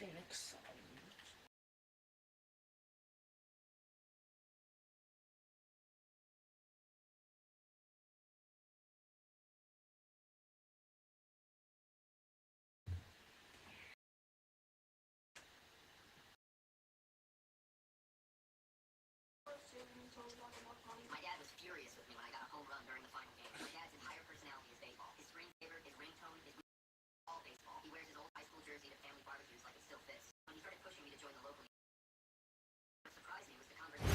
Phoenix Suns. My dad was furious with me when I got a home run during the final game. My dad's entire personality is baseball. His screensaver, his ringtone, his all baseball. He wears his old high school jersey to family barbecues like it still fits. When he started pushing me to join the local league, what surprised me was the conversation.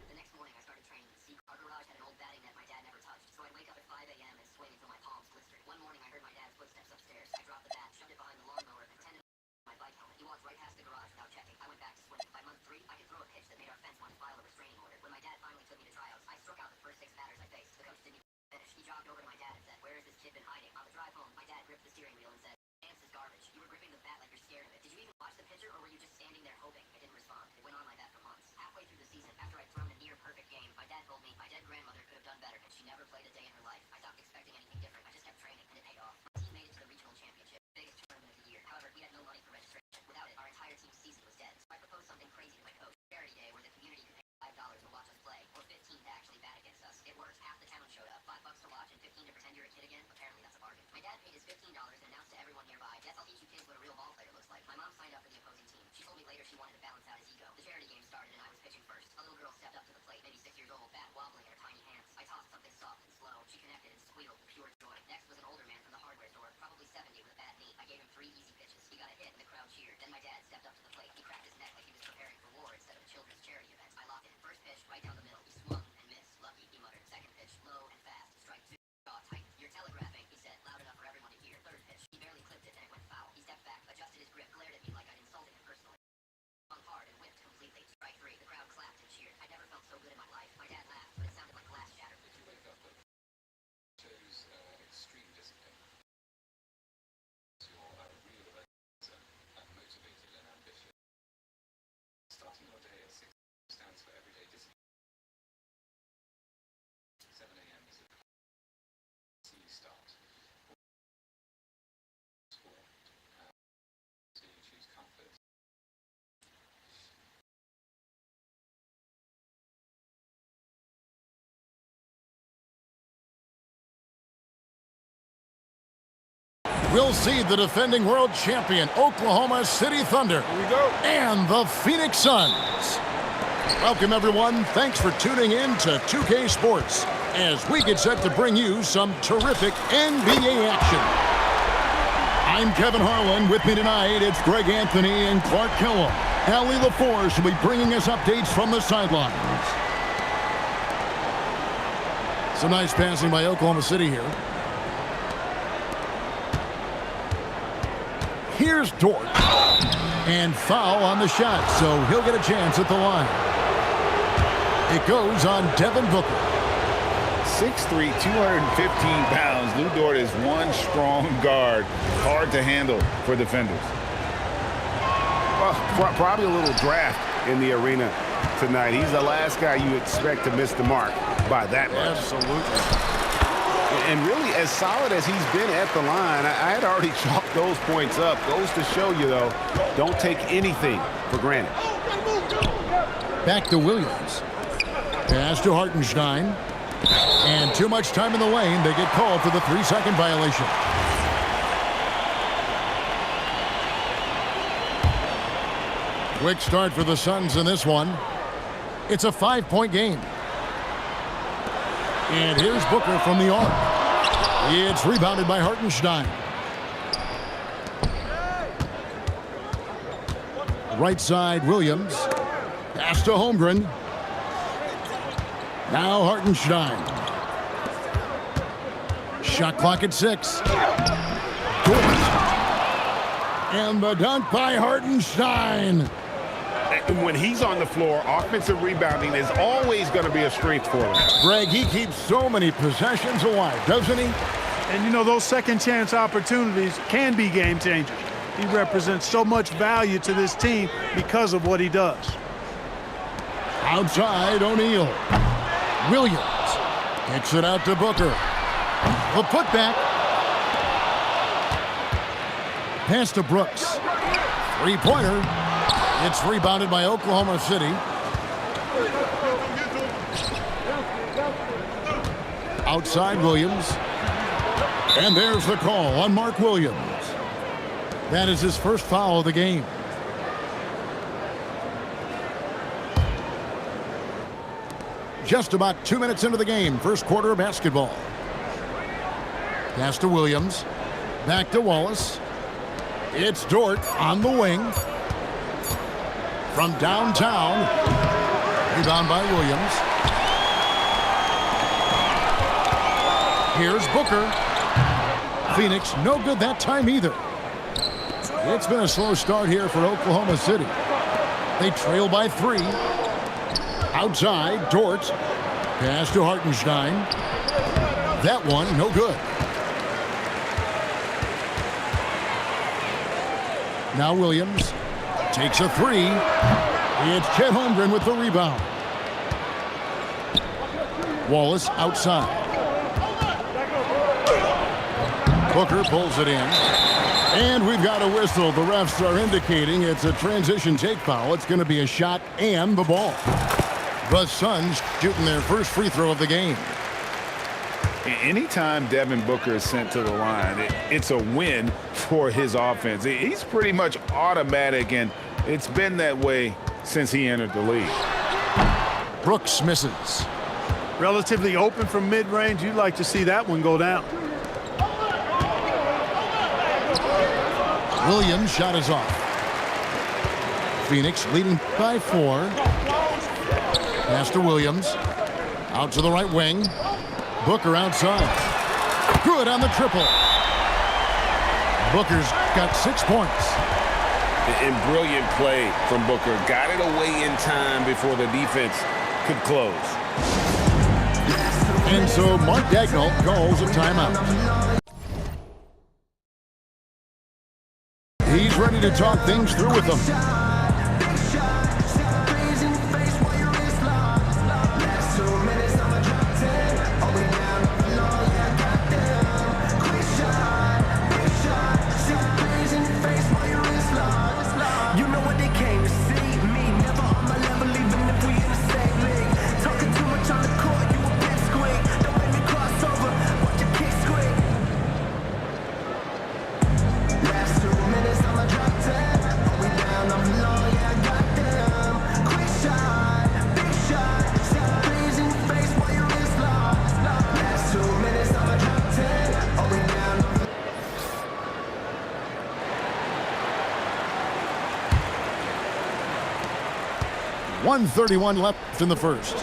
The next morning I started training in the Sea. Our garage had an old batting net my dad never touched, so I'd wake up at 5 a.m. and swing until my palms blistered. One morning I heard my dad's footsteps upstairs. I dropped the bat, shoved it behind the lawnmower, and tended my bike helmet. He walked right past the garage without checking. I went back to swing. By month 3, I could throw a pitch that made our fence want to file a restraining order. When my dad finally took me to tryouts, I struck out the first 6 batters I faced. The coach didn't even finish. He jogged over to my dad and said, "Where has this kid been hiding?" On the drive home, my dad gripped the steering wheel and said, "Chance is garbage. You were gripping the bat like you're scared of it. Did you even watch the pitcher, or were you just standing there hoping?" I didn't respond. It went on like that for months. Halfway through the season, after I'd thrown a near-perfect game, my dad told me my dead grandmother could have done better, and she never played a day in her life. I stopped expecting anything different. I just kept training, and it paid off. My team made it to the regional championship, the biggest tournament of the year. However, we had no money for registration. Without it, our entire team's season was dead. So I proposed something crazy to my coach. Charity day, where the community could pay $5 to watch us play, or 15 to actually bat against us. It worked. Half the town showed up. $5 to watch and 15 to pretend you're a kid again. Apparently that's a bargain. My dad paid his $15 and announced to everyone nearby, "Guess I'll teach you kids what a real ball player looks like." My mom signed up for the opposing team. She told me later she wanted to balance out his ego. The charity game started and I was pitching first. A little girl stepped up to the plate, maybe 6 years old, bat wobbling in her tiny hands. I tossed something soft and slow. She connected and squealed with pure joy. Next was an older man from the hardware store, probably 70, with a bad knee. I gave him 3 easy pitches. He got a hit and the crowd cheered. Then my dad stepped up to the plate. He cracked his neck like he was preparing for war instead of a children's charity event. I locked in. First pitch, right down the middle. He swung and missed. Lucky, he muttered. Second pitch, low and fast. Strike 2. Jaw tight. "You're telegraphing," he said, loud enough for everyone to hear. Third pitch, he barely clipped it and it went foul. He stepped back, adjusted his grip, glared at me like I'd insulted him personally. Swung hard and whipped completely. Strike 3. The crowd clapped and cheered. I never felt so good in my life. My dad laughed, but it sounded like glass shattered. Did you wake up that shows extreme discipline? You're a real adventure and motivated and ambitious. Starting your day at 6 stands for everyday discipline. 7 a.m. is a see start. Sport. So you choose comfort. We'll see the defending world champion, Oklahoma City Thunder, Here we go. and the Phoenix Suns. Welcome, everyone. Thanks for tuning in to 2K Sports as we get set to bring you some terrific NBA action. I'm Kevin Harlan. With me tonight, it's Greg Anthony and Clark Kellum. Allie LaForce will be bringing us updates from the sidelines. Some nice passing by Oklahoma City here. Here's Dort. And foul on the shot, so he'll get a chance at the line. It goes on Devin Booker. 6'3", 215 pounds. Lu Dort is one strong guard. Hard to handle for defenders. Well, probably a little draft in the arena tonight. He's the last guy you expect to miss the mark by that much. Absolutely. And really, as solid as he's been at the line, I had already chalked those points up. Goes to show you, though, don't take anything for granted. Back to Williams. Pass to Hartenstein. And too much time in the lane. They get called for the 3-second violation. Quick start for the Suns in this one. It's a 5-point game. And here's Booker from the arc. It's rebounded by Hartenstein. Right side, Williams. Pass to Holmgren. Now Hartenstein. Shot clock at 6. Dort. And the dunk by Hartenstein. When he's on the floor, offensive rebounding is always going to be a strength for him. Greg, he keeps so many possessions alive, doesn't he? And, you know, those second chance opportunities can be game changers. He represents so much value to this team because of what he does. Outside, O'Neal. Williams kicks it out to Booker. The putback. Pass to Brooks. Three-pointer. It's rebounded by Oklahoma City. Outside Williams. And there's the call on Mark Williams. That is his first foul of the game. Just about 2 minutes into the game, first quarter of basketball. Pass to Williams. Back to Wallace. It's Dort on the wing. From downtown. Rebound by Williams. Here's Booker. Phoenix, no good that time either. It's been a slow start here for Oklahoma City. They trail by 3. Outside, Dort. Pass to Hartenstein. That one, no good. Now Williams takes a 3. It's Chet Holmgren with the rebound. Wallace outside. Booker pulls it in. And we've got a whistle. The refs are indicating it's a transition take foul. It's going to be a shot and the ball. The Suns shooting their first free throw of the game. Anytime Devin Booker is sent to the line, it's a win for his offense. He's pretty much automatic, and it's been that way since he entered the league. Brooks misses. Relatively open from mid-range. You'd like to see that one go down. Williams' shot is off. Phoenix leading by 4. Pass to Williams. Out to the right wing. Booker outside. Good on the triple. Booker's got 6 points. And brilliant play from Booker. Got it away in time before the defense could close. And so Mark Daigneault calls a timeout. He's ready to talk things through with them. .131 left in the first.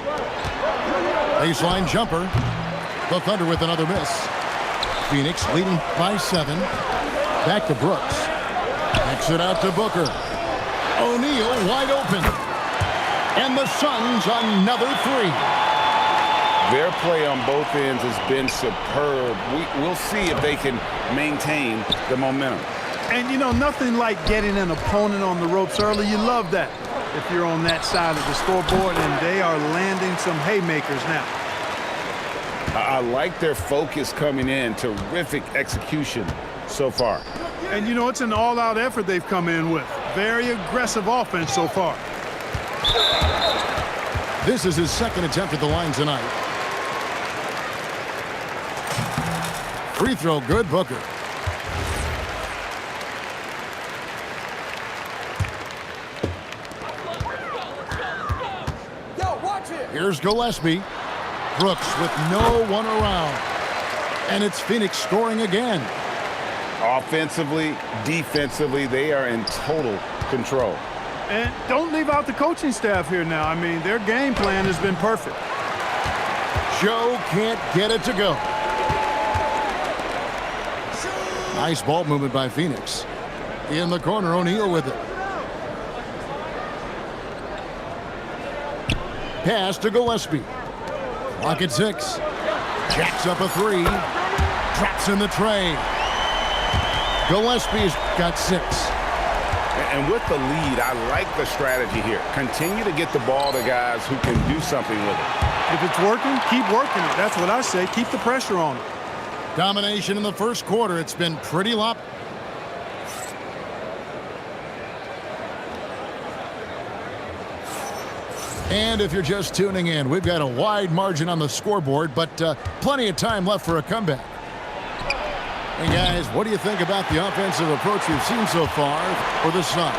Baseline jumper. The Thunder with another miss. Phoenix leading by 7. Back to Brooks. Kicks it out to Booker. O'Neal wide open. And the Suns another 3. Their play on both ends has been superb. We'll see if they can maintain the momentum. And, you know, nothing like getting an opponent on the ropes early. You love that if you're on that side of the scoreboard, and they are landing some haymakers now. I like their focus coming in. Terrific execution so far. And, you know, it's an all-out effort they've come in with. Very aggressive offense so far. This is his second attempt at the line tonight. Free throw good, Booker. Here's Gillespie. Brooks with no one around. And it's Phoenix scoring again. Offensively, defensively, they are in total control. And don't leave out the coaching staff here now. I mean, their game plan has been perfect. Joe can't get it to go. Nice ball movement by Phoenix. In the corner, O'Neal with it. Pass to Gillespie. Clock at 6. Jacks up a 3. Drops in the tray. Gillespie's got 6. And with the lead, I like the strategy here. Continue to get the ball to guys who can do something with it. If it's working, keep working it. That's what I say. Keep the pressure on it. Domination in the first quarter. It's been pretty lop. And if you're just tuning in, we've got a wide margin on the scoreboard, but plenty of time left for a comeback. Hey, guys, what do you think about the offensive approach we've seen so far for the Suns?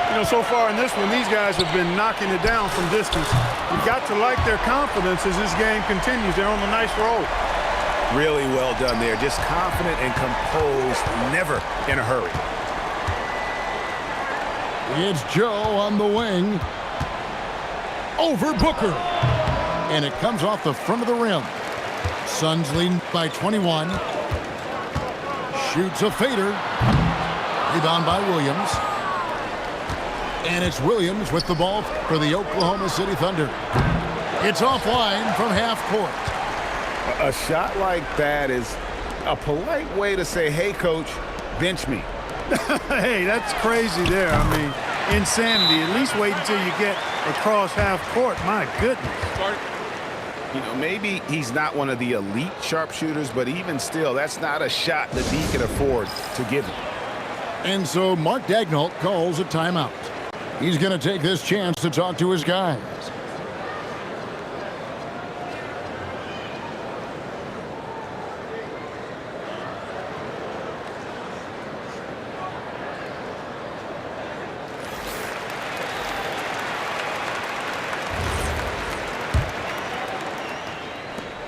You know, so far in this one, these guys have been knocking it down from distance. You've got to like their confidence as this game continues. They're on a nice roll. Really well done there. Just confident and composed, never in a hurry. It's Joe on the wing. Over Booker. And it comes off the front of the rim. Suns leading by 21. Shoots a fader. Rebound by Williams. And it's Williams with the ball for the Oklahoma City Thunder. It's offline from half court. A shot like that is a polite way to say, hey, coach, bench me. Hey, that's crazy there. I mean, insanity. At least wait until you get across half court. My goodness. You know, maybe he's not one of the elite sharpshooters, but even still, that's not a shot that he can afford to give him. And so Mark Daigneault calls a timeout. He's going to take this chance to talk to his guys.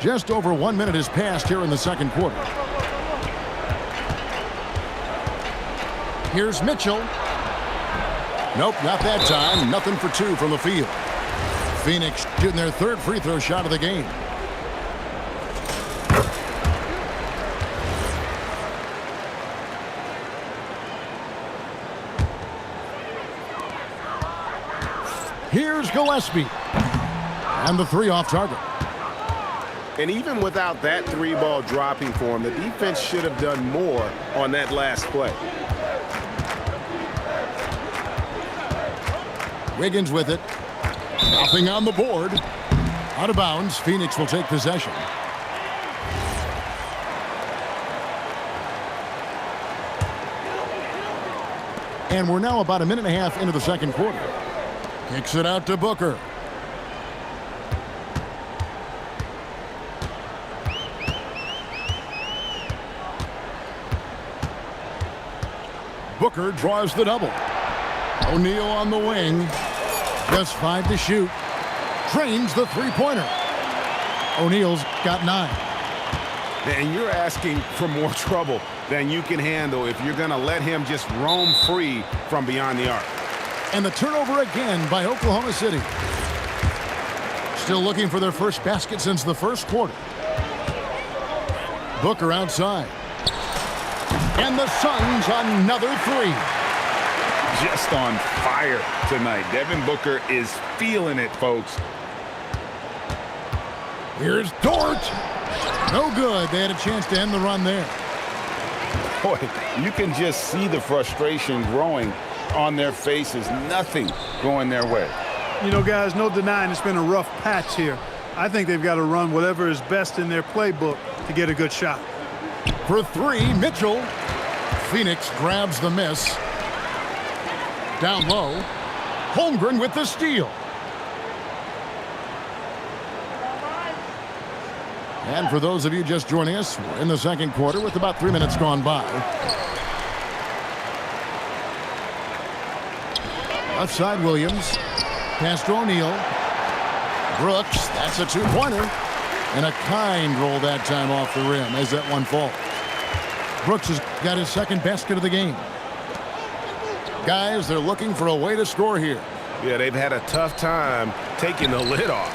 Just over 1 minute has passed here in the second quarter. Here's Mitchell. Nope, not that time. Nothing for 2 from the field. Phoenix shooting their 3rd free throw shot of the game. Here's Gillespie. And the 3 off target. And even without that 3-ball dropping for him, the defense should have done more on that last play. Wiggins with it. Nothing on the board. Out of bounds. Phoenix will take possession. And we're now about a minute and a half into the second quarter. Kicks it out to Booker. Booker draws the double. O'Neal on the wing. Just 5 to shoot. Drains the three-pointer. O'Neal's got 9. And you're asking for more trouble than you can handle if you're going to let him just roam free from beyond the arc. And the turnover again by Oklahoma City. Still looking for their first basket since the first quarter. Booker outside. And the Suns another 3. Just on fire tonight. Devin Booker is feeling it, folks. Here's Dort. No good. They had a chance to end the run there. Boy, you can just see the frustration growing on their faces. Nothing going their way. You know, guys, no denying it's been a rough patch here. I think they've got to run whatever is best in their playbook to get a good shot. For 3, Mitchell. Phoenix grabs the miss. Down low. Holmgren with the steal. And for those of you just joining us, we're in the second quarter with about 3 minutes gone by. Left side, Williams. Pass to O'Neal. Brooks, that's a 2-pointer. And a kind roll that time off the rim as that one falls. Brooks has got his second basket of the game. Guys, they're looking for a way to score here. Yeah, they've had a tough time taking the lid off.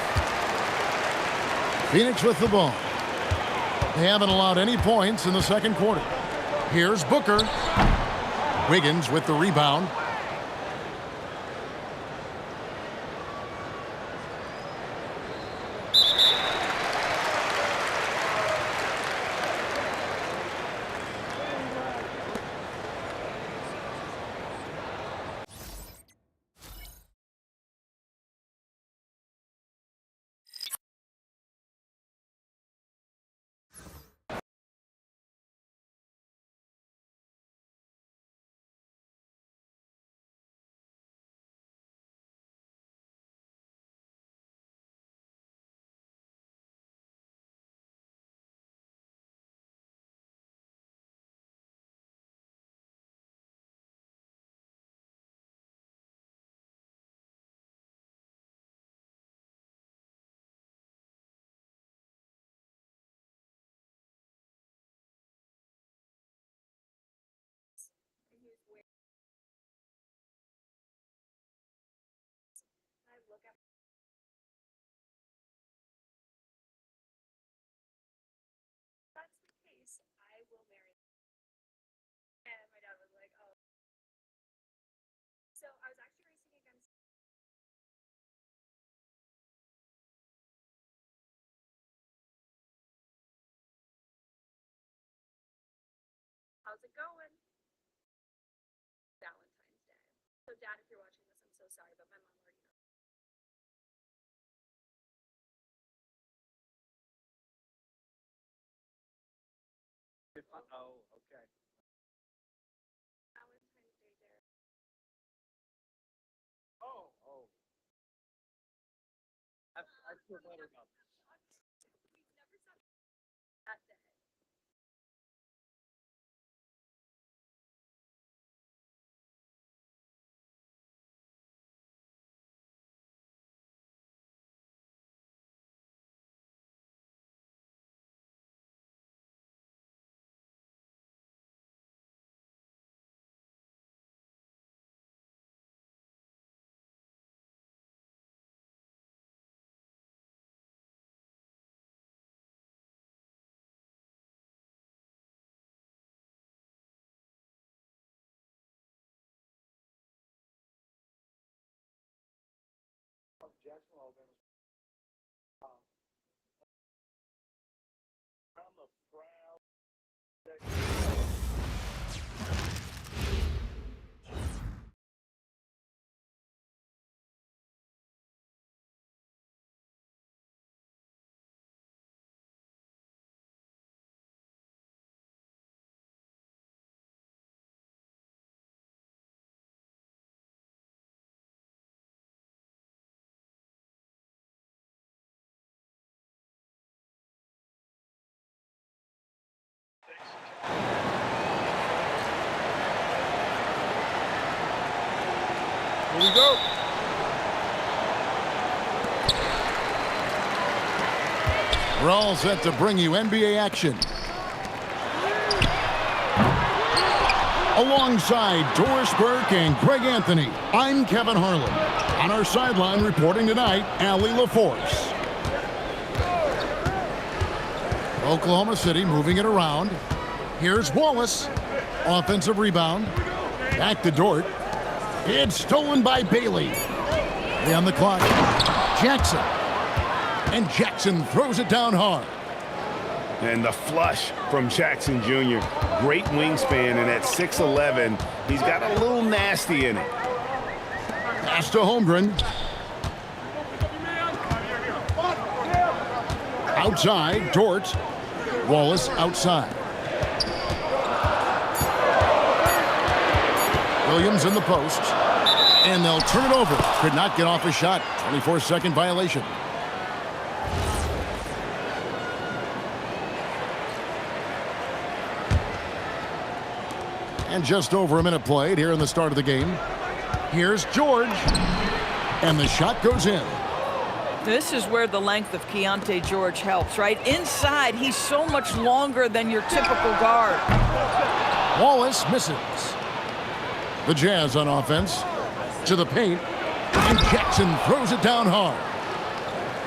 Phoenix with the ball. They haven't allowed any points in the second quarter. Here's Booker. Wiggins with the rebound. How's it going? Valentine's Day. So, Dad, if you're watching this, I'm so sorry, but my mom already knows. Oh, okay. Valentine's Day, Derek. Oh. I feel better about this. We've never saw that day. Jacksonville, Alabama. I'm a proud. Here we go. We're all set to bring you NBA action. Alongside Doris Burke and Greg Anthony, I'm Kevin Harlan. On our sideline reporting tonight, Allie LaForce. Oklahoma City moving it around. Here's Wallace. Offensive rebound. Back to Dort. It's stolen by Bailey. On the clock, Jackson. And Jackson throws it down hard. And the flush from Jackson Jr. Great wingspan, and at 6'11", he's got a little nasty in it. Pass to Holmgren. Outside, Dort. Wallace outside. Williams in the post. And they'll turn it over. Could not get off a shot. 24-second violation. And just over a minute played here in the start of the game. Here's George. And the shot goes in. This is where the length of Keontae George helps, right? Inside, he's so much longer than your typical guard. Wallace misses. The Jazz on offense. To the paint. And Jackson throws it down hard.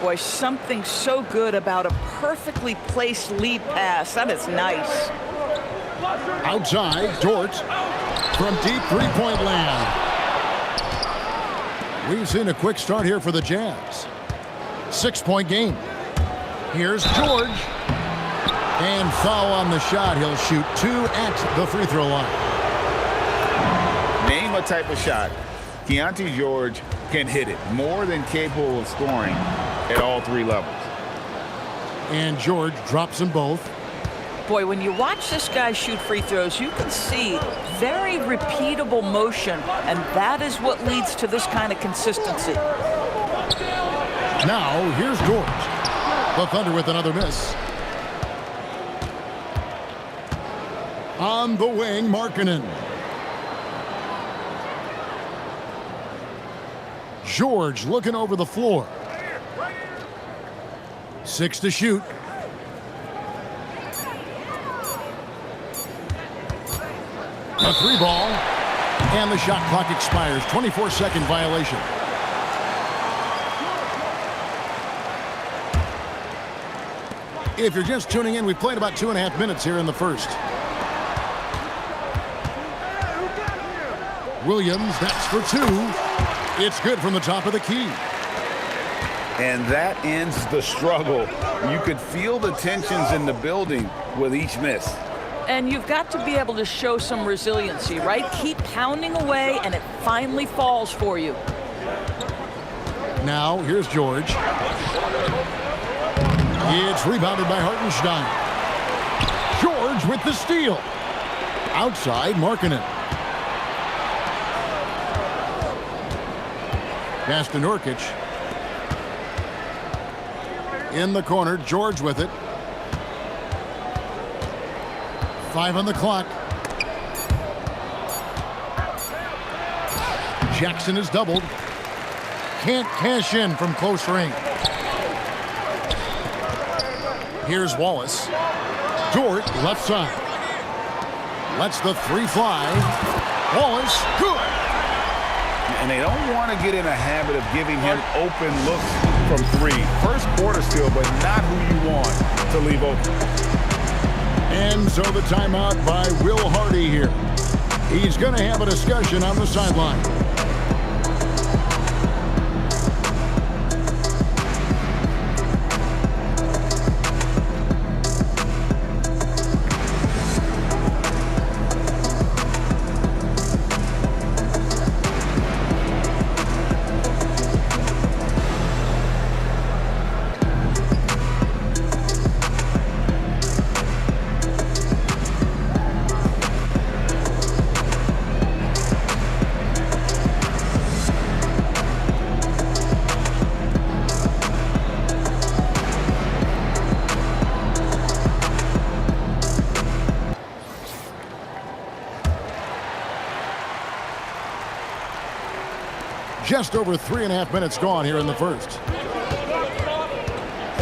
Boy, something so good about a perfectly placed lead pass. That is nice. Outside, Dort from deep three-point land. We've seen a quick start here for the Jazz. 6-point game. Here's George. And foul on the shot. He'll shoot 2 at the free throw line. Name a type of shot. Keontae George can hit it, more than capable of scoring at all 3 levels. And George drops them both. Boy, when you watch this guy shoot free throws, you can see very repeatable motion, and that is what leads to this kind of consistency. Now, here's George. The Thunder with another miss. On the wing, Markkanen. George looking over the floor. 6 to shoot. A 3-ball. And the shot clock expires. 24-second violation. If you're just tuning in, we've played about 2.5 minutes here in the first. Williams, that's for 2. It's good from the top of the key. And that ends the struggle. You could feel the tensions in the building with each miss. And you've got to be able to show some resiliency, right? Keep pounding away, and it finally falls for you. Now, here's George. It's rebounded by Hartenstein. George with the steal. Outside, Markkanen. Pass to Nurkic. In the corner, George with it. 5 on the clock. Jackson is doubled. Can't cash in from close range. Here's Wallace. Dort, left side. Lets the three fly. Wallace, good. And they don't want to get in a habit of giving him open looks from three. First quarter still, but not who you want to leave open. And so the timeout by Will Hardy here. He's going to have a discussion on the sideline. Just over 3.5 minutes gone here in the first.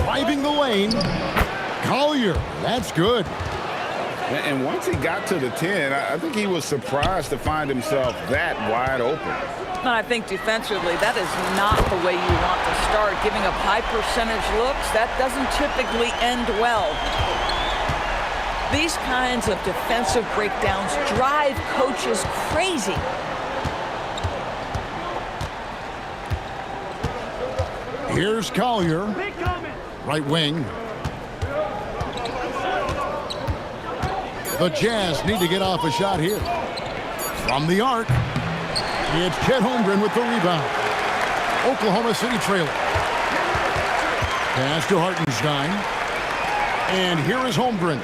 Driving the lane. Collier, that's good. And once he got to the 10, I think he was surprised to find himself that wide open. And I think defensively, that is not the way you want to start. Giving up high percentage looks, that doesn't typically end well. These kinds of defensive breakdowns drive coaches crazy. Here's Collier, right wing. The Jazz need to get off a shot here. From the arc, it's Chet Holmgren with the rebound. Oklahoma City trailer. Pass to Hartenstein. And here is Holmgren.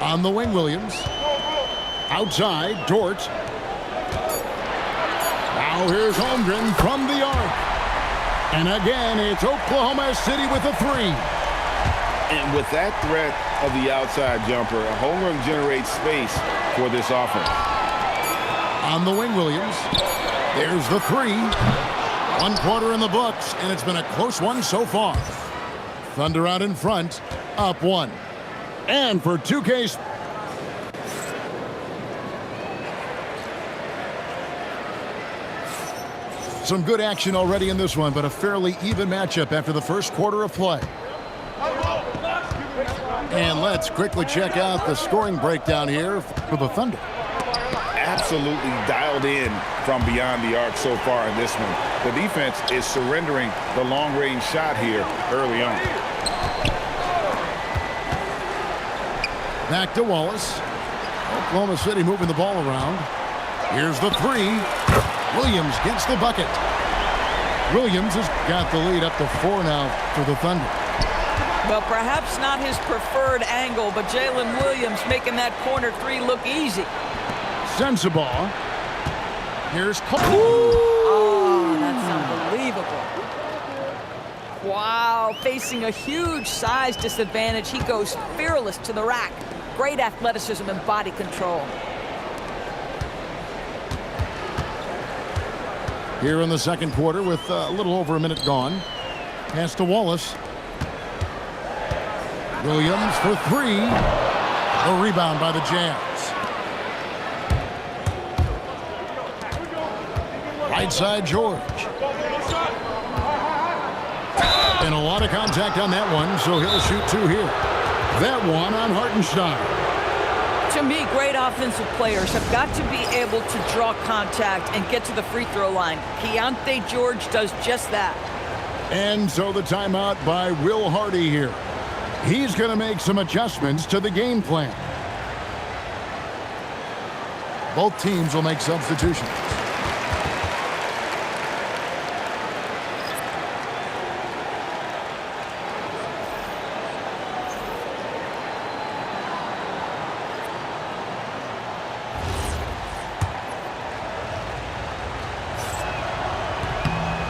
On the wing, Williams. Outside, Dort. Now here's Holmgren from the arc. And again, it's Oklahoma City with a three. And with that threat of the outside jumper, Holmgren generates space for this offense. On the wing, Williams. There's the three. 1 quarter in the books, and it's been a close one so far. Thunder out in front, up 1. And for 2K... Some good action already in this one, but a fairly even matchup after the first quarter of play. And let's quickly check out the scoring breakdown here for the Thunder. Absolutely dialed in from beyond the arc so far in this one. The defense is surrendering the long-range shot here early on. Back to Wallace. Oklahoma City moving the ball around. Here's the three. Williams gets the bucket. Williams has got the lead up to 4 now for the Thunder. Well, perhaps not his preferred angle, but Jalen Williams making that corner three look easy. Sensabaugh. Here's Cole. Oh, that's unbelievable. Wow, facing a huge size disadvantage, he goes fearless to the rack. Great athleticism and body control. Here in the second quarter with a little over a minute gone. Pass to Wallace. Williams for three. A rebound by the Jazz. Right side, George. And a lot of contact on that one, so he'll shoot 2 here. That one on Hartenstein. To me, great offensive players have got to be able to draw contact and get to the free throw line. Keontae George does just that. And so the timeout by Will Hardy here. He's going to make some adjustments to the game plan. Both teams will make substitutions.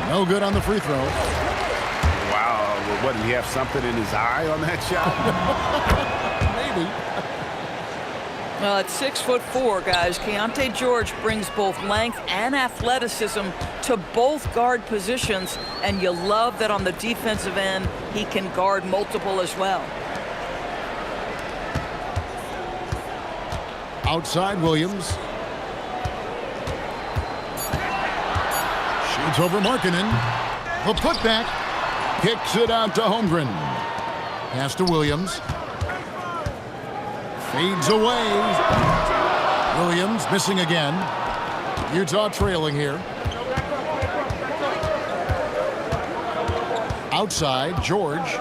No good on the free throw. Wow. What, did he have something in his eye on that shot? Maybe. Well, at 6'4", guys, Keontae George brings both length and athleticism to both guard positions, and you love that on the defensive end, he can guard multiple as well. Outside Williams. Shoots over Markkanen. The putback. Kicks it out to Holmgren. Pass to Williams. Fades away. Williams missing again. Utah trailing here. Outside, George.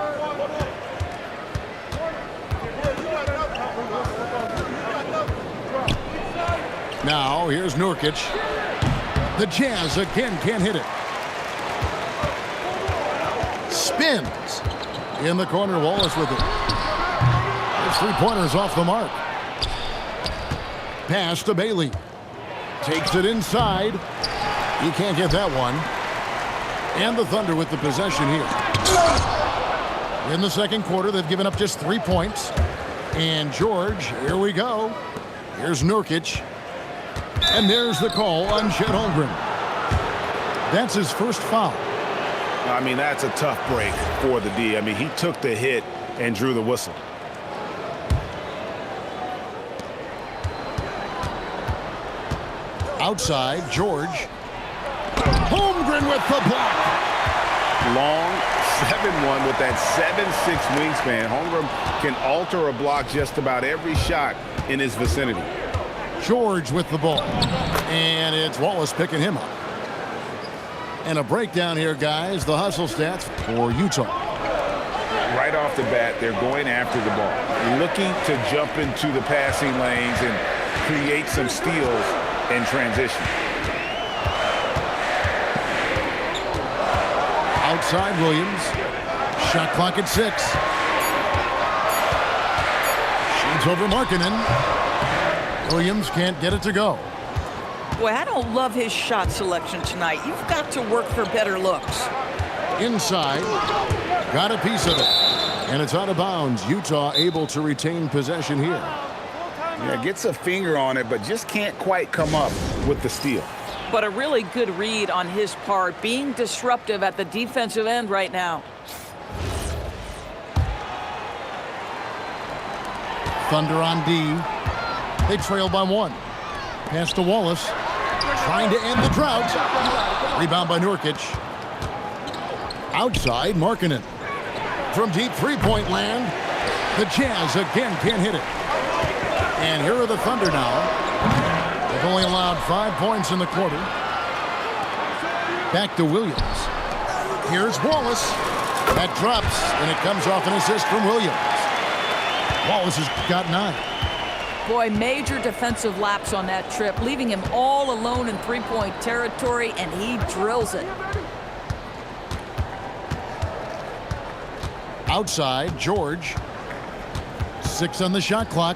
Now, here's Nurkic. The Jazz again can't hit it. Spins. In the corner, Wallace with it. His three-pointers off the mark. Pass to Bailey. Takes it inside. He can't get that one. And the Thunder with the possession here. In the second quarter, they've given up just 3 points. And George, here we go. Here's Nurkic. And there's the call on Chet Holmgren. That's his first foul. I mean, that's a tough break for the D. I mean, he took the hit and drew the whistle. Outside, George. Holmgren with the block. Long 7'1" with that 7'6" wingspan. Holmgren can alter a block just about every shot in his vicinity. George with the ball. And it's Wallace picking him up. And a breakdown here, guys. The hustle stats for Utah. Right off the bat, they're going after the ball, looking to jump into the passing lanes and create some steals in transition. Outside Williams. Shot clock at 6. Shoots over Markkanen. Williams can't get it to go. Boy, I don't love his shot selection tonight. You've got to work for better looks. Inside. Got a piece of it. And it's out of bounds. Utah able to retain possession here. Yeah, gets a finger on it, but just can't quite come up with the steal. But a really good read on his part, being disruptive at the defensive end right now. Thunder on D. They trail by 1. Pass to Wallace. Trying to end the drought. Rebound by Nurkic. Outside, Markkanen. From deep three-point land, the Jazz again can't hit it. And here are the Thunder now. They've only allowed 5 points in the quarter. Back to Williams. Here's Wallace. That drops, and it comes off an assist from Williams. Wallace has got 9. Boy, major defensive lapse on that trip, leaving him all alone in three-point territory, and he drills it. Outside, George. 6 on the shot clock.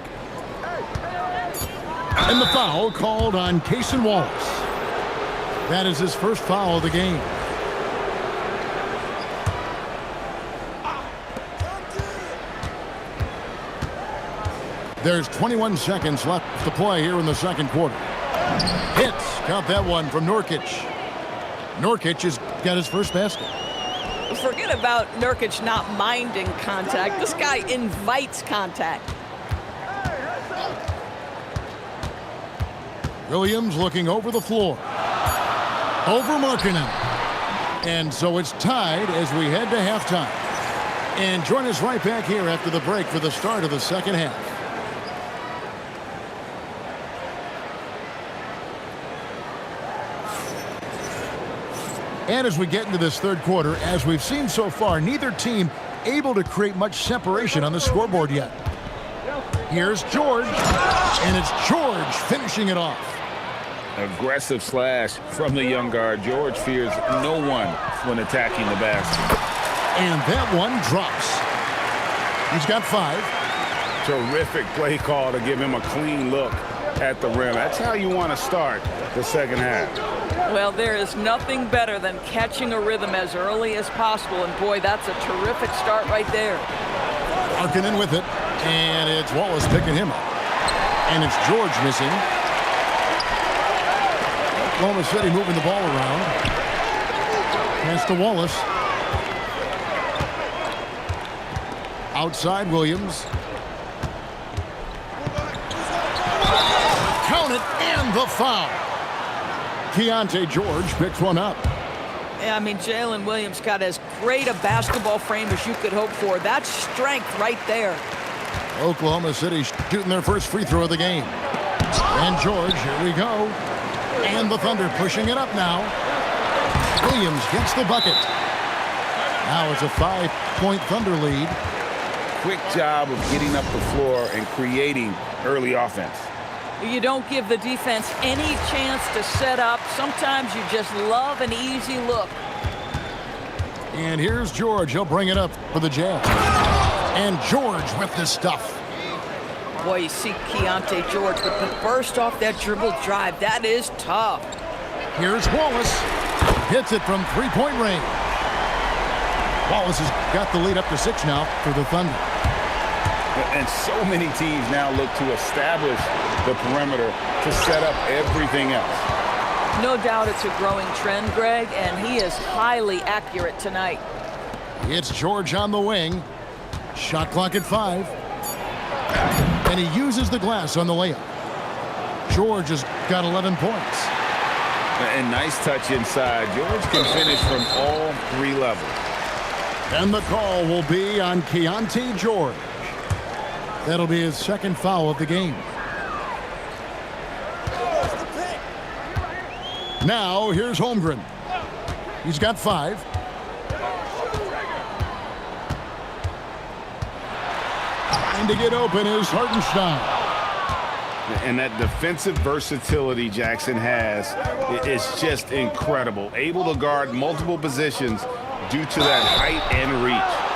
And the foul called on Cason Wallace. That is his first foul of the game. There's 21 seconds left to play here in the second quarter. Hits. Count that one from Nurkic. Nurkic has got his first basket. Forget about Nurkic not minding contact. This guy invites contact. Williams looking over the floor. Over Markkanen. And so it's tied as we head to halftime. And join us right back here after the break for the start of the second half. And as we get into this third quarter, as we've seen so far, neither team able to create much separation on the scoreboard yet. Here's George, and it's George finishing it off. Aggressive slash from the young guard. George fears no one when attacking the basket. And that one drops. He's got 5. Terrific play call to give him a clean look at the rim. That's how you want to start the second half. Well, there is nothing better than catching a rhythm as early as possible, and boy, that's a terrific start right there. Markkanen with it, and it's Wallace picking him up. And it's George missing. Oklahoma City moving the ball around. Pass to Wallace. Outside Williams. Count it, and the foul. Keontae George picks one up. Yeah, I mean, Jalen Williams got as great a basketball frame as you could hope for. That's strength right there. Oklahoma City shooting their first free throw of the game. And George, here we go. And the Thunder pushing it up now. Williams gets the bucket. Now it's a 5-point Thunder lead. Quick job of getting up the floor and creating early offense. You don't give the defense any chance to set up. Sometimes you just love an easy look. And here's George. He'll bring it up for the Jazz. And George with the stuff. Boy, you see Keontae George with the burst off that dribble drive. That is tough. Here's Wallace. Hits it from three-point range. Wallace has got the lead up to 6 now for the Thunder. And so many teams now look to establish the perimeter to set up everything else. No doubt it's a growing trend, Greg, and he is highly accurate tonight. It's George on the wing. Shot clock at 5. And he uses the glass on the layup. George has got 11 points. And nice touch inside. George can finish from all 3 levels. And the call will be on Keontae George. That'll be his second foul of the game. Now, here's Holmgren. He's got 5. Trying to get open is Hartenstein. And that defensive versatility Jackson has is just incredible. Able to guard multiple positions due to that height and reach.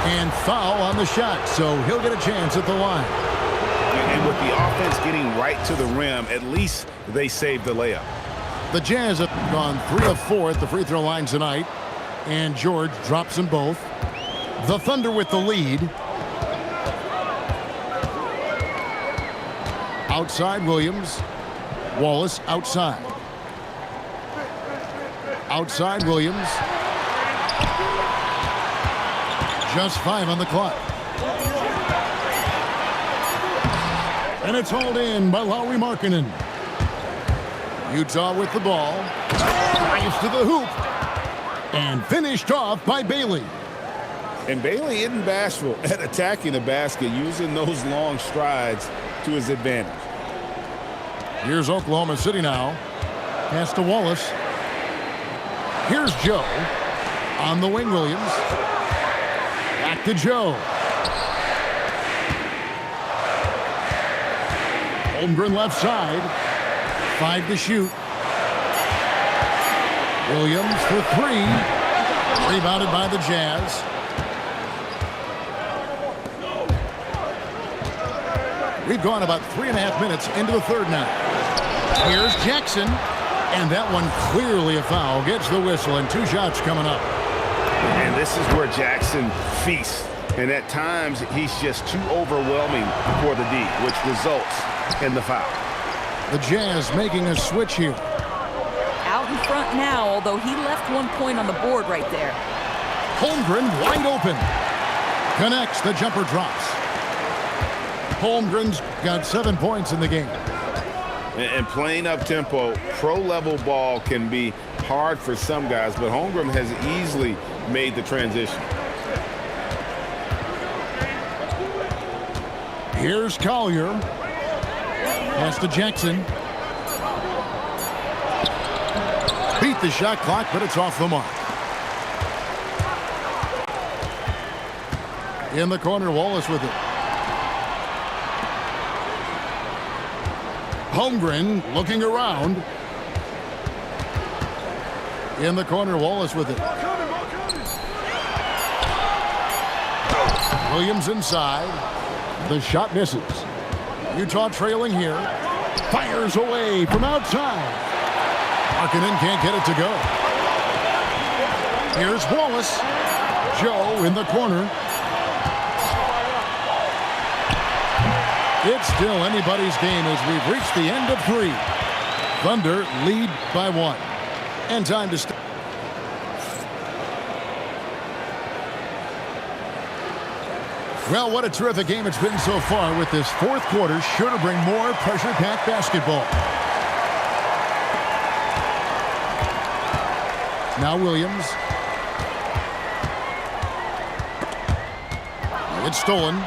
And foul on the shot, so he'll get a chance at the line. And with the offense getting right to the rim, at least they saved the layup. The Jazz have gone 3 of 4 at the free throw line tonight, and George drops them both. The Thunder with the lead. Outside Williams. Wallace outside. Outside Williams. Just 5 on the clock. And it's hauled in by Lauri Markkanen. Utah with the ball. Drives to the hoop. And finished off by Bailey. And Bailey isn't bashful at attacking the basket, using those long strides to his advantage. Here's Oklahoma City now. Pass to Wallace. Here's Joe. On the wing, Williams. Back to Joe. Holmgren left side. 5 to shoot. Williams for 3. Rebounded by the Jazz. We've gone about 3.5 minutes into the third now. Here's Jackson. And that one clearly a foul. Gets the whistle and 2 shots coming up. And this is where Jackson feasts. And at times, he's just too overwhelming for the D, which results in the foul. The Jazz making a switch here. Out in front now, although he left 1 point on the board right there. Holmgren wide open. Connects, the jumper drops. Holmgren's got 7 points in the game. And playing up-tempo, pro-level ball can be hard for some guys, but Holmgren has easily made the transition. Here's Collier. Pass to Jackson. Beat the shot clock, but it's off the mark. In the corner, Wallace with it. Holmgren looking around. In the corner, Wallace with it. Williams inside. The shot misses. Utah trailing here. Fires away from outside. Markkanen can't get it to go. Here's Wallace. Joe in the corner. It's still anybody's game as we've reached the end of 3. Thunder lead by 1. And time to start. Well, what a terrific game it's been so far, with this fourth quarter sure to bring more pressure-packed basketball. Now Williams. It's stolen.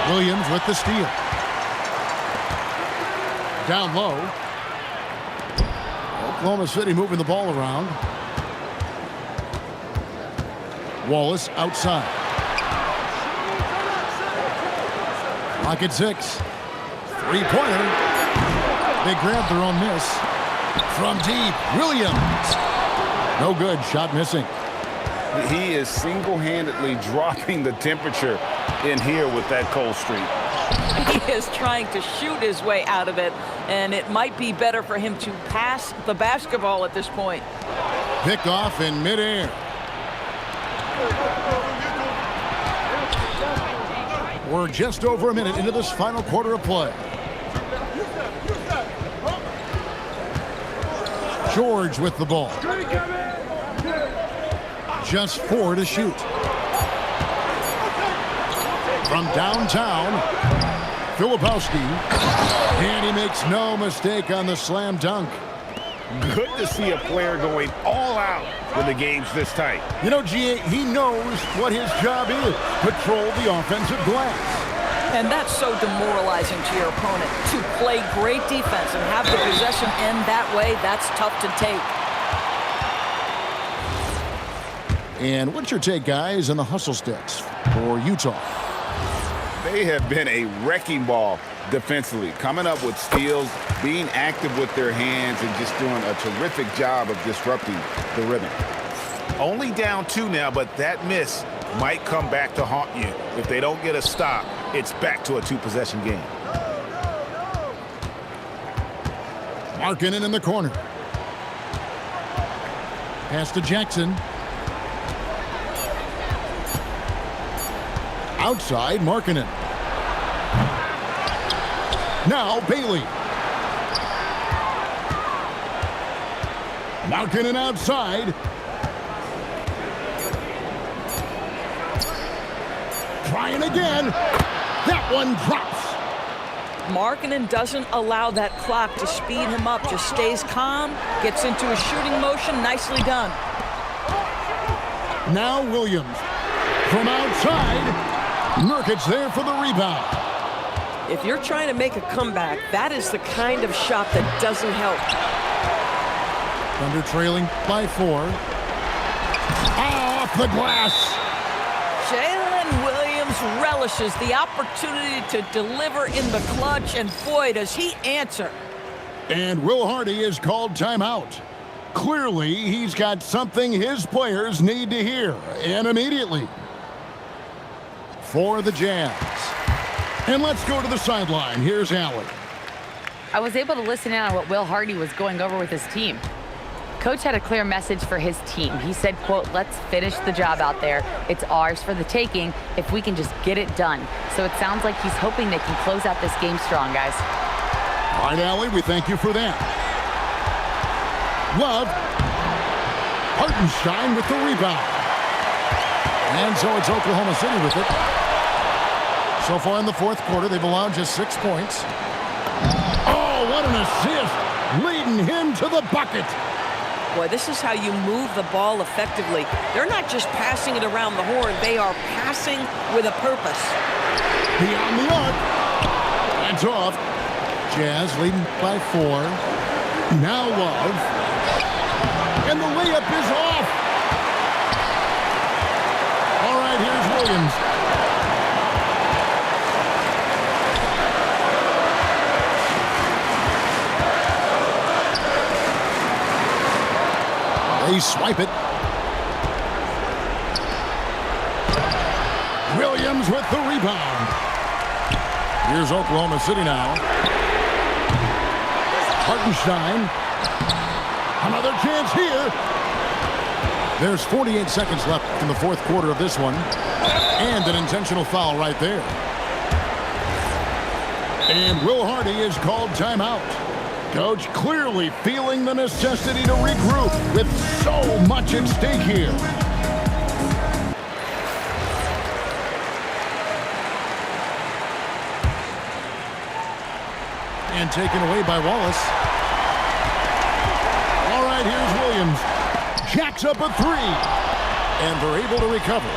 Williams with the steal. Down low. Oklahoma City moving the ball around. Wallace outside. Lock at 6. Three-pointer. They grabbed their own miss. From deep, Williams. No good, shot missing. He is single-handedly dropping the temperature in here with that cold streak. He is trying to shoot his way out of it, and it might be better for him to pass the basketball at this point. Pick off in midair. We're just over a minute into this final quarter of play. George with the ball. Just 4 to shoot. From downtown, Filipowski. And he makes no mistake on the slam dunk. Good to see a player going all out when the game's this tight. You know, G.A., he knows what his job is. Patrol the offensive glass. And that's so demoralizing to your opponent. To play great defense and have the possession end that way, that's tough to take. And what's your take, guys, on the hustle sticks for Utah? They have been a wrecking ball defensively, coming up with steals, being active with their hands, and just doing a terrific job of disrupting the rhythm. Only down 2 now, but that miss might come back to haunt you. If they don't get a stop, it's back to a 2-possession game. Markkanen in the corner. Pass to Jackson. Outside, Markkanen. Now Bailey. Markkanen outside. Trying again. That one drops. Markkanen doesn't allow that clock to speed him up, just stays calm, gets into a shooting motion. Nicely done. Now Williams. From outside. Nurkic there for the rebound. If you're trying to make a comeback, that is the kind of shot that doesn't help. Thunder trailing by 4. Off the glass. Jalen Williams relishes the opportunity to deliver in the clutch, and boy, does he answer. And Will Hardy is called timeout. Clearly, he's got something his players need to hear, and immediately. For the Jazz. And let's go to the sideline. Here's Allie. I was able to listen in on what Will Hardy was going over with his team. Coach had a clear message for his team. He said, quote, let's finish the job out there. It's ours for the taking if we can just get it done. So it sounds like he's hoping they can close out this game strong, guys. All right, Allie, we thank you for that. Love. Hartenstein with the rebound. And so it's Oklahoma City with it. So far in the fourth quarter, they've allowed just 6 points. Oh, what an assist! Leading him to the bucket. Boy, this is how you move the ball effectively. They're not just passing it around the horn. They are passing with a purpose. Beyond the arc. That's off. Jazz leading by 4. Now Love. And the layup is off. All right, here's Williams. They swipe it. Williams with the rebound. Here's Oklahoma City now. Hartenstein. Another chance here. There's 48 seconds left in the fourth quarter of this one. And an intentional foul right there. And Will Hardy is called timeout. Coach clearly feeling the necessity to regroup with so much at stake here. And taken away by Wallace. All right, here's Williams. Jacks up a three. And they're able to recover.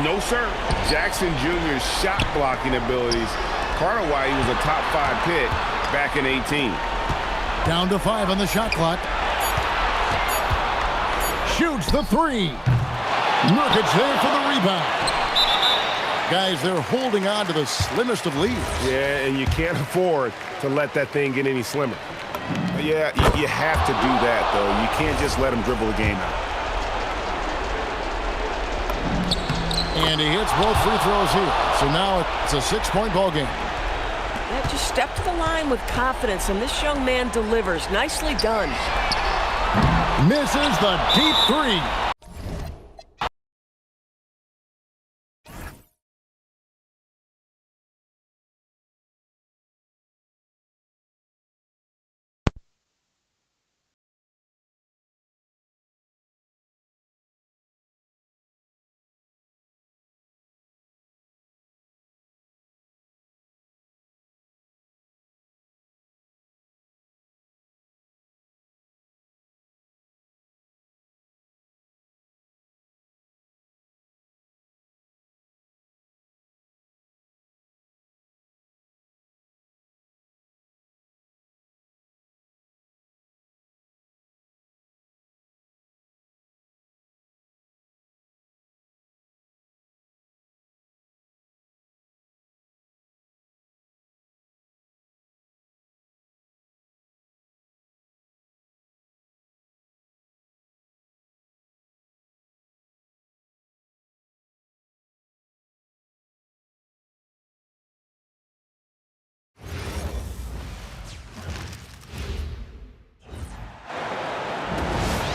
No, sir. Jackson Jr.'s shot blocking abilities, part of why he was a top 5 pick back in 18. Down to 5 on the shot clock. Shoots the three. Nurkic there for the rebound. Guys, they're holding on to the slimmest of leads. Yeah, and you can't afford to let that thing get any slimmer. Yeah, you have to do that, though. You can't just let him dribble the game out. And he hits both free throws here. So now it's a 6-point ball game. Yeah, just step to the line with confidence, and this young man delivers. Nicely done. Misses the deep three.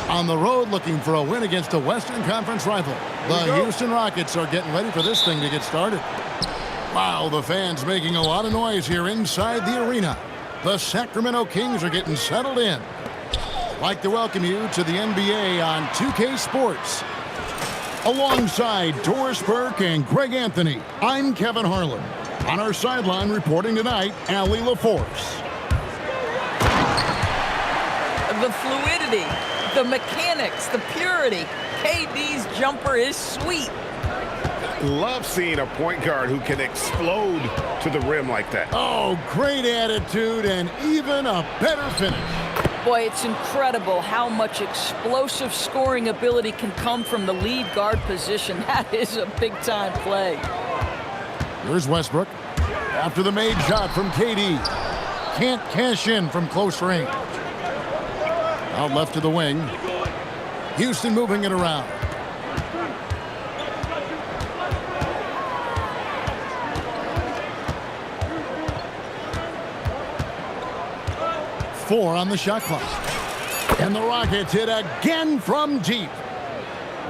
On the road looking for a win against a Western Conference rival. The Houston Rockets are getting ready for this thing to get started. Wow, the fans making a lot of noise here inside the arena. The Sacramento Kings are getting settled in. I'd like to welcome you to the NBA on 2K Sports. Alongside Doris Burke and Greg Anthony, I'm Kevin Harlan. On our sideline reporting tonight, Allie LaForce. The fluidity, the mechanics, the purity. KD's jumper is sweet. Love seeing a point guard who can explode to the rim like that. Oh, great attitude and even a better finish. Boy, it's incredible how much explosive scoring ability can come from the lead guard position. That is a big-time play. Here's Westbrook. After the made shot from KD. Can't cash in from close range. Out left to the wing. Houston moving it around. Four on the shot clock. And the Rockets hit again from deep.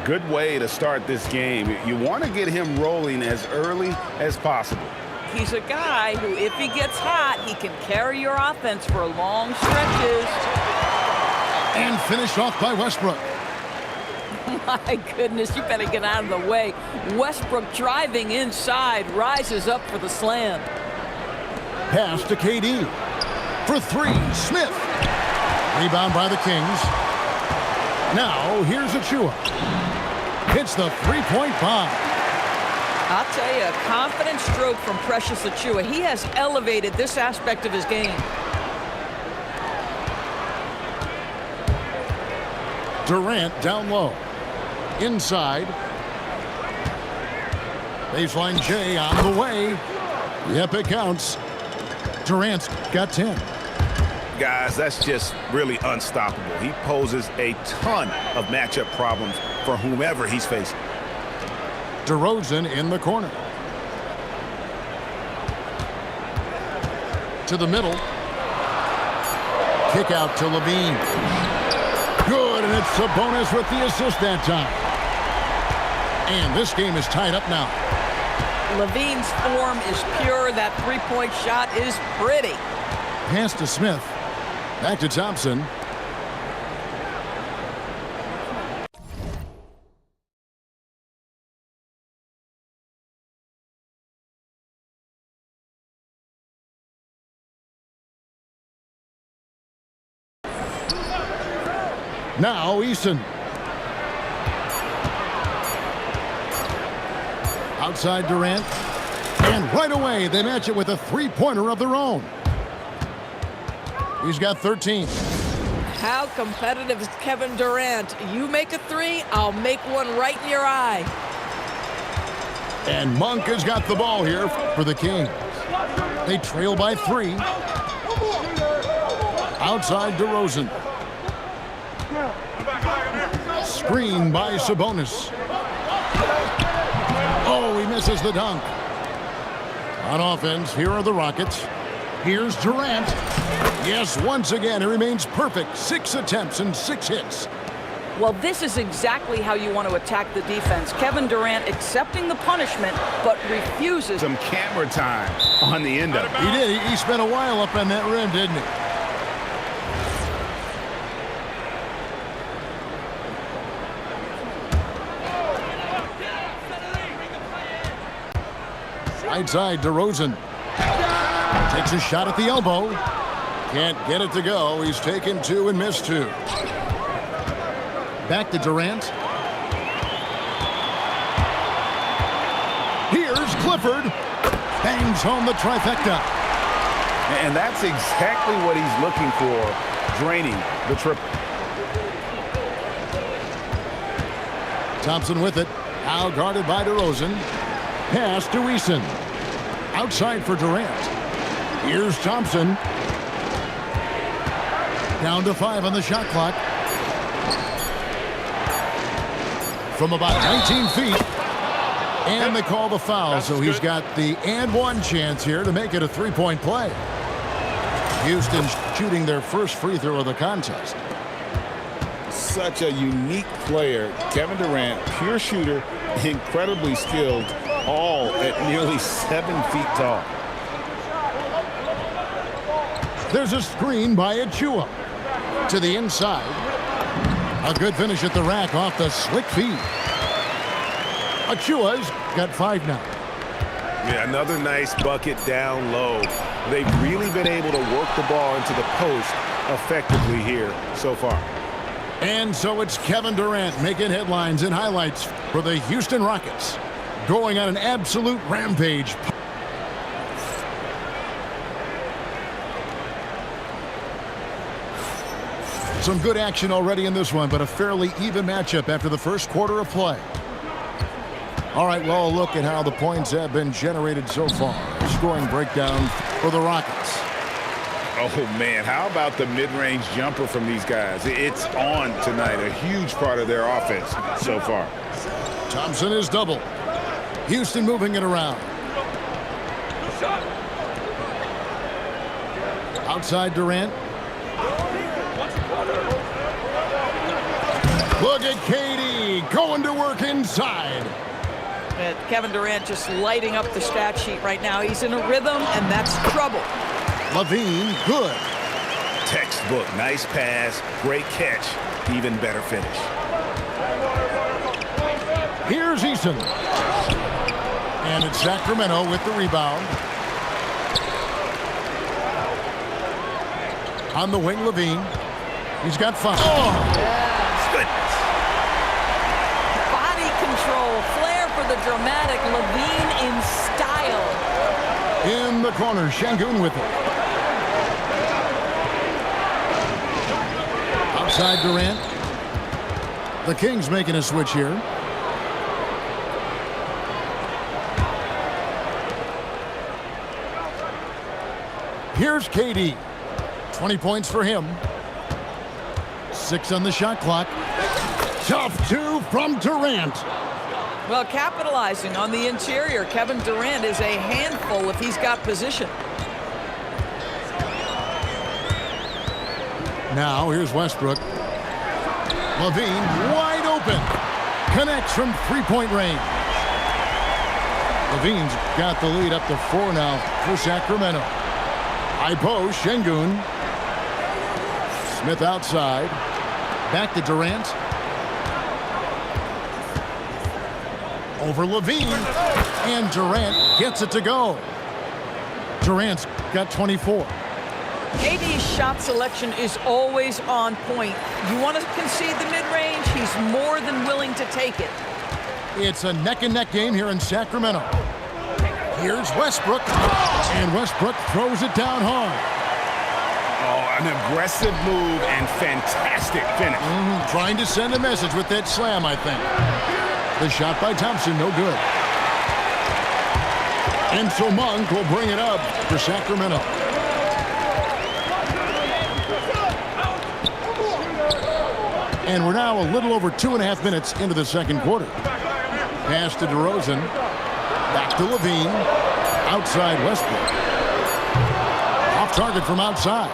Good way to start this game. You want to get him rolling as early as possible. He's a guy who, if he gets hot, he can carry your offense for long stretches. And finished off by Westbrook. My goodness, you better get out of the way. Westbrook driving inside, rises up for the slam. Pass to KD. For three, Smith. Rebound by the Kings. Now, here's Achua. Hits the three-point bomb. I'll tell you, a confident stroke from Precious Achua. He has elevated this aspect of his game. Durant down low. Inside. Baseline J on the way. Yep, it counts. Durant's got 10. Guys, that's just really unstoppable. He poses a ton of matchup problems for whomever he's facing. DeRozan in the corner. To the middle. Kick out to Levine. Good, and it's Sabonis with the assist that time. And this game is tied up now. Levine's form is pure. That three-point shot is pretty. Pass to Smith. Back to Thompson. Now Eason. Outside Durant. And right away they match it with a three-pointer of their own. He's got 13. How competitive is Kevin Durant? You make a three, I'll make one right in your eye. And Monk has got the ball here for the Kings. They trail by 3. Outside DeRozan. Screen by Sabonis. Oh, he misses the dunk. On offense, here are the Rockets. Here's Durant. Yes, once again, he remains perfect. 6 attempts and 6 hits. Well, this is exactly how you want to attack the defense. Kevin Durant accepting the punishment, but refuses. Some camera time on the end of it. He did. He spent a while up on that rim, didn't he? Right side, DeRozan. Takes a shot at the elbow. Can't get it to go. He's taken 2 and missed 2. Back to Durant. Here's Clifford. Bangs home the trifecta. And that's exactly what he's looking for, draining the triple. Thompson with it. Now guarded by DeRozan. Pass to Eason. Outside for Durant. Here's Thompson. Down to 5 on the shot clock. From about 19 feet. And they call the foul, so he's got the and one chance here to make it a three-point play. Houston shooting their first free throw of the contest. Such a unique player. Kevin Durant, pure shooter, incredibly skilled, all at nearly 7 feet tall. There's a screen by Achua. To the inside. A good finish at the rack off the slick feed. Achua's got 5 now. Yeah, another nice bucket down low. They've really been able to work the ball into the post effectively here so far. And so it's Kevin Durant making headlines and highlights for the Houston Rockets. Going on an absolute rampage. Some good action already in this one, but a fairly even matchup after the first quarter of play. All right, well, a look at how the points have been generated so far. Scoring breakdown for the Rockets. Oh, man, how about the mid-range jumper from these guys? It's on tonight, a huge part of their offense so far. Thompson is double. Houston moving it around. Outside Durant. Look at KD going to work inside. Kevin Durant just lighting up the stat sheet right now. He's in a rhythm, and that's trouble. Levine, good. Textbook, nice pass, great catch, even better finish. Here's Eason. And it's Sacramento with the rebound. On the wing, Levine. He's got 5. Oh! Yes. Goodness. Body control, flair for the dramatic. Levine in style. In the corner, Şengün with it. Outside Durant. The Kings making a switch here. Here's KD. 20 points for him. 6 on the shot clock. Tough 2 from Durant. Well, capitalizing on the interior, Kevin Durant is a handful if he's got position. Now here's Westbrook. Levine wide open. Connects from three-point range. Levine's got the lead up to 4 now for Sacramento. Ipo, Şengün. Smith outside. Back to Durant. Over Levine. And Durant gets it to go. Durant's got 24. KD's shot selection is always on point. You want to concede the mid-range, he's more than willing to take it. It's a neck-and-neck game here in Sacramento. Here's Westbrook. And Westbrook throws it down hard. Oh, an aggressive move and fantastic finish. Trying to send a message with that slam, I think. The shot by Thompson, no good. And so Monk will bring it up for Sacramento. And we're now a little over 2.5 minutes into the second quarter. Pass to DeRozan. Back to Levine. Outside Westbrook. Off target from outside.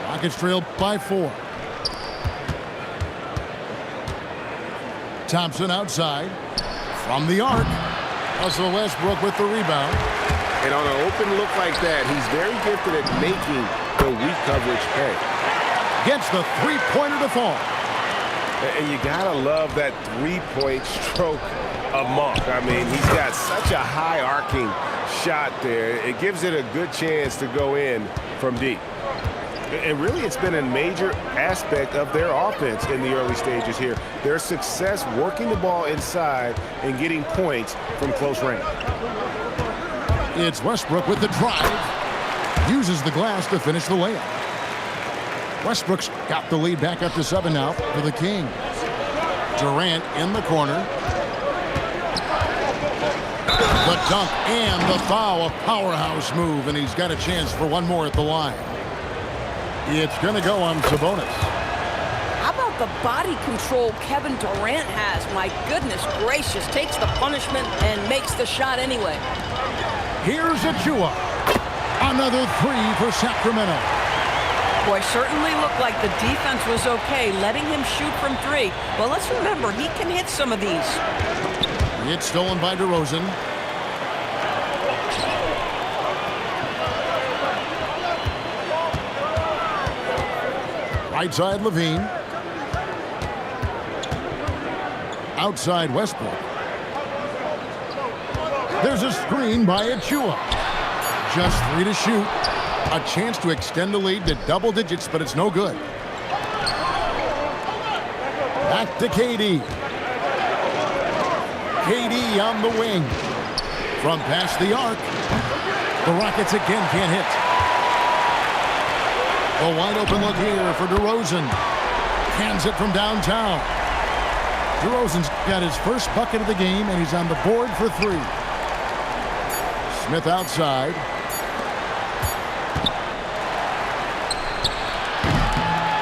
Rockets trail by 4. Thompson outside. From the arc. Russell Westbrook with the rebound. And on an open look like that, he's very gifted at making the weak coverage pay. Gets the three-pointer to fall. And you gotta love that three-point stroke of Monk. I mean, he's got such a high arcing shot there. It gives it a good chance to go in from deep. And really, it's been a major aspect of their offense in the early stages here. Their success working the ball inside and getting points from close range. It's Westbrook with the drive. Uses the glass to finish the layup. Westbrook's got the lead back up to 7 now for the Kings. Durant in the corner. The dunk and the foul, a powerhouse move, and he's got a chance for one more at the line. It's going to go on Sabonis. How about the body control Kevin Durant has? My goodness gracious, takes the punishment and makes the shot anyway. Here's Achua. Another 3 for Sacramento. Boy, certainly looked like the defense was okay, letting him shoot from 3. Well, let's remember, he can hit some of these. It's stolen by DeRozan. Right side Levine. Outside Westbrook. There's a screen by Achua. Just 3 to shoot. A chance to extend the lead to double digits, but it's no good. Back to KD. KD on the wing. From past the arc. The Rockets again can't hit. A wide open look here for DeRozan. Hands it from downtown. DeRozan's got his first bucket of the game, and he's on the board for 3. Smith outside.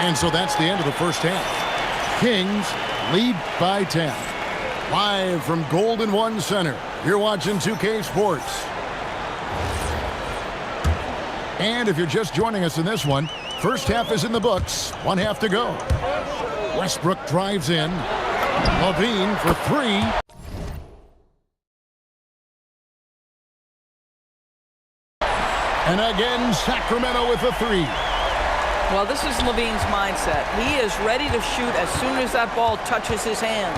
And so that's the end of the first half. Kings lead by 10. Live from Golden One Center, you're watching 2K Sports. And if you're just joining us in this one, first half is in the books. 1 half to go. Westbrook drives in. Levine for 3. And again, Sacramento with a 3. Well, this is Levine's mindset. He is ready to shoot as soon as that ball touches his hand.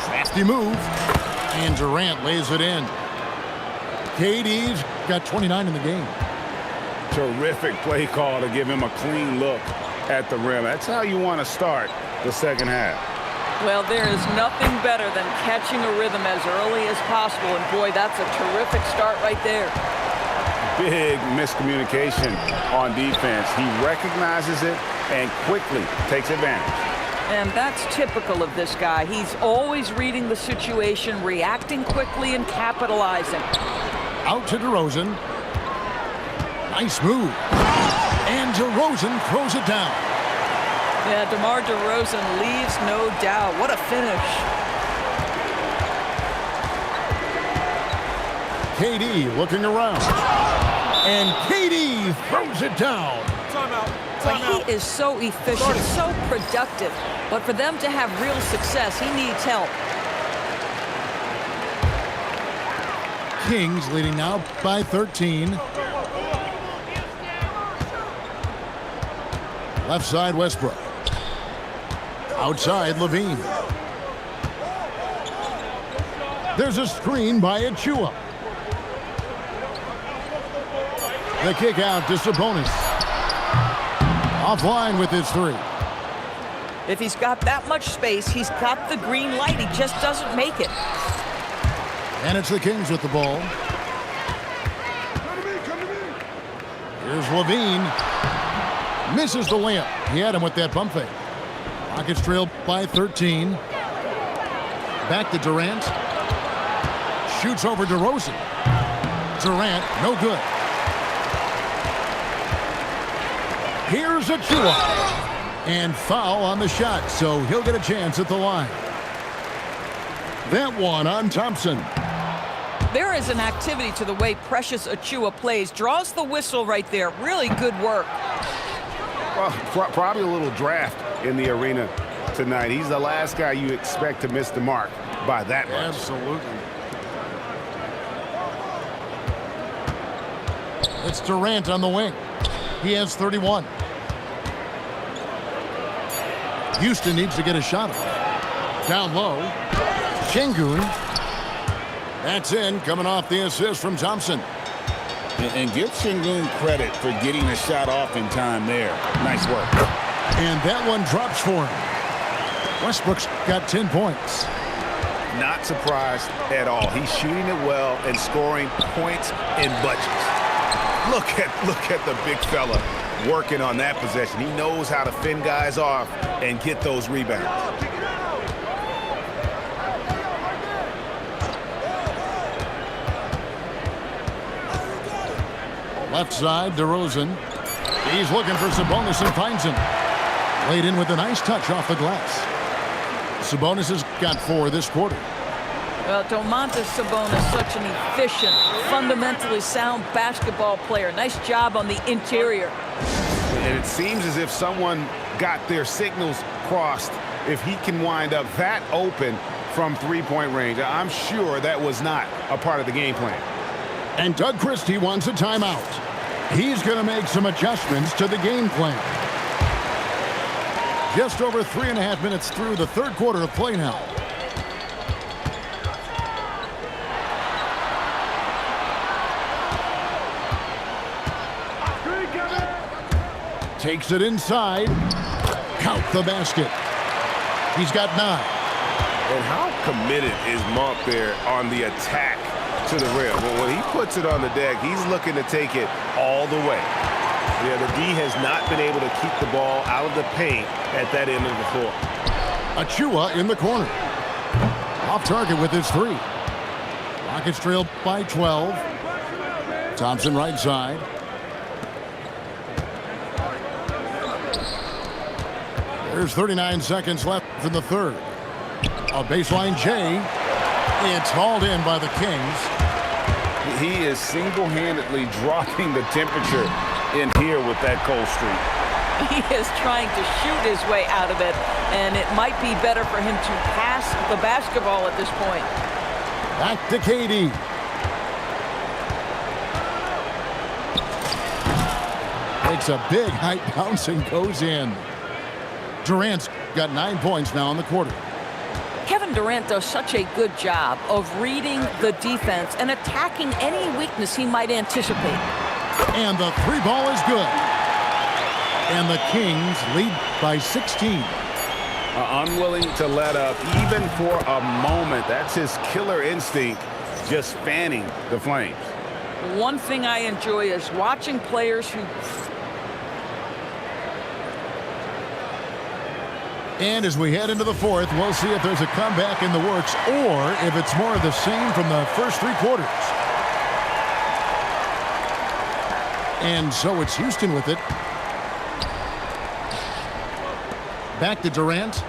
Crafty move. And Durant lays it in. KD's got 29 in the game. Terrific play call to give him a clean look at the rim. That's how you want to start the second half. Well, there is nothing better than catching a rhythm as early as possible. And boy, that's a terrific start right there. Big miscommunication on defense. He recognizes it and quickly takes advantage. And that's typical of this guy. He's always reading the situation, reacting quickly, and capitalizing. Out to DeRozan. Nice move. And DeRozan throws it down. Yeah, DeMar DeRozan leaves no doubt. What a finish. KD looking around. And KD throws it down. But he is so efficient, so productive. But for them to have real success, he needs help. Kings leading now by 13. Left side, Westbrook. Outside, Levine. There's a screen by Achua. The kick out to Sabonis. Offline with his three. If he's got that much space, he's got the green light. He just doesn't make it. And it's the Kings with the ball. Here's Levine. Misses the layup. He had him with that bump fake. Rockets trail by 13. Back to Durant. Shoots over DeRozan. Durant, no good. Here's Achua. And foul on the shot, so he'll get a chance at the line. That one on Thompson. There is an activity to the way Precious Achua plays. Draws the whistle right there. Really good work. Well, probably a little draft in the arena tonight. He's the last guy you expect to miss the mark by that much. Absolutely. It's Durant on the wing. He has 31. Houston needs to get a shot off. Down low. Şengün. That's in, coming off the assist from Thompson. And give Şengün credit for getting a shot off in time there. Nice work. And that one drops for him. Westbrook's got 10 points. Not surprised at all. He's shooting it well and scoring points in bunches. Look at the big fella working on that possession. He knows how to fend guys off and get those rebounds. Left side, DeRozan. He's looking for Sabonis and finds him. Laid in with a nice touch off the glass. Sabonis has got 4 this quarter. Well, Domantas Sabonis, such an efficient, fundamentally sound basketball player. Nice job on the interior. And it seems as if someone got their signals crossed. If he can wind up that open from three-point range, I'm sure that was not a part of the game plan. And Doug Christie wants a timeout. He's going to make some adjustments to the game plan. Just over 3.5 minutes through the third quarter of play now. Takes it inside. Count the basket. He's got 9. And how committed is Monk there on the attack to the rim? Well, when he puts it on the deck, he's looking to take it all the way. Yeah, the D has not been able to keep the ball out of the paint at that end of the floor. Achua in the corner. Off target with his 3. Rockets trail by 12. Thompson right side. There's 39 seconds left in the third. A baseline J. It's hauled in by the Kings. He is single-handedly dropping the temperature in here with that cold streak. He is trying to shoot his way out of it, and it might be better for him to pass the basketball at this point. Back to KD. Takes a big height bounce and goes in. Durant's got 9 points now in the quarter. Kevin Durant does such a good job of reading the defense and attacking any weakness he might anticipate. And the 3 ball is good. And the Kings lead by 16. Unwilling to let up even for a moment. That's his killer instinct, just fanning the flames. One thing I enjoy is watching players who And as we head into the fourth, we'll see if there's a comeback in the works or if it's more of the same from the first 3 quarters. And so it's Houston with it. Back to Durant.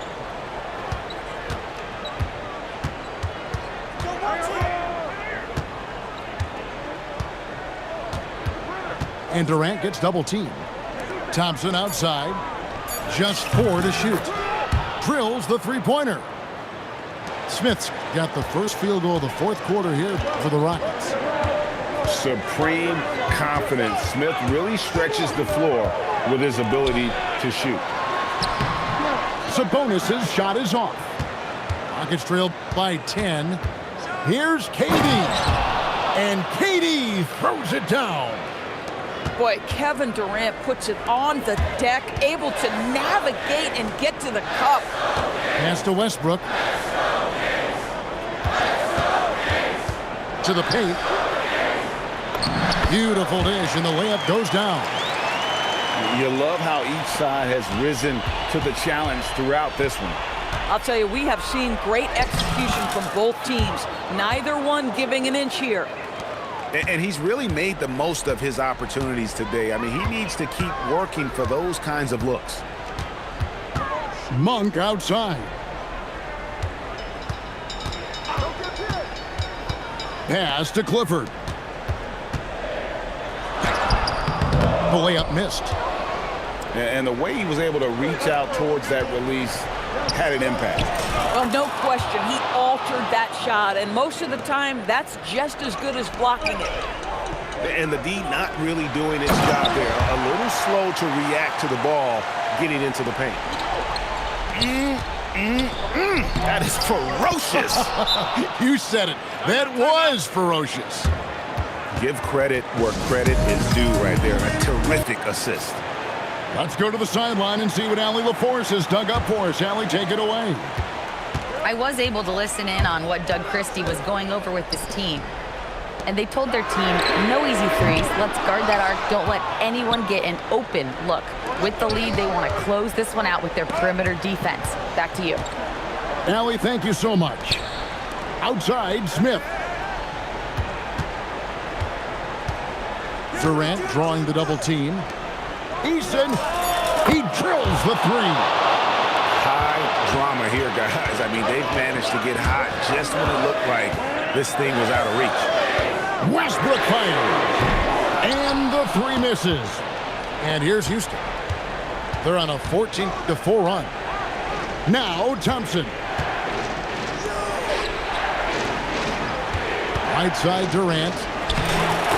And Durant gets double teamed. Thompson outside. Just 4 to shoot. Drills the three-pointer. Smith's got the first field goal of the fourth quarter here for the Rockets. Supreme confidence. Smith really stretches the floor with his ability to shoot. Sabonis' shot is off. Rockets trail by 10. Here's KD. And KD throws it down. Boy, Kevin Durant puts it on the deck, able to navigate and get to the cup. Pass to Westbrook. To the paint. Beautiful dish, and the layup goes down. You love how each side has risen to the challenge throughout this one. I'll tell you, we have seen great execution from both teams. Neither one giving an inch here. And he's really made the most of his opportunities today. I mean, he needs to keep working for those kinds of looks. Monk outside. Pass to Clifford. The layup missed. And the way he was able to reach out towards that release had an impact. Well, no question. He altered that shot, and most of the time, that's just as good as blocking it. And the D not really doing its job there. A little slow to react to the ball getting into the paint. That is ferocious. You said it. That was ferocious. Give credit where credit is due right there. A terrific assist. Let's go to the sideline and see what Allie LaForce has dug up for us. Allie, take it away. I was able to listen in on what Doug Christie was going over with this team. And they told their team, no easy threes. Let's guard that arc. Don't let anyone get an open look. With the lead, they want to close this one out with their perimeter defense. Back to you. Allie, thank you so much. Outside, Smith. Durant drawing the double team. Eason, he drills the three. High drama here, guys. I mean, they've managed to get hot just when it looked like this thing was out of reach. Westbrook fires. And the three misses. And here's Houston. They're on a 14-4 run. Now Thompson. Right side Durant.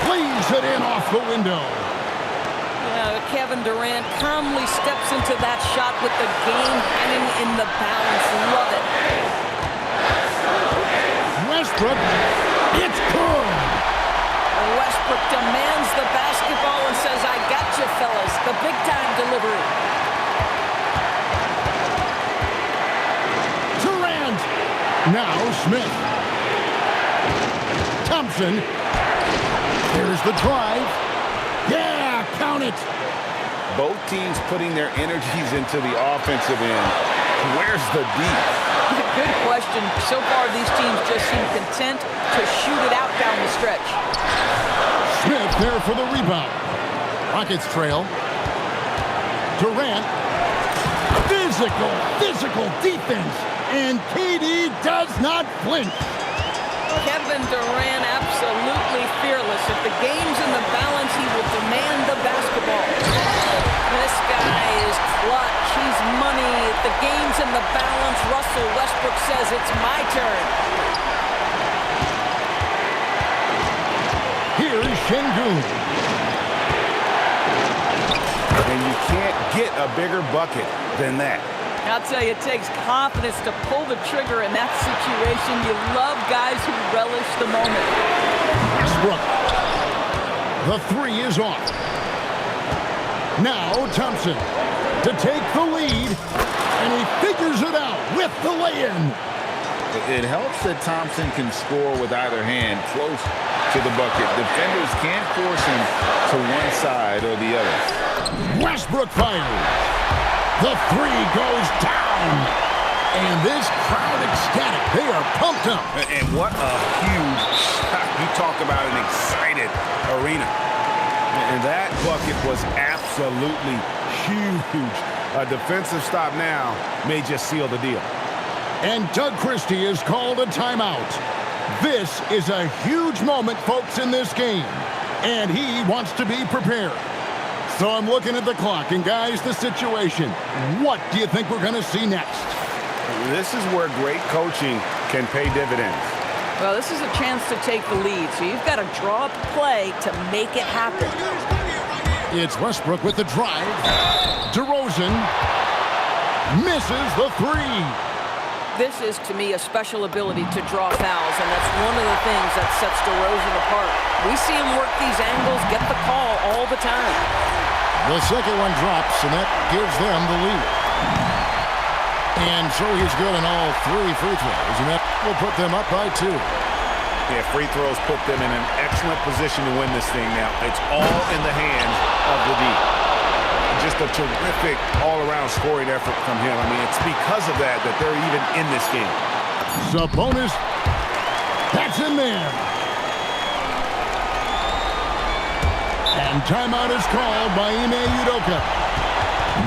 Leaves it in off the window. Kevin Durant calmly steps into that shot with the game hanging in the balance. Love it. Westbrook, it's good. Westbrook demands the basketball and says, I got you, fellas. The big-time delivery. Durant. Now Smith. Thompson. Here's the drive. Yeah, count it. Both teams putting their energies into the offensive end. Where's the D? Good question. So far, these teams just seem content to shoot it out down the stretch. Smith there for the rebound. Rockets trail. Durant. Physical defense. And KD does not flinch. Kevin Durant absolutely fearless. If the game's in the balance, he will demand the basketball. This guy is clutch. He's money. If the game's in the balance, Russell Westbrook says it's my turn. Here's Şengün. And you can't get a bigger bucket than that. I'll tell you, it takes confidence to pull the trigger in that situation. You love guys who relish the moment. Westbrook. The three is off. Now Thompson to take the lead, and he figures it out with the lay-in. It helps that Thompson can score with either hand close to the bucket. Defenders can't force him to one side or the other. Westbrook fires. The three goes down. And this crowd ecstatic. They are pumped up. And what a huge shot. You talk about an excited arena. And that bucket was absolutely huge. A defensive stop now may just seal the deal. And Doug Christie has called a timeout. This is a huge moment, folks, in this game. And he wants to be prepared. So I'm looking at the clock, and guys, the situation. What do you think we're going to see next? This is where great coaching can pay dividends. Well, this is a chance to take the lead, so you've got to draw up a play to make it happen. It's Westbrook with the drive. DeRozan misses the three. This is, to me, a special ability to draw fouls, and that's one of the things that sets DeRozan apart. We see him work these angles, get the call all the time. The second one drops, and that gives them the lead. And so he's good on all three free throws, and that will put them up by 2. Yeah, free throws put them in an excellent position to win this thing now. It's all in the hands of the D. Just a terrific all-around scoring effort from him. I mean, it's because of that that they're even in this game. Sabonis, that's in there. And timeout is called by Ime Udoka.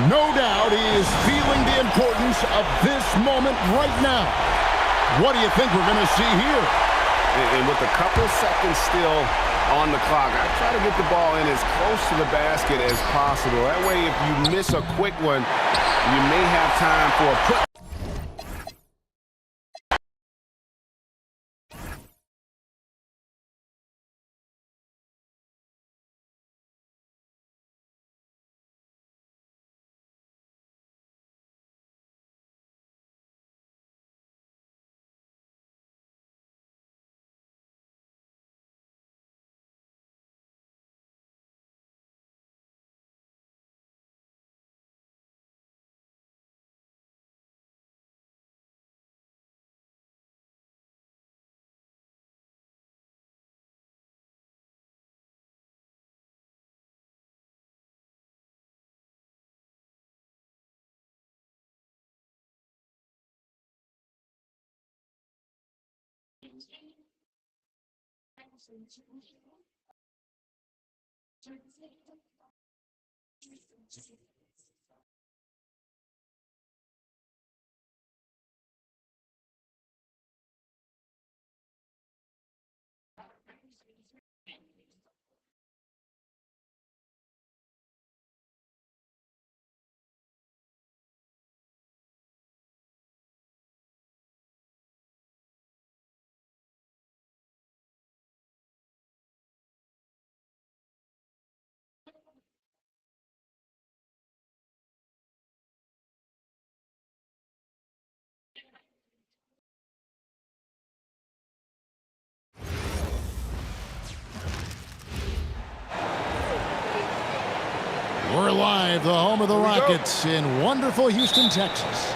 No doubt he is feeling the importance of this moment right now. What do you think we're going to see here? And with a couple seconds still on the clock, I try to get the ball in as close to the basket as possible. That way, if you miss a quick one, you may have time for a put. We're live, the home of the Rockets in wonderful Houston, Texas.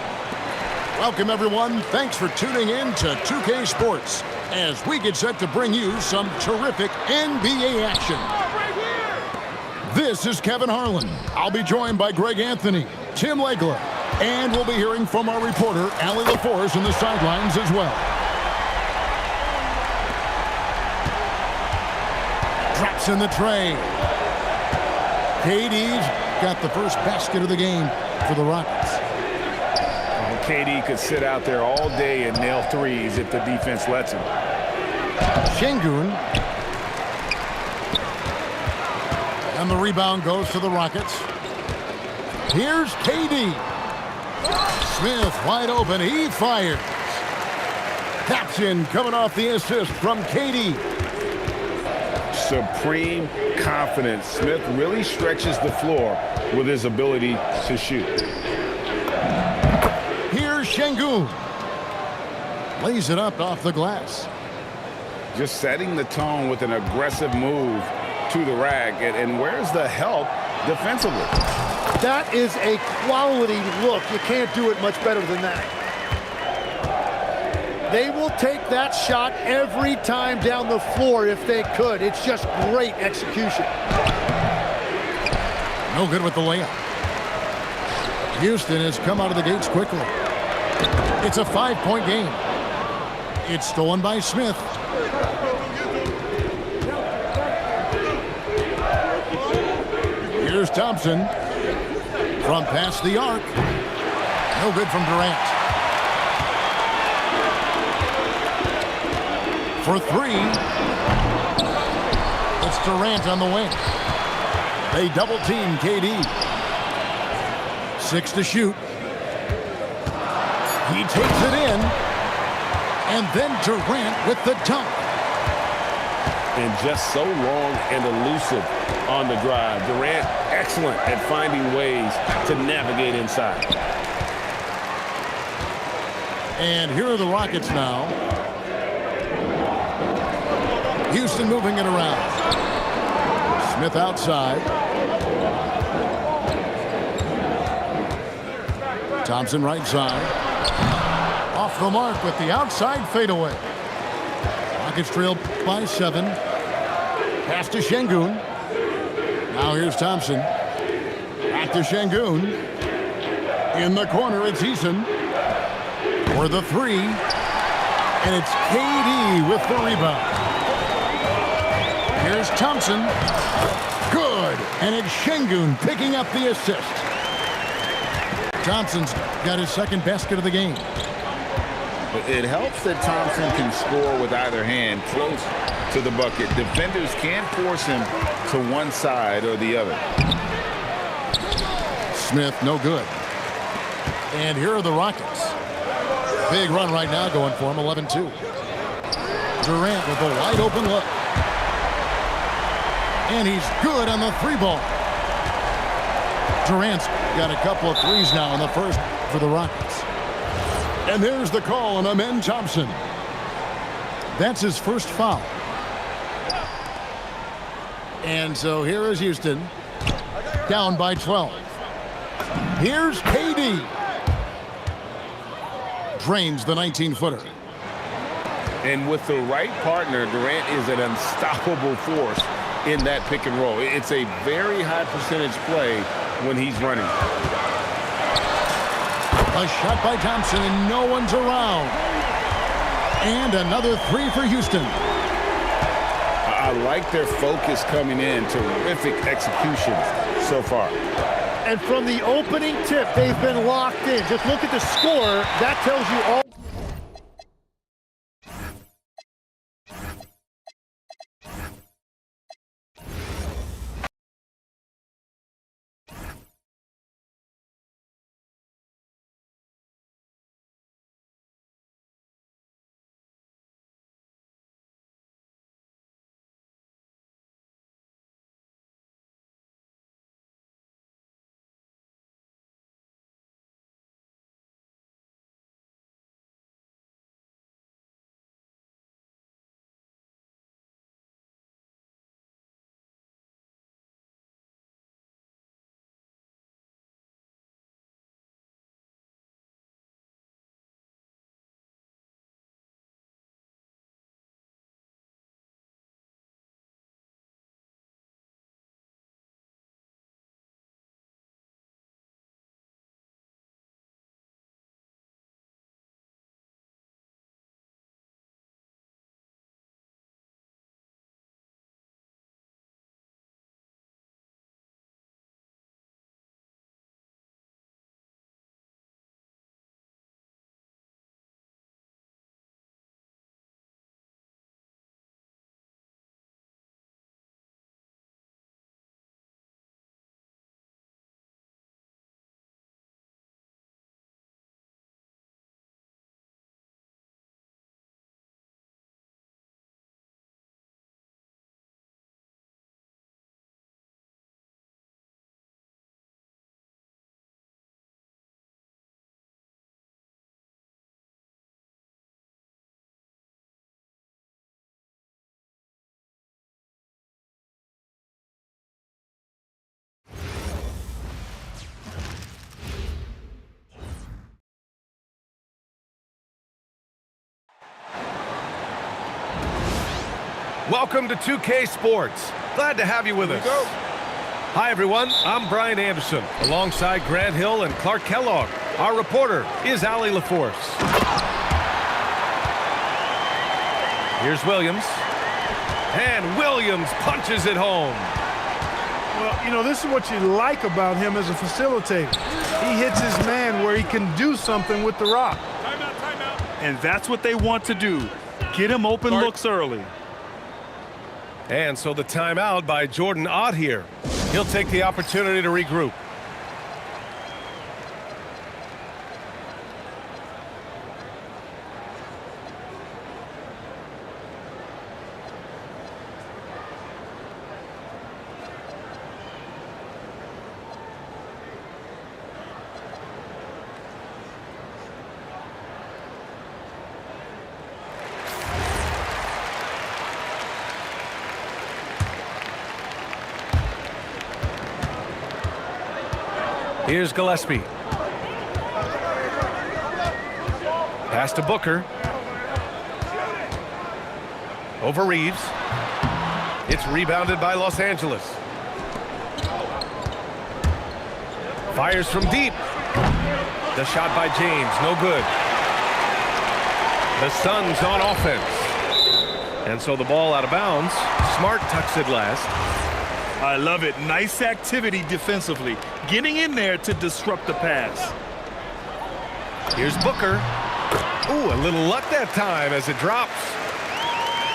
Welcome, everyone. Thanks for tuning in to 2K Sports as we get set to bring you some terrific NBA action. This is Kevin Harlan. I'll be joined by Greg Anthony, Tim Legler, and we'll be hearing from our reporter, Allie LaForce, on the sidelines as well. Drops in the tray. KD's got the first basket of the game for the Rockets. Well, KD could sit out there all day and nail threes if the defense lets him. Şengün. And the rebound goes to the Rockets. Here's KD. Smith wide open. He fires. Caption coming off the assist from KD. Supreme confidence. Smith really stretches the floor with his ability to shoot. Here's Şengün. Lays it up off the glass. Just setting the tone with an aggressive move to the rack. And where's the help defensively? That is a quality look. You can't do it much better than that. They will take that shot every time down the floor if they could. It's just great execution. No good with the layup. Houston has come out of the gates quickly. It's a 5-point game. It's stolen by Smith. Here's Thompson from past the arc. No good from Durant. For three. It's Durant on the wing. They double team KD. 6 to shoot. He takes it in. And then Durant with the dunk. And just so long and elusive on the drive. Durant, excellent at finding ways to navigate inside. And here are the Rockets now. Houston moving it around. Smith outside. Thompson right side. Off the mark with the outside fadeaway. Rockets trailed by 7. Pass to Şengün. Now here's Thompson. Back to Şengün. In the corner, it's Eason. For the 3. And it's KD with the rebound. Here's Thompson. Good. And it's Şengün picking up the assist. Thompson's got his second basket of the game. It helps that Thompson can score with either hand close to the bucket. Defenders can't force him to one side or the other. Smith, no good. And here are the Rockets. Big run right now going for him, 11-2. Durant with a wide open look. And he's good on the 3-ball. Durant's got a couple of threes now in the first for the Rockets. And there's the call on Amen Thompson. That's his first foul. And so here is Houston, down by 12. Here's KD. Drains the 19-footer. And with the right partner, Durant is an unstoppable force in that pick and roll. It's a very high percentage play when he's running. A shot by Thompson, and no one's around. And another 3 for Houston. I like their focus coming in. Terrific execution so far. And from the opening tip, they've been locked in. Just look at the score. That tells you all. Welcome to 2K Sports. Glad to have you with us. Hi, everyone. I'm Brian Anderson, alongside Grant Hill and Clark Kellogg. Our reporter is Allie LaForce. Here's Williams. And Williams punches it home. Well, you know, this is what you like about him as a facilitator. He hits his man where he can do something with the rock. Timeout. And that's what they want to do. Get him open looks early. And so the timeout by Jordan Ott here. He'll take the opportunity to regroup. Here's Gillespie. Pass to Booker. Over Reeves. It's rebounded by Los Angeles. Fires from deep. The shot by James, no good. The Suns on offense. And so the ball out of bounds. Smart tucks it last. I love it. Nice activity defensively. Getting in there to disrupt the pass. Here's Booker. Ooh, a little luck that time as it drops.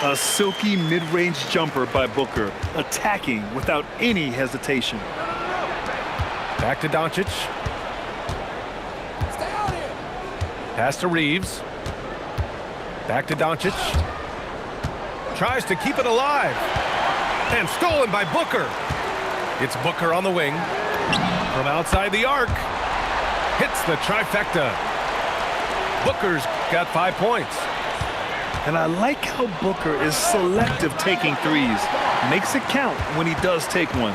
A silky mid-range jumper by Booker. Attacking without any hesitation. Back to Doncic. Pass to Reeves. Back to Doncic. Tries to keep it alive. And stolen by Booker. It's Booker on the wing. From outside the arc. Hits the trifecta. Booker's got 5 points. And I like how Booker is selective taking threes. Makes it count when he does take one.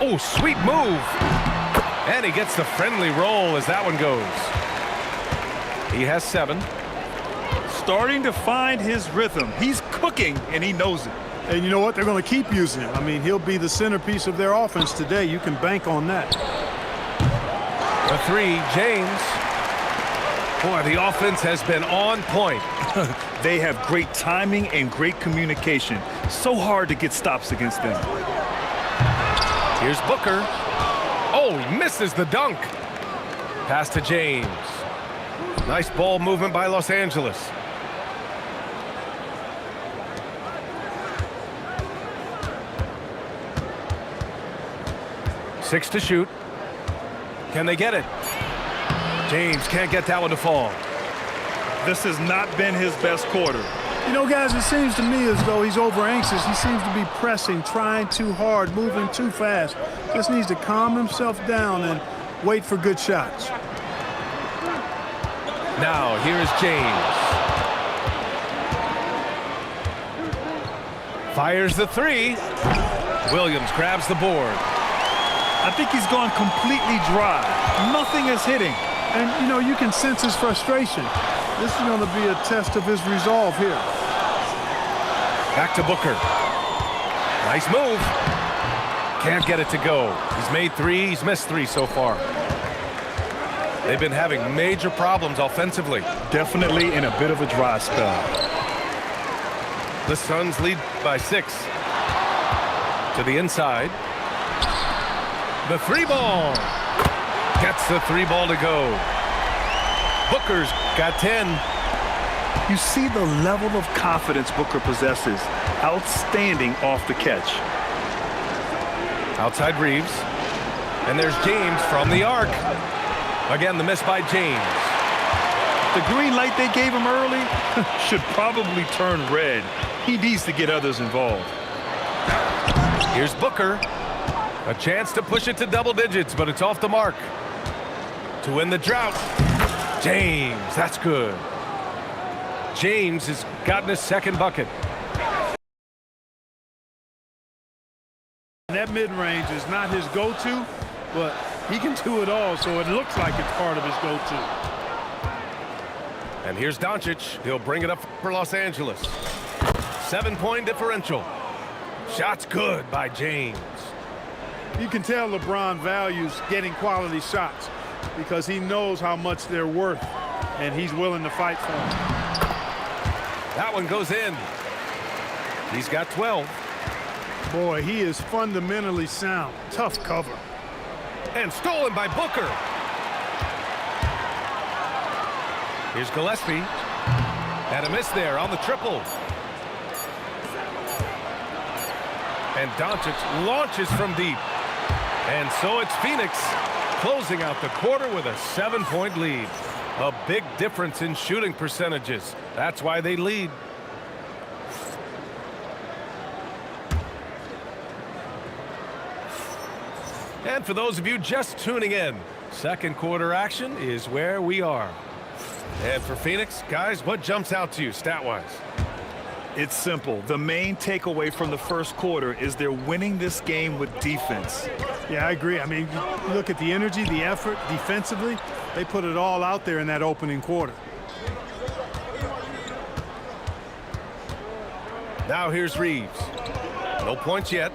Oh, sweet move. And he gets the friendly roll as that one goes. He has 7. Starting to find his rhythm. He's cooking, and he knows it. And you know what? They're going to keep using him. I mean, he'll be the centerpiece of their offense today. You can bank on that. The 3, James. Boy, the offense has been on point. They have great timing and great communication. So hard to get stops against them. Here's Booker. Oh, misses the dunk. Pass to James. Nice ball movement by Los Angeles. Six to shoot. Can they get it? James can't get that one to fall. This has not been his best quarter. You know, guys, it seems to me as though he's over anxious. He seems to be pressing, trying too hard, moving too fast. Just needs to calm himself down and wait for good shots. Now, here's James. Fires the 3. Williams grabs the board. I think he's gone completely dry. Nothing is hitting. And, you know, you can sense his frustration. This is going to be a test of his resolve here. Back to Booker. Nice move. Can't get it to go. He's made 3. He's missed 3 so far. They've been having major problems offensively. Definitely in a bit of a dry spell. The Suns lead by 6. To the inside. The 3 ball. Gets the 3 ball to go. Booker's got 10. You see the level of confidence Booker possesses. Outstanding off the catch. Outside Reeves. And there's James from the arc. Again, the miss by James. The green light they gave him early should probably turn red. He needs to get others involved. Here's Booker. A chance to push it to double digits, but it's off the mark. To win the drought. James, that's good. James has gotten his 2nd bucket. That mid-range is not his go-to, but he can do it all, so it looks like it's part of his go-to. And here's Doncic. He'll bring it up for Los Angeles. 7-point differential. Shot's good by James. You can tell LeBron values getting quality shots because he knows how much they're worth, and he's willing to fight for them. That one goes in. He's got 12. Boy, he is fundamentally sound. Tough cover. And stolen by Booker. Here's Gillespie. And a miss there on the triple. And Doncic launches from deep. And so it's Phoenix closing out the quarter with a 7-point lead. A big difference in shooting percentages. That's why they lead. And for those of you just tuning in, second quarter action is where we are. And for Phoenix, guys, what jumps out to you stat-wise? It's simple. The main takeaway from the first quarter is they're winning this game with defense. Yeah, I agree. I mean, you look at the energy, the effort defensively, they put it all out there in that opening quarter. Now here's Reeves. No points yet.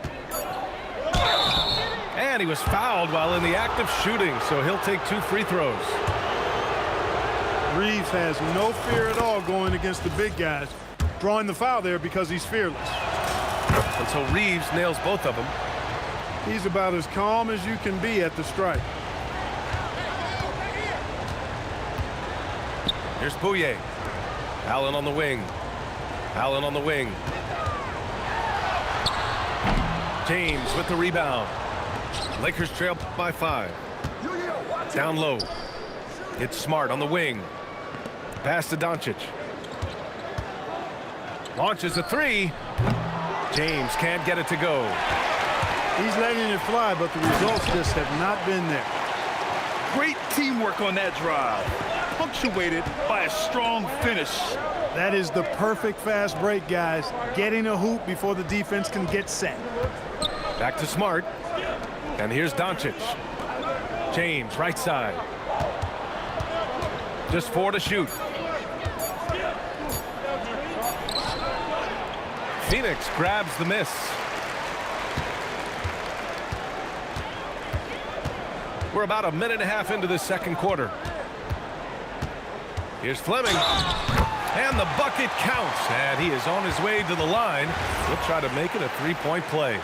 And he was fouled while in the act of shooting, so he'll take 2 free throws. Reeves has no fear at all going against the big guys, drawing the foul there because he's fearless. And so Reeves nails both of them. He's about as calm as you can be at the strike. Here's Bouye. Allen on the wing. Allen on the wing. James with the rebound. Lakers trail by 5. Down low. It's Smart on the wing. Pass to Doncic. Launches a 3. James can't get it to go. He's letting it fly, but the results just have not been there. Great teamwork on that drive, punctuated by a strong finish. That is the perfect fast break, guys. Getting a hoop before the defense can get set. Back to Smart. And here's Doncic. James, right side. Just 4 to shoot. Phoenix grabs the miss. We're about a minute and a half into the second quarter. Here's Fleming. And the bucket counts. And he is on his way to the line. He'll try to make it a 3-point play.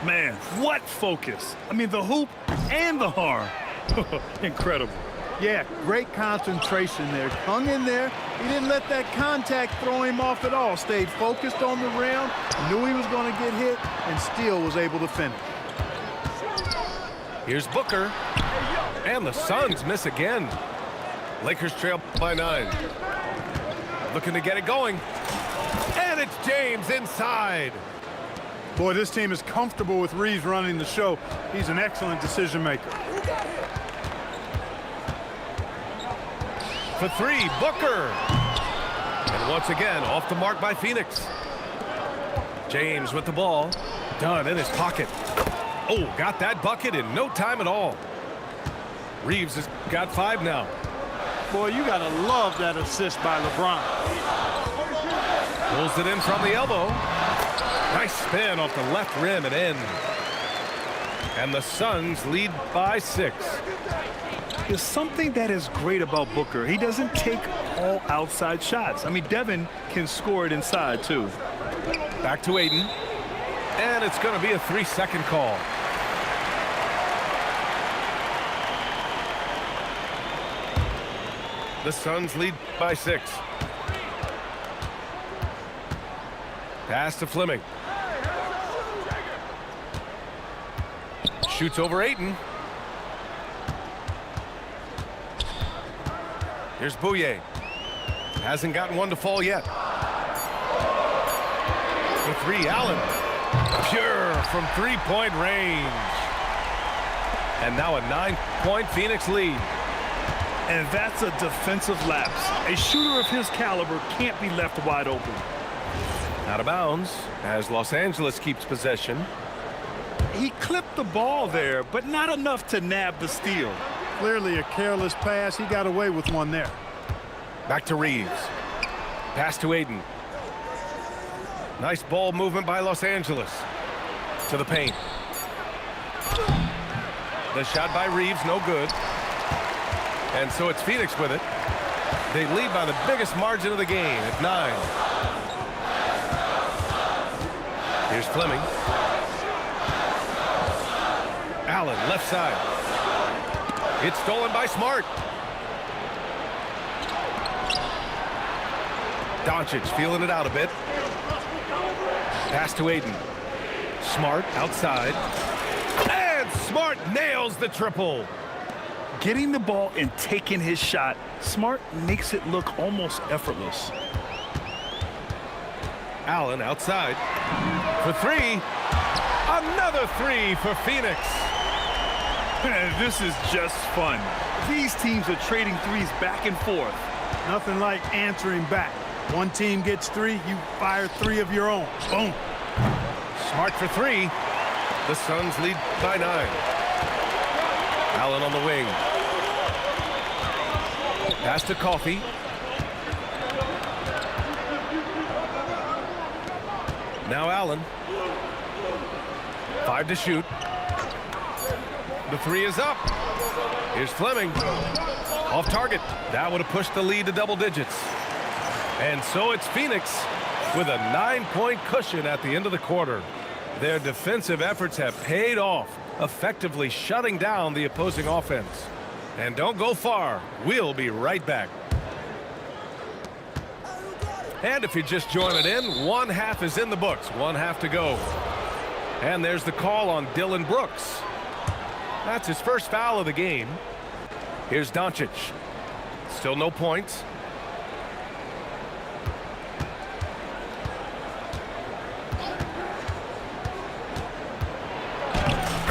Man, what focus. I mean, the hoop and the harm. Incredible. Yeah, great concentration there. Hung in there. He didn't let that contact throw him off at all. Stayed focused on the rim, knew he was going to get hit, and still was able to finish. Here's Booker. And the Suns miss again. Lakers trail by 9. Looking to get it going. And it's James inside. Boy, this team is comfortable with Reeves running the show. He's an excellent decision maker. For 3, Booker. And once again, off the mark by Phoenix. James with the ball. Dunn in his pocket. Oh, got that bucket in no time at all. Reeves has got 5 now. Boy, you got to love that assist by LeBron. Pulls it in from the elbow. Nice spin off the left rim and in. And the Suns lead by 6. There's something that is great about Booker. He doesn't take all outside shots. I mean, Devin can score it inside, too. Back to Aiden. And it's going to be a 3-second call. The Suns lead by 6. Pass to Fleming. Shoots over Ayton. Here's Bouye. Hasn't gotten one to fall yet. For 3, Allen. Pure from 3-point range. And now a 9-point Phoenix lead. And that's a defensive lapse. A shooter of his caliber can't be left wide open. Out of bounds as Los Angeles keeps possession. He clipped the ball there, but not enough to nab the steal. Clearly a careless pass. He got away with one there. Back to Reeves. Pass to Aiden. Nice ball movement by Los Angeles. To the paint. The shot by Reeves, no good. And so it's Phoenix with it. They lead by the biggest margin of the game at 9. Here's Fleming. Allen, left side. It's stolen by Smart. Doncic feeling it out a bit. Pass to Aiden. Smart outside. And Smart nails the triple. Getting the ball and taking his shot, Smart makes it look almost effortless. Allen outside for 3. Another 3 for Phoenix. This is just fun. These teams are trading threes back and forth. Nothing like answering back. One team gets 3, you fire 3 of your own. Boom. Smart for 3. The Suns lead by 9. Allen on the wing. Pass to Coffey. Now Allen. 5 to shoot. The 3 is up. Here's Fleming. Off target. That would have pushed the lead to double digits. And so it's Phoenix with a 9-point cushion at the end of the quarter. Their defensive efforts have paid off, effectively shutting down the opposing offense. And don't go far. We'll be right back. And if you're just joining in, one half is in the books. One half to go. And there's the call on Dillon Brooks. That's his first foul of the game. Here's Doncic. Still no points.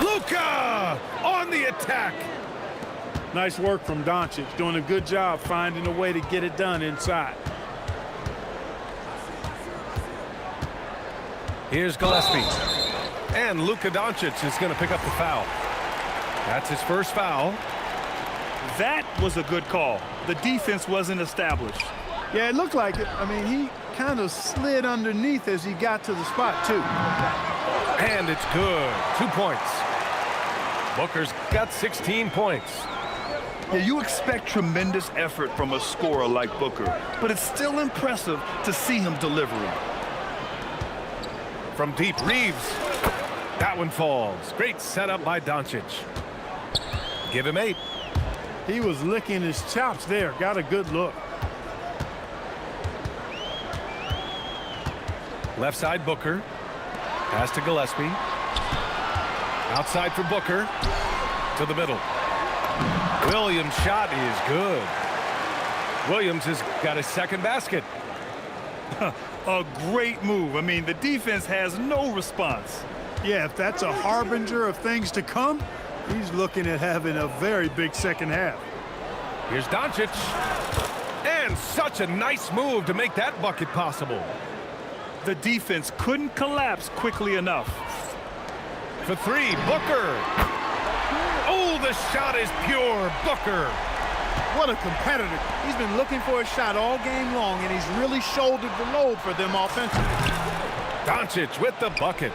Luka on the attack. Nice work from Doncic. Doing a good job finding a way to get it done inside. Here's Gillespie. And Luka Doncic is going to pick up the foul. That's his first foul. That was a good call. The defense wasn't established. Yeah, it looked like it. I mean, he kind of slid underneath as he got to the spot, too. And it's good. 2 points. Booker's got 16 points. Yeah, you expect tremendous effort from a scorer like Booker, but it's still impressive to see him delivering. From deep, Reeves. That one falls. Great setup by Doncic. Give him 8. He was licking his chops there. Got a good look. Left side, Booker. Pass to Gillespie. Outside for Booker. To the middle. Williams' shot is good. Williams has got his second basket. A great move. I mean, the defense has no response. Yeah, if that's a harbinger of things to come, he's looking at having a very big second half. Here's Doncic. And such a nice move to make that bucket possible. The defense couldn't collapse quickly enough. For 3, Booker. Oh, the shot is pure. Booker. What a competitor. He's been looking for a shot all game long, and he's really shouldered the load for them offensively. Doncic with the bucket.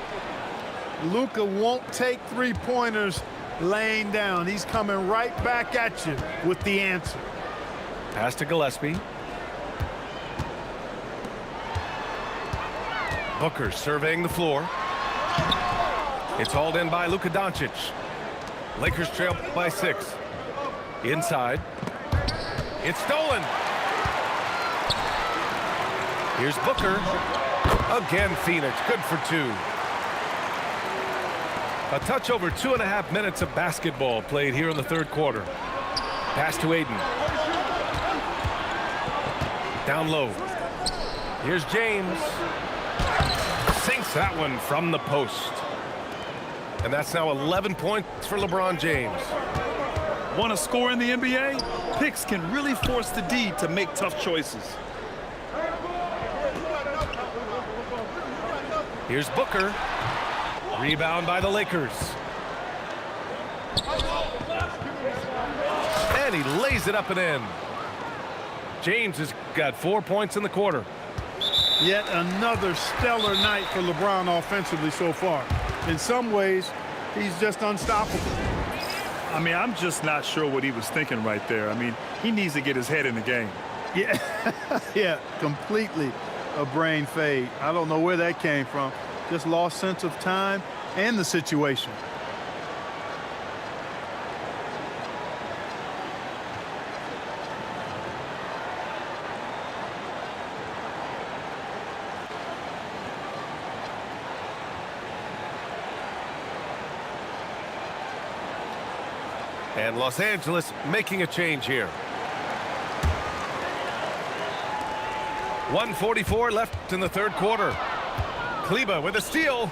Luka won't take three-pointers laying down. He's coming right back at you with the answer. Pass to Gillespie. Booker surveying the floor. It's hauled in by Luka Doncic. Lakers trail by 6. Inside. It's stolen. Here's Booker. Again, Phoenix. Good for 2. A touch over 2.5 minutes of basketball played here in the third quarter. Pass to Aiden. Down low. Here's James. Sinks that one from the post. And that's now 11 points for LeBron James. Want to score in the NBA? Picks can really force the D to make tough choices. Here's Booker. Rebound by the Lakers. And he lays it up and in. James has got 4 points in the quarter. Yet another stellar night for LeBron offensively so far. In some ways, he's just unstoppable. I mean, I'm just not sure what he was thinking right there. I mean, he needs to get his head in the game. Yeah, yeah, completely a brain fade. I don't know where that came from. Just lost sense of time and the situation. And Los Angeles making a change here. 1:44 left in the third quarter. Kleber with a steal.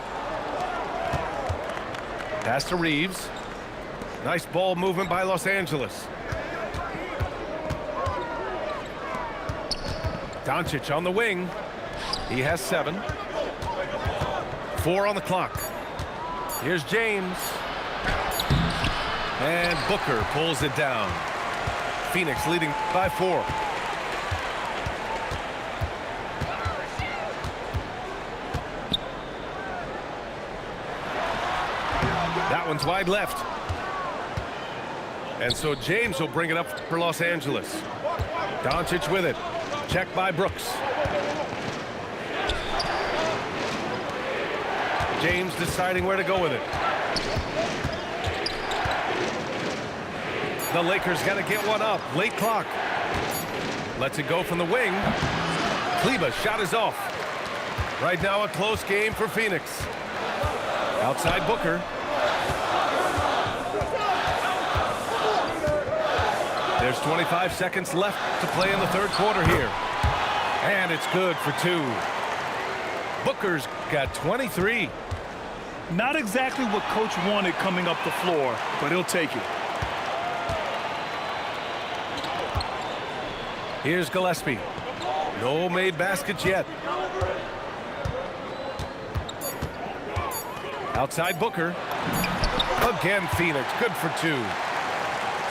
Pass to Reeves. Nice ball movement by Los Angeles. Doncic on the wing. He has 7. 4 on the clock. Here's James. And Booker pulls it down. Phoenix leading by 4. That one's wide left. And so James will bring it up for Los Angeles. Doncic with it. Check by Brooks. James deciding where to go with it. The Lakers got to get one up. Late clock. Lets it go from the wing. Kleber shot is off. Right now a close game for Phoenix. Outside Booker. There's 25 seconds left to play in the third quarter here. And it's good for 2. Booker's got 23. Not exactly what Coach wanted coming up the floor, but he'll take it. Here's Gillespie. No made baskets yet. Outside Booker. Again, Phoenix. Good for 2.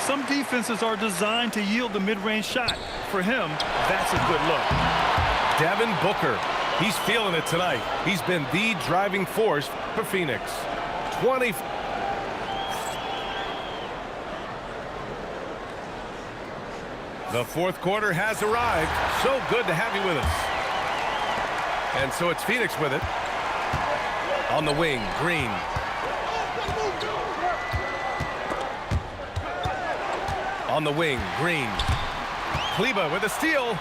Some defenses are designed to yield the mid-range shot. For him, that's a good look. Devin Booker. He's feeling it tonight. He's been the driving force for Phoenix. 20. The fourth quarter has arrived. So good to have you with us. And so it's Phoenix with it. On the wing, Green. On the wing, Green. Kleber with a steal.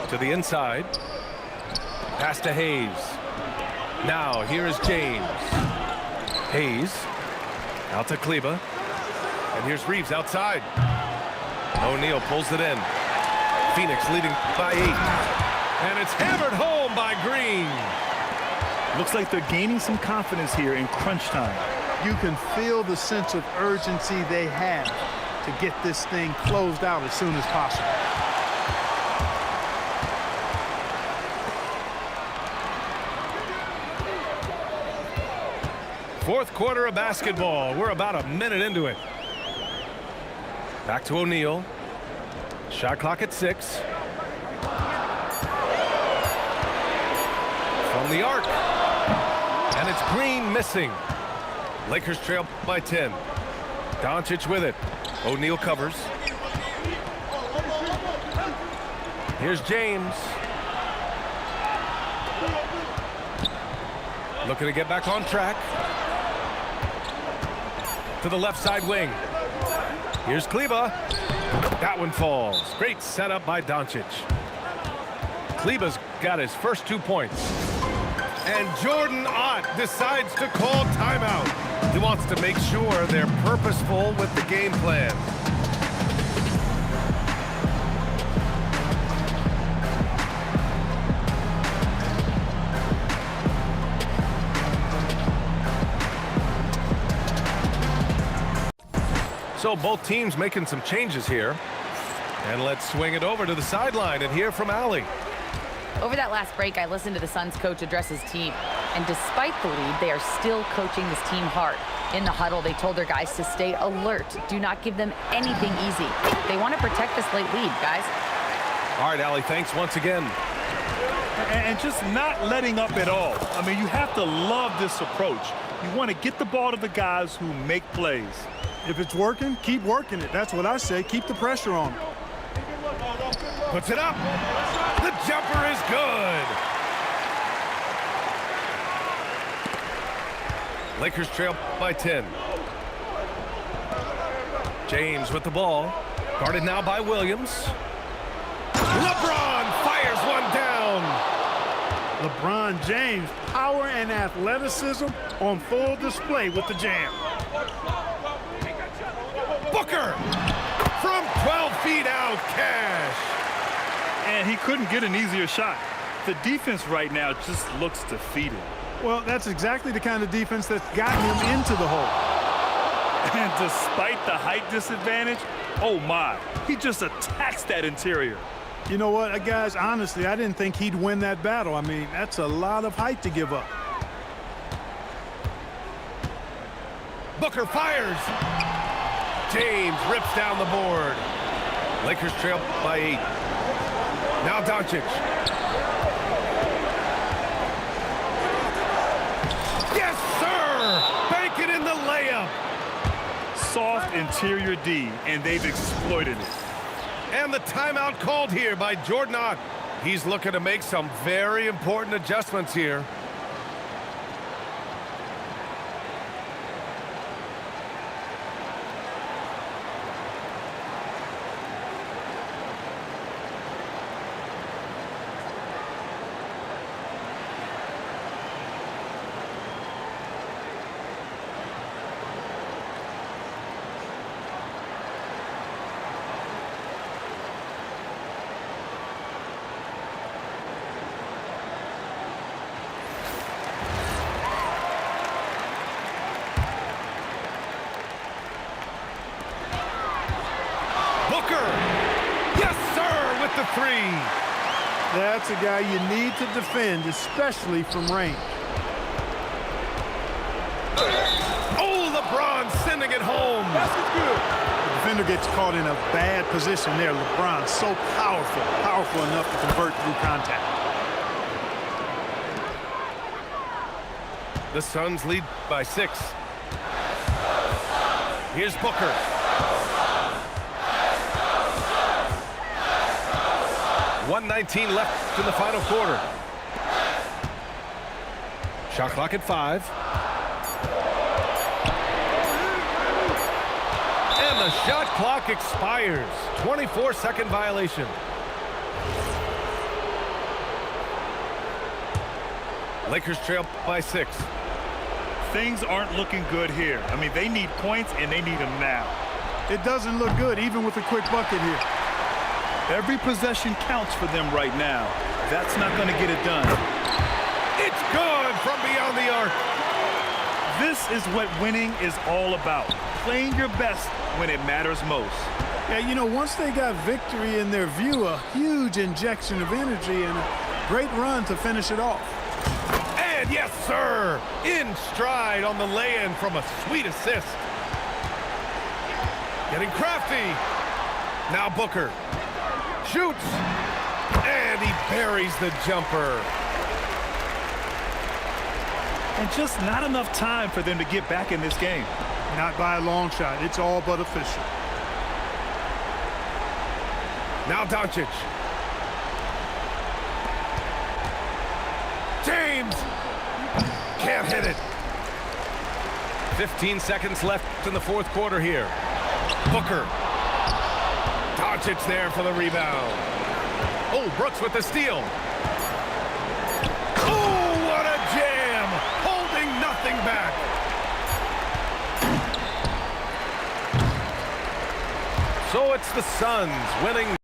To the inside. Pass to Hayes. Now, here is James. Hayes. Out to Kleber. And here's Reeves outside. O'Neal pulls it in. Phoenix leading by 8. And it's hammered home by Green. Looks like they're gaining some confidence here in crunch time. You can feel the sense of urgency they have to get this thing closed out as soon as possible. Fourth quarter of basketball. We're about a minute into it. Back to O'Neal. Shot clock at 6. From the arc. And it's Green missing. Lakers trail by 10. Doncic with it. O'Neal covers. Here's James. Looking to get back on track. To the left side wing. Here's Kleber. That one falls. Great setup by Doncic. Kleber's got his first 2 points. And Jordan Ott decides to call timeout. He wants to make sure they're purposeful with the game plan. So both teams making some changes here. And let's swing it over to the sideline and hear from Allie. Over that last break, I listened to the Suns coach address his team. And despite the lead, they are still coaching this team hard. In the huddle, they told their guys to stay alert. Do not give them anything easy. They want to protect this late lead, guys. All right, Allie, thanks once again. And just not letting up at all. I mean, you have to love this approach. You want to get the ball to the guys who make plays. If it's working, keep working it. That's what I say. Keep the pressure on him. Puts it up. The jumper is good. Lakers trail by 10. James with the ball. Guarded now by Williams. LeBron fires one down. LeBron James, power and athleticism on full display with the jam. Booker from 12 feet out, cash. And he couldn't get an easier shot. The defense right now just looks defeated. Well, that's exactly the kind of defense that's gotten him into the hole. And despite the height disadvantage, oh my, he just attacks that interior. You know what, guys, honestly, I didn't think he'd win that battle. I mean, that's a lot of height to give up. Booker fires. James rips down the board. Lakers trail by 8. Now Doncic. Yes, sir! Bank it in the layup. Soft interior D, and they've exploited it. And the timeout called here by Jordan Ott. He's looking to make some very important adjustments here. The 3. That's a guy you need to defend, especially from range. Oh, LeBron sending it home. That's good. The defender gets caught in a bad position there. LeBron so powerful enough to convert through contact. The Suns lead by 6. Here's Booker. .119 left in the final quarter. Shot clock at 5. And the shot clock expires. 24-second violation. Lakers trail by 6. Things aren't looking good here. I mean, they need points, and they need them now. It doesn't look good, even with a quick bucket here. Every possession counts for them right now. That's not going to get it done. It's good from beyond the arc. This is what winning is all about. Playing your best when it matters most. Yeah, you know, once they got victory in their view, a huge injection of energy and a great run to finish it off. And yes, sir, in stride on the lay-in from a sweet assist. Getting crafty. Now Booker. Shoots, and he buries the jumper. And just not enough time for them to get back in this game. Not by a long shot. It's all but official. Now Doncic. James can't hit it. 15 seconds left in the fourth quarter here. Booker. Doncic there for the rebound. Oh, Brooks with the steal. Oh, what a jam! Holding nothing back. So it's the Suns winning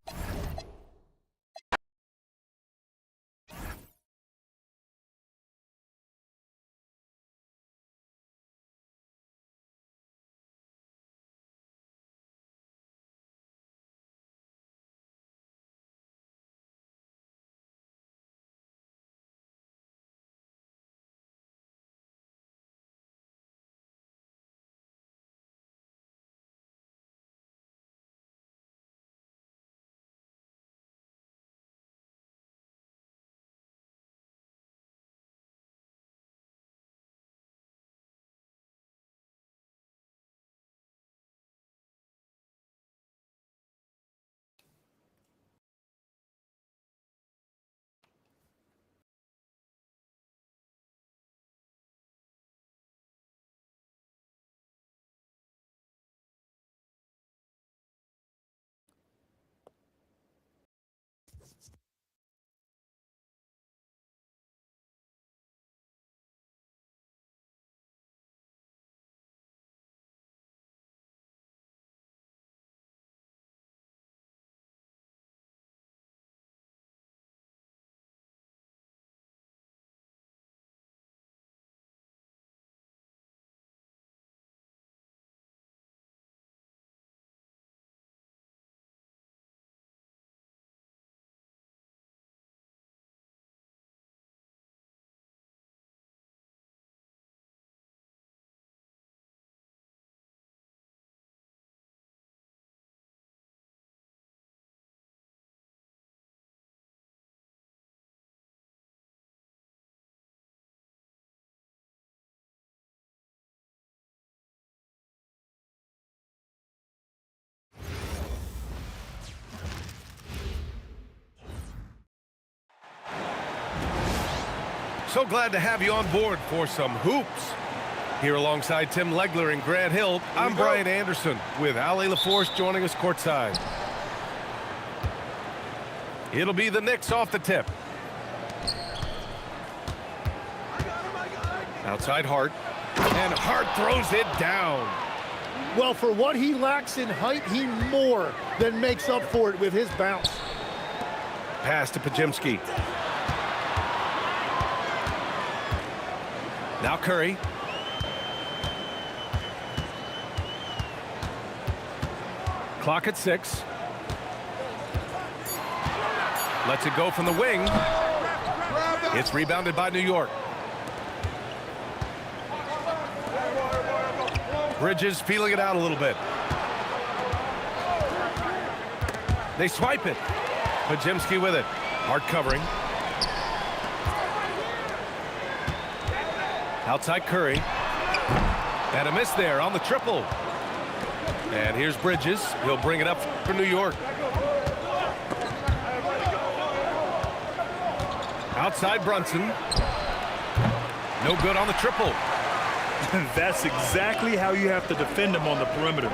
So glad to have you on board for some hoops. Here alongside Tim Legler and Grant Hill, I'm Brian Anderson with Ali LaForce joining us courtside. It'll be the Knicks off the tip. Outside Hart, and Hart throws it down. Well, for what he lacks in height, he more than makes up for it with his bounce. Pass to Podziemski. Now Curry. Clock at 6. Lets it go from the wing. It's rebounded by New York. Bridges feeling it out a little bit. They swipe it. Podziemski with it. Hard covering. Outside Curry. And a miss there on the triple. And here's Bridges. He'll bring it up for New York. Outside Brunson. No good on the triple. That's exactly how you have to defend him on the perimeter.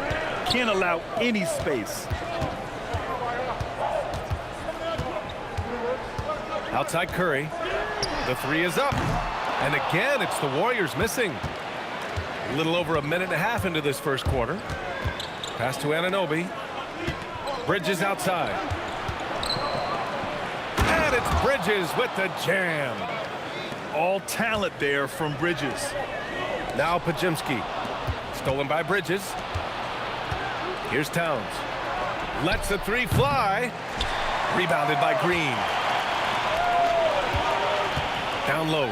Can't allow any space. Outside Curry. The three is up. And again, it's the Warriors missing. A little over a minute and a half into this first quarter. Pass to Anunoby. Bridges outside. And it's Bridges with the jam. All talent there from Bridges. Now Podziemski. Stolen by Bridges. Here's Towns. Lets the three fly. Rebounded by Green. Down low.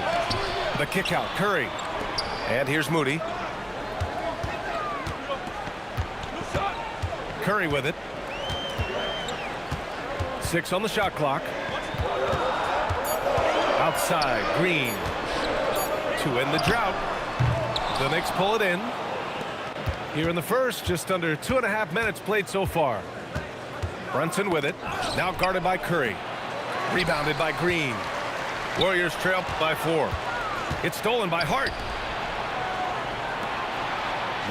The kick out. Curry. And here's Moody. Curry with it. 6 on the shot clock. Outside, Green. To end the drought. The Knicks pull it in. Here in the first, just under 2.5 minutes played so far. Brunson with it. Now guarded by Curry. Rebounded by Green. Warriors trail by 4. It's stolen by Hart.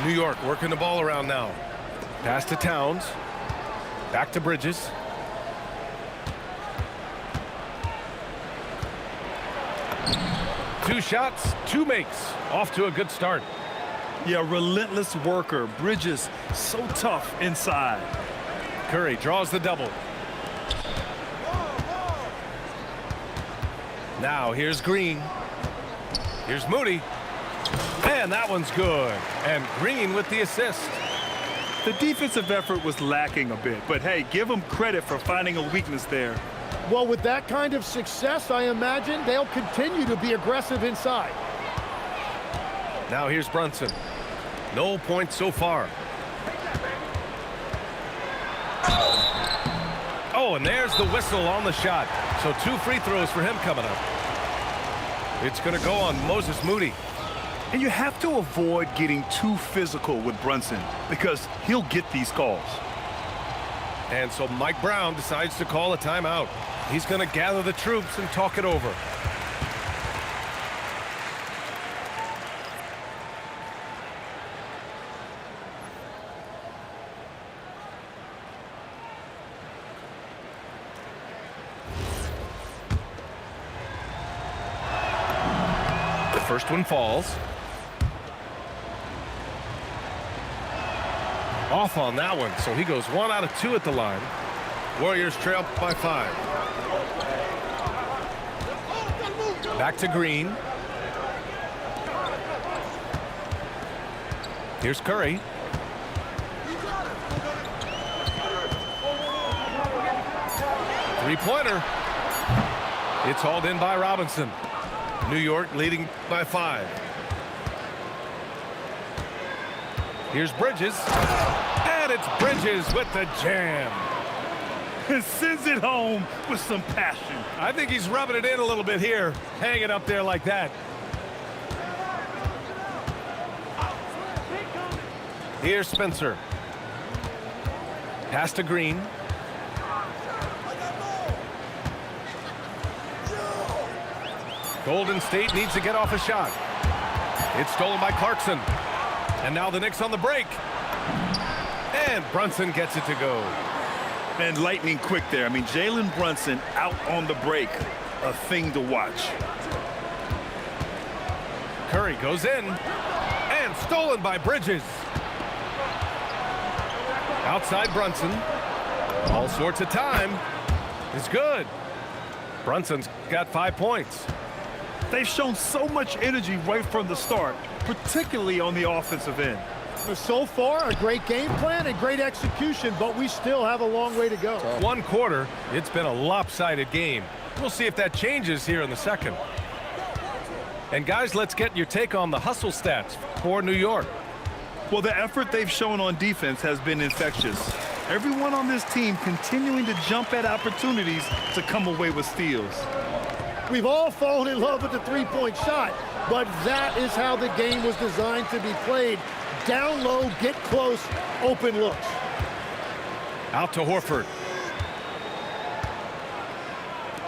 New York working the ball around now. Pass to Towns. Back to Bridges. Two shots, 2 makes. Off to a good start. Yeah, relentless worker. Bridges so tough inside. Curry draws the double. Now here's Green. Here's Moody. And that one's good. And Green with the assist. The defensive effort was lacking a bit, but hey, give them credit for finding a weakness there. Well, with that kind of success, I imagine they'll continue to be aggressive inside. Now here's Brunson. No points so far. Oh, and there's the whistle on the shot. So 2 free throws for him coming up. It's going to go on Moses Moody. And you have to avoid getting too physical with Brunson because he'll get these calls. And so Mike Brown decides to call a timeout. He's going to gather the troops and talk it over. The first one falls. Off on that one, so he goes 1 out of 2 at the line. Warriors trail by 5. Back to Green. Here's Curry. Three-pointer. It's hauled in by Robinson. New York leading by 5. Here's Bridges. And it's Bridges with the jam. And sends it home with some passion. I think he's rubbing it in a little bit here. Hang it up there like that. Here's Spencer. Pass to Green. Golden State needs to get off a shot. It's stolen by Clarkson. And now the Knicks on the break. And Brunson gets it to go. And lightning quick there. I mean, Jalen Brunson out on the break. A thing to watch. Curry goes in. And stolen by Bridges. Outside Brunson. All sorts of time. Is good. Brunson's got 5 points. They've shown so much energy right from the start, particularly on the offensive end. So far, a great game plan and great execution, but we still have a long way to go. One quarter, it's been a lopsided game. We'll see if that changes here in the second. And guys, let's get your take on the hustle stats for New York. Well, the effort they've shown on defense has been infectious. Everyone on this team continuing to jump at opportunities to come away with steals. We've all fallen in love with the three-point shot, but that is how the game was designed to be played. Down low, get close, open looks. Out to Horford.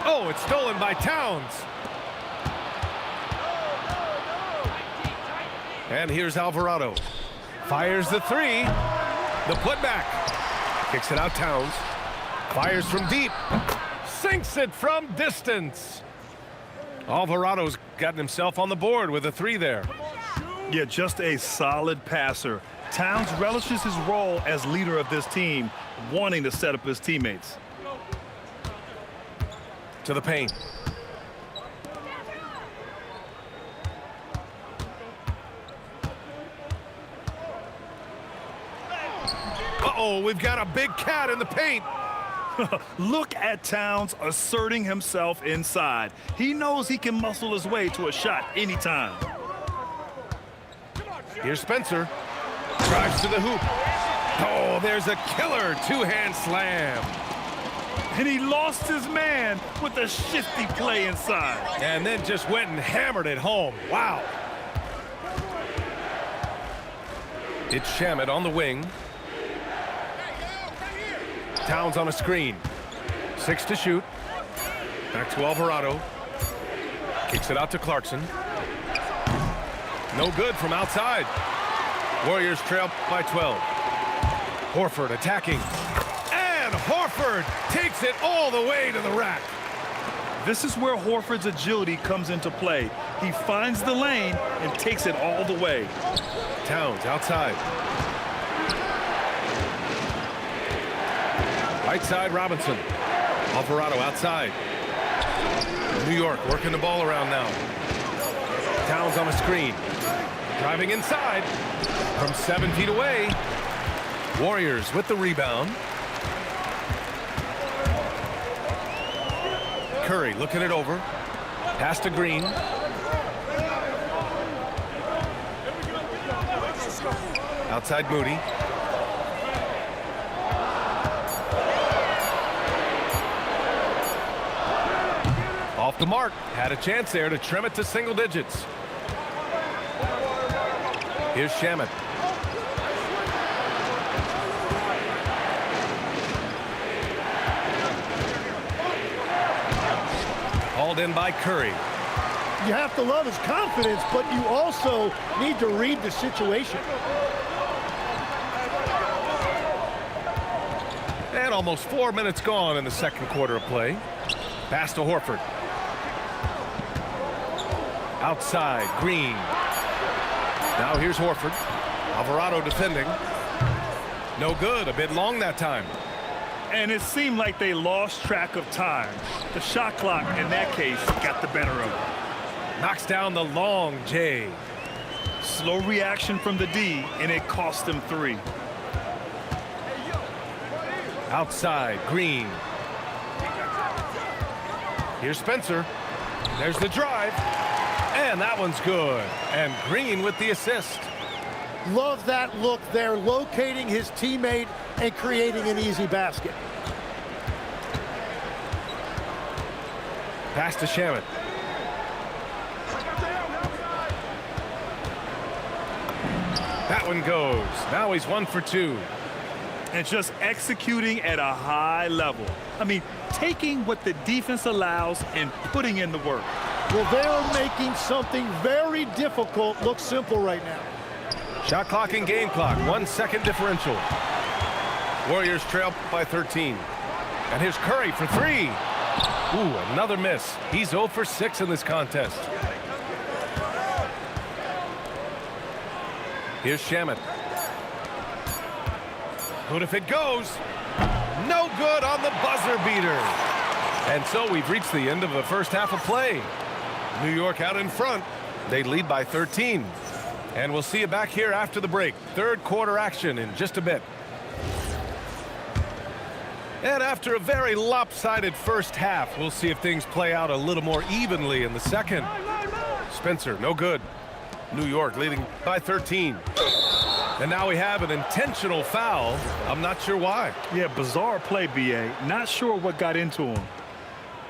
Oh, it's stolen by Towns. And here's Alvarado. Fires the three. The putback. Kicks it out, Towns. Fires from deep. Sinks it from distance. Alvarado's gotten himself on the board with a three there. Yeah, just a solid passer. Towns relishes his role as leader of this team, wanting to set up his teammates. To the paint. Uh-oh, we've got a big cat in the paint. Look at Towns asserting himself inside. He knows he can muscle his way to a shot anytime. Here's Spencer. Drives to the hoop. Oh, there's a killer two-hand slam. And he lost his man with a shifty play inside. And then just went and hammered it home. Wow. It's Shamet on the wing. Towns on a screen. 6 to shoot. Back to Alvarado. Kicks it out to Clarkson. No good from outside. Warriors trail by 12. Horford attacking. And Horford takes it all the way to the rack. This is where Horford's agility comes into play. He finds the lane and takes it all the way. Towns outside. Right side, Robinson. Alvarado outside. New York working the ball around now. Towns on a screen. Driving inside from 7 feet away. Warriors with the rebound. Curry looking it over. Pass to Green. Outside Moody. Off the mark. Had a chance there to trim it to single digits. Here's Shamet. Hauled in by Curry. You have to love his confidence, but you also need to read the situation. And almost 4 minutes gone in the second quarter of play. Pass to Horford. Outside, Green. Now here's Horford. Alvarado defending. No good, a bit long that time. And it seemed like they lost track of time. The shot clock, in that case, got the better of it. Knocks down the long J. Slow reaction from the D, and it cost them 3. Outside, Green. Here's Spencer. There's the drive. And that one's good. And Green with the assist. Love that look there, locating his teammate and creating an easy basket. Pass to Shamet. That one goes. Now he's 1 for 2. And just executing at a high level. I mean, taking what the defense allows and putting in the work. Well, they're making something very difficult look simple right now. Shot clock and game clock, 1 second differential. Warriors trail by 13. And here's Curry for three. Ooh, another miss. He's 0 for 6 in this contest. Here's Shamet. Good if it goes. No good on the buzzer beater. And so we've reached the end of the first half of play. New York out in front. They lead by 13. And we'll see you back here after the break. Third quarter action in just a bit. And after a very lopsided first half, we'll see if things play out a little more evenly in the second. Spencer, no good. New York leading by 13. And now we have an intentional foul. I'm not sure why. Yeah, bizarre play, B.A. Not sure what got into him.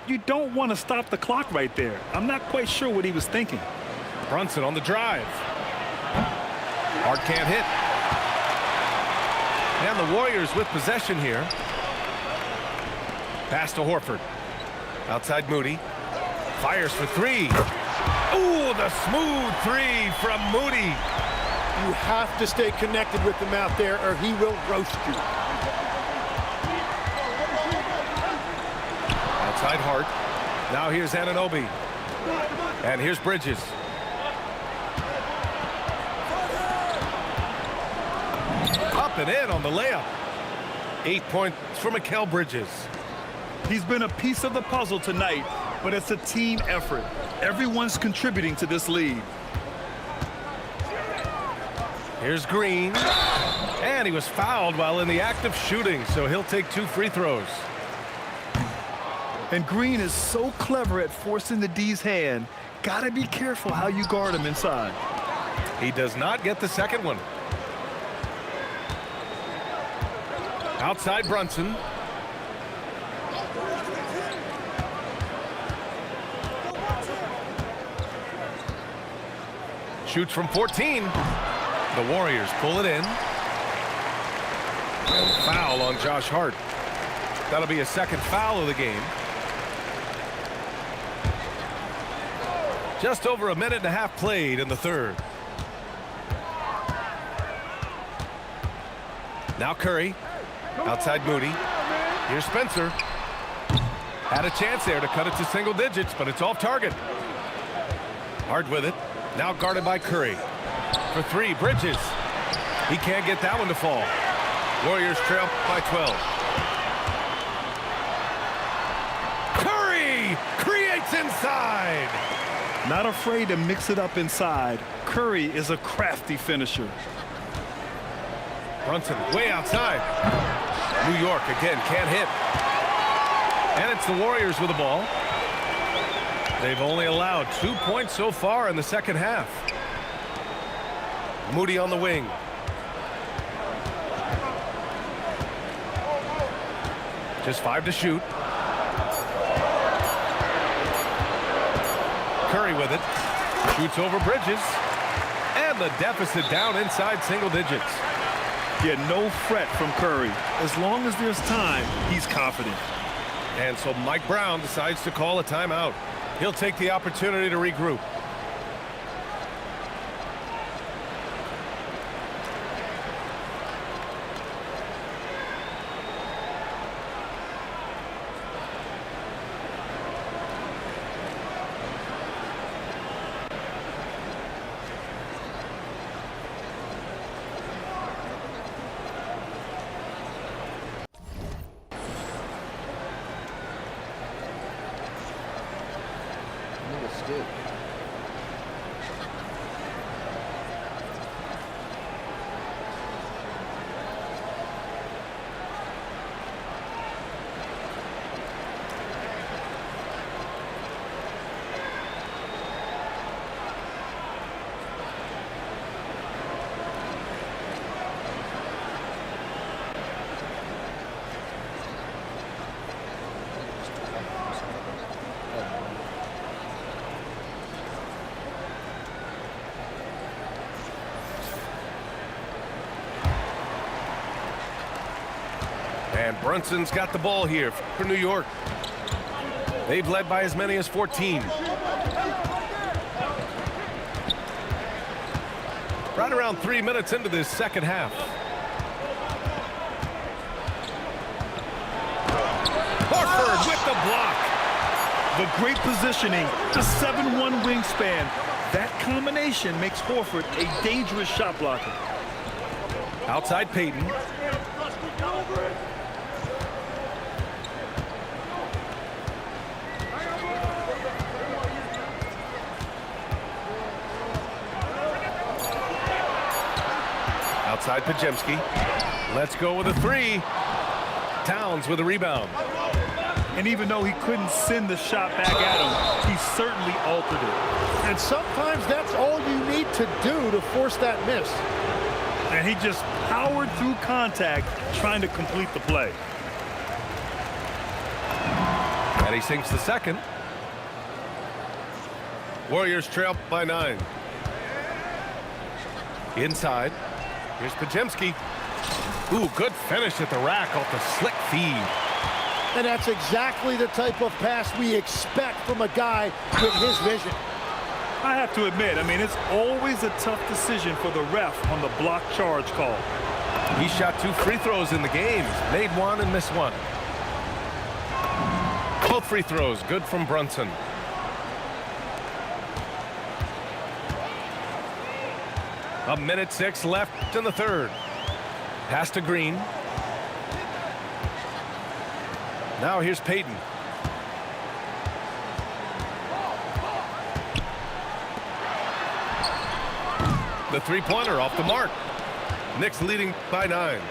You don't want to stop the clock right there. I'm not quite sure what he was thinking. Brunson on the drive. Hart can't hit. And the Warriors with possession here. Pass to Horford. Outside Moody. Fires for three. Ooh, the smooth three from Moody. You have to stay connected with him out there or he will roast you. Outside Hart. Now here's Anunoby. And here's Bridges. Up and in on the layup. 8 points for Mikal Bridges. He's been a piece of the puzzle tonight, but it's a team effort. Everyone's contributing to this lead. Here's Green. And he was fouled while in the act of shooting, so he'll take 2 free throws. And Green is so clever at forcing the D's hand. Gotta be careful how you guard him inside. He does not get the second one. Outside Brunson. Shoots from 14. The Warriors pull it in. And foul on Josh Hart. That'll be a second foul of the game. Just over a minute and a half played in the third. Now Curry. Outside Moody. Here's Spencer. Had a chance there to cut it to single digits, but it's off target. Hart with it. Now guarded by Curry. For three, Bridges. He can't get that one to fall. Warriors trail by 12. Curry creates inside. Not afraid to mix it up inside. Curry is a crafty finisher. Brunson way outside. New York again can't hit. And it's the Warriors with the ball. They've only allowed 2 points so far in the second half. Moody on the wing. Just 5 to shoot. Curry with it. Shoots over Bridges. And the deficit down inside single digits. Yeah, no fret from Curry. As long as there's time, he's confident. And so Mike Brown decides to call a timeout. He'll take the opportunity to regroup. And Brunson's got the ball here for New York. They've led by as many as 14. Right around 3 minutes into this second half. Horford with the block. The great positioning, the 7'1" wingspan. That combination makes Horford a dangerous shot blocker. Outside Payton. Outside Podziemski. Let's go with a three. Towns with a rebound. And even though he couldn't send the shot back at him, he certainly altered it. And sometimes that's all you need to do to force that miss. And he just powered through contact trying to complete the play. And he sinks the second. Warriors trail by 9. Inside. Here's Podziemski. Ooh, good finish at the rack off the slick feed. And that's exactly the type of pass we expect from a guy with his vision. I have to admit, I mean, it's always a tough decision for the ref on the block charge call. He shot 2 free throws in the game. Made 1 and missed 1. Both free throws good from Brunson. A minute 6 left in the third. Pass to Green. Now here's Payton. The three-pointer off the mark. Knicks leading by 9.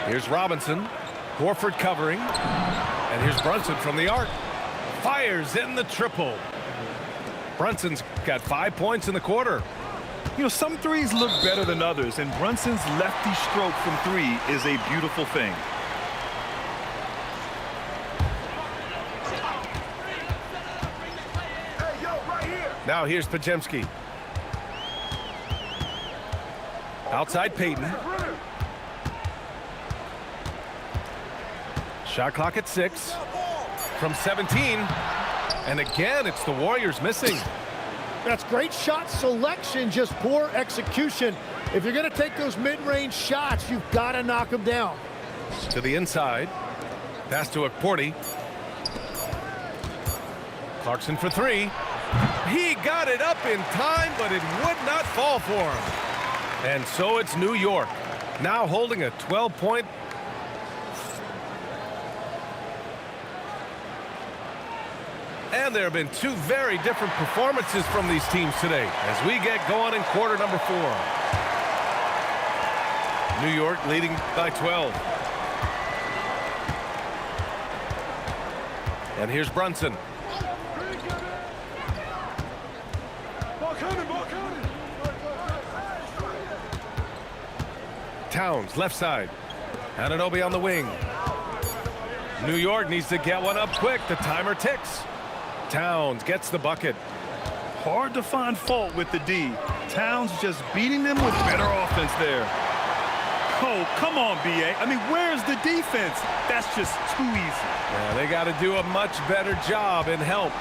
Here's Robinson. Horford covering. And here's Brunson from the arc. Fires in the triple. Brunson's got 5 points in the quarter. You know, some threes look better than others, and Brunson's lefty stroke from 3 is a beautiful thing. Now here's Podziemski. Outside Payton. Shot clock at 6. From 17. And again, it's the Warriors missing. That's great shot selection, just poor execution. If you're going to take those mid-range shots, you've got to knock them down. To the inside. Pass to Okporti. Clarkson for 3. He got it up in time, but it would not fall for him. And so it's New York, now holding a 12-point. And there have been 2 very different performances from these teams today as we get going in quarter number 4. New York leading by 12. And here's Brunson. Towns, left side. Anunoby on the wing. New York needs to get one up quick. The timer ticks. Towns gets the bucket. Hard to find fault with the D. Towns just beating them with better offense there. Oh, come on, B.A. I mean, where's the defense? That's just too easy. Yeah, they got to do a much better job in help.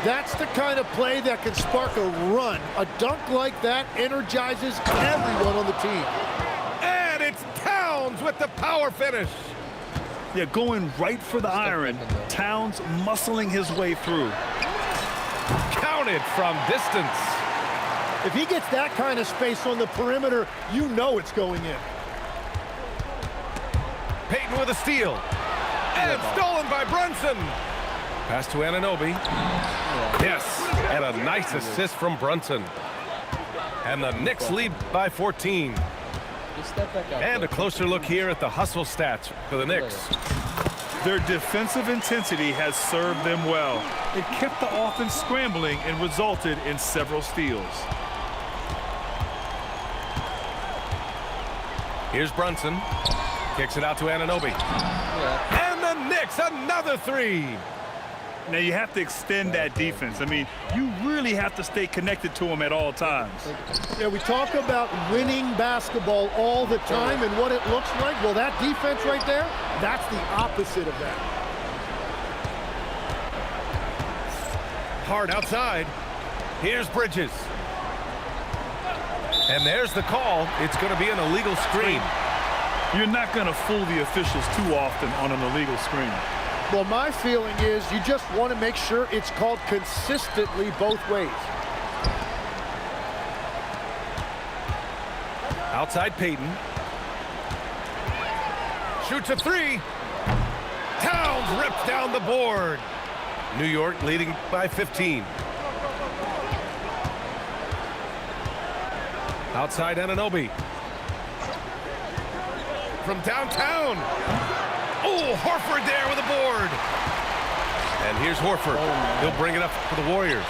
That's the kind of play that can spark a run. A dunk like that energizes everyone on the team. And it's Towns with the power finish. Yeah, going right for the iron. Towns muscling his way through. Counted from distance. If he gets that kind of space on the perimeter, you know it's going in. Payton with a steal. And stolen by Brunson. Pass to Anunoby. Yes, and a nice assist from Brunson. And the Knicks lead by 14. And a closer look here at the hustle stats for the Knicks. Their defensive intensity has served them well. It kept the offense scrambling and resulted in several steals. Here's Brunson. Kicks it out to Anunoby. And the Knicks, another 3. Now you have to extend that defense. I mean, you really have to stay connected to them at all times. Yeah, we talk about winning basketball all the time and what it looks like. Well, that defense right there, that's the opposite of that. Hard outside. Here's Bridges. And there's the call. It's going to be an illegal screen. You're not going to fool the officials too often on an illegal screen. Well, my feeling is you just want to make sure it's called consistently both ways. Outside Peyton. Shoots a three. Towns rips down the board. New York leading by 15. Outside Anunoby. From downtown. Oh, Horford there with a board. And here's Horford. He'll bring it up for the Warriors.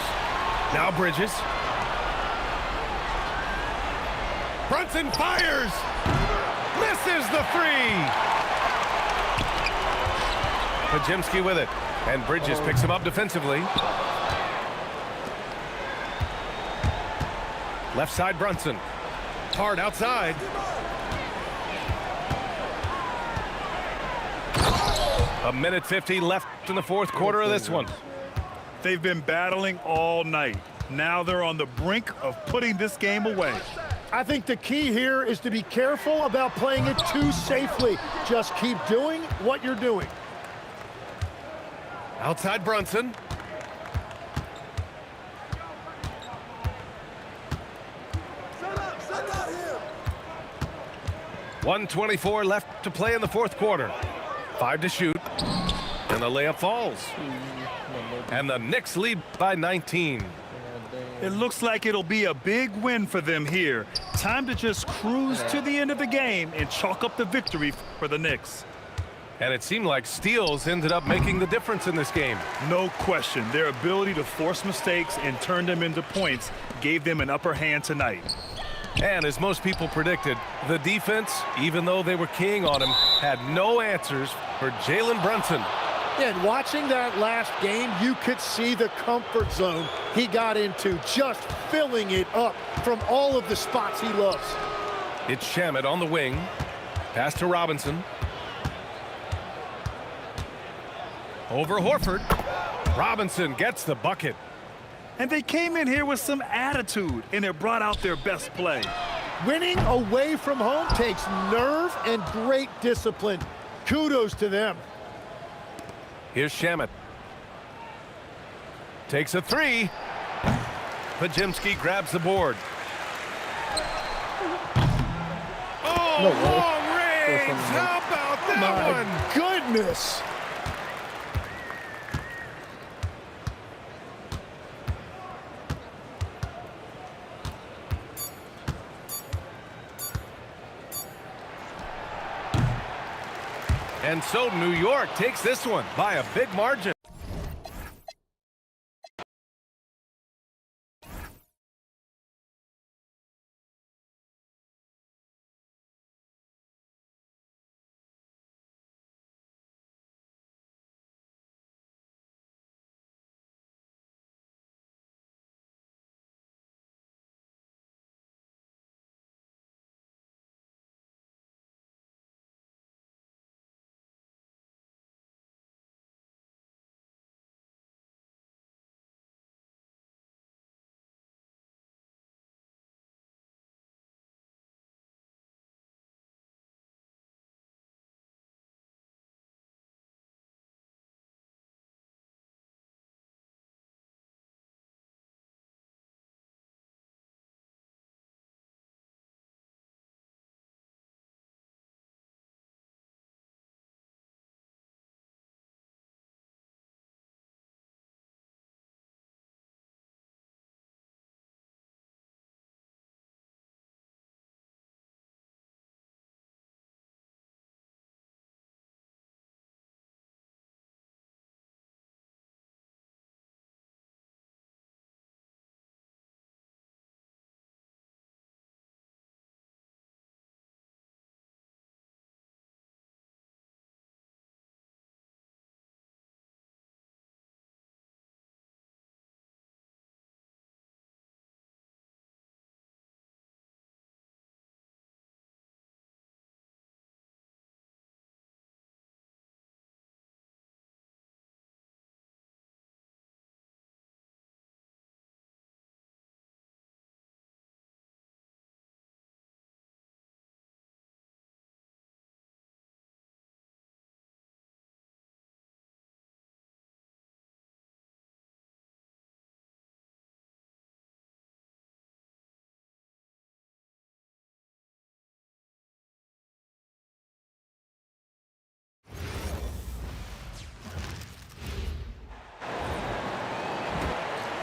Now Bridges. Brunson fires. Misses the three. Podziemski with it. And Bridges picks him up defensively. Left side Brunson. Hard outside. A minute 50 left in the fourth quarter of this one. They've been battling all night. Now they're on the brink of putting this game away. I think the key here is to be careful about playing it too safely. Just keep doing what you're doing. Outside Brunson. .124 left to play in the fourth quarter. 5 to shoot. And the layup falls. And the Knicks lead by 19. It looks like it'll be a big win for them here. Time to just cruise to the end of the game and chalk up the victory for the Knicks. And it seemed like steals ended up making the difference in this game. No question. Their ability to force mistakes and turn them into points gave them an upper hand tonight. And as most people predicted, the defense, even though they were keying on him, had no answers for Jalen Brunson. And watching that last game, you could see the comfort zone he got into, just filling it up from all of the spots he loves. It's Shamet on the wing. Pass to Robinson. Over Horford. Robinson gets the bucket. And they came in here with some attitude, and it brought out their best play. Winning away from home takes nerve and great discipline. Kudos to them. Here's Shamet. Takes a three. Podziemski grabs the board. Oh, No way. long range! How about that My goodness! And so New York takes this one by a big margin.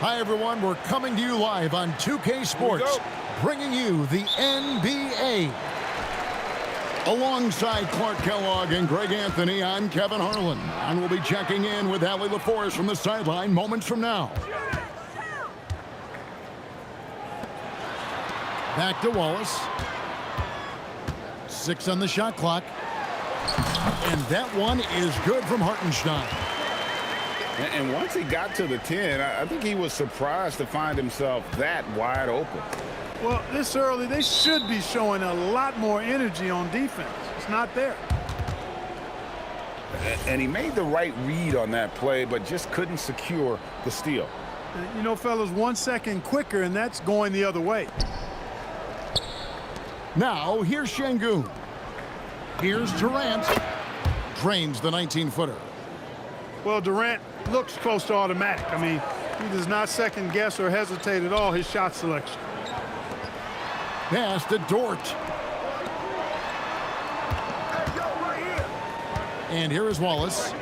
Hi, everyone. We're coming to you live on 2K Sports, bringing you the NBA. Alongside Clark Kellogg and Greg Anthony, I'm Kevin Harlan, and we'll be checking in with Allie LaForest from the sideline moments from now. Back to Wallace. 6 on the shot clock. And that one is good from Hartenstein. And once he got to the 10, I think he was surprised to find himself that wide open. Well, this early, they should be showing a lot more energy on defense. It's not there. And he made the right read on that play, but just couldn't secure the steal. You know, fellas, 1 second quicker, and that's going the other way. Now, here's Şengün. Here's Durant. Drains the 19-footer. Well, Durant looks close to automatic. I mean, he does not second guess or hesitate at all his shot selection. Pass to Dort. And here is Wallace.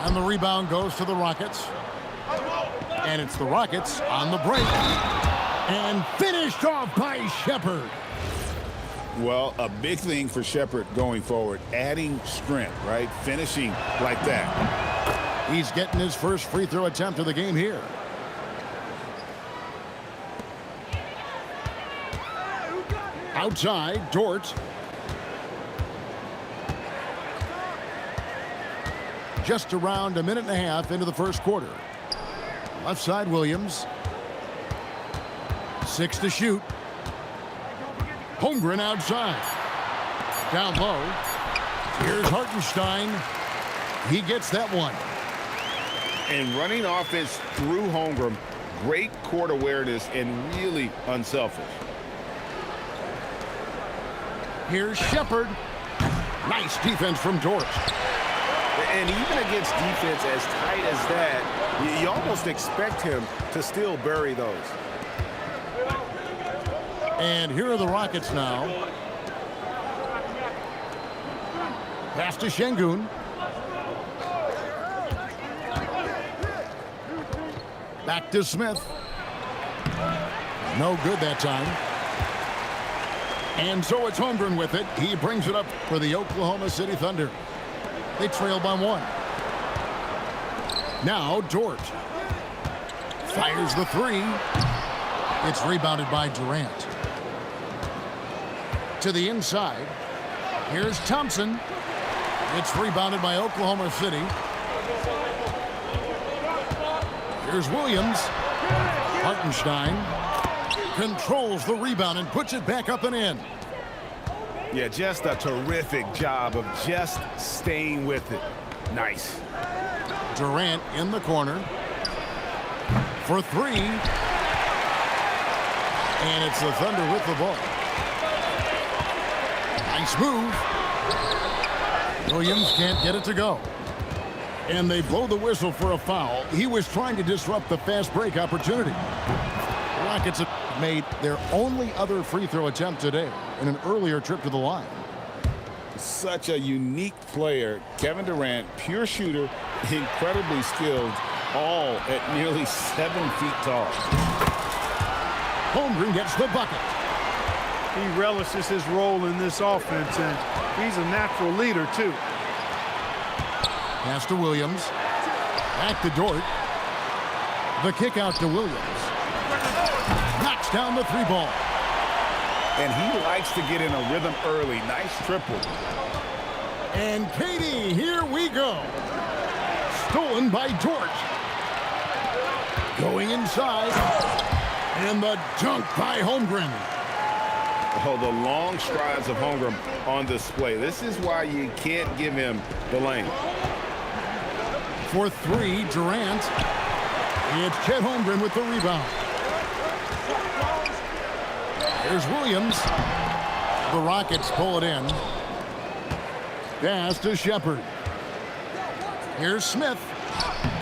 And the rebound goes to the Rockets. And it's the Rockets on the break. And finished off by Shepherd. Well, a big thing for Shepherd going forward, adding strength, right? Finishing like that. He's getting his first free throw attempt of the game here. Outside, Dort. Just around a minute and a half into the first quarter. Left side, Williams. 6 to shoot. Holmgren outside. Down low. Here's Hartenstein. He gets that one. And running offense through Holmgren, great court awareness and really unselfish. Here's Shepherd. Nice defense from Dort. And even against defense as tight as that, you almost expect him to still bury those. And here are the Rockets now. Pass to Şengün. Back to Smith. No good that time. And so it's Holmgren with it. He brings it up for the Oklahoma City Thunder. They trail by 1. Now Dort. Fires the 3. It's rebounded by Durant. To the inside. Here's Thompson. It's rebounded by Oklahoma City. Here's Williams. Hartenstein controls the rebound and puts it back up and in. Yeah, just a terrific job of just staying with it. Nice. Durant in the corner for 3. And it's the Thunder with the ball. Nice move. Williams can't get it to go. And they blow the whistle for a foul. He was trying to disrupt the fast break opportunity. The Rockets have made their only other free throw attempt today in an earlier trip to the line. Such a unique player. Kevin Durant, pure shooter, incredibly skilled, all at nearly 7 feet tall. Holmgren gets the bucket. He relishes his role in this offense, and he's a natural leader, too. Pass to Williams. Back to Dort. The kick out to Williams. Knocks down the 3 ball. And he likes to get in a rhythm early. Nice triple. And Katie, here we go. Stolen by Dort. Going inside. And the dunk by Holmgren. Oh, the long strides of Holmgren on display. This is why you can't give him the lane. For 3, Durant. It's Chet Holmgren with the rebound. Here's Williams. The Rockets pull it in. Pass to Shepherd. Here's Smith.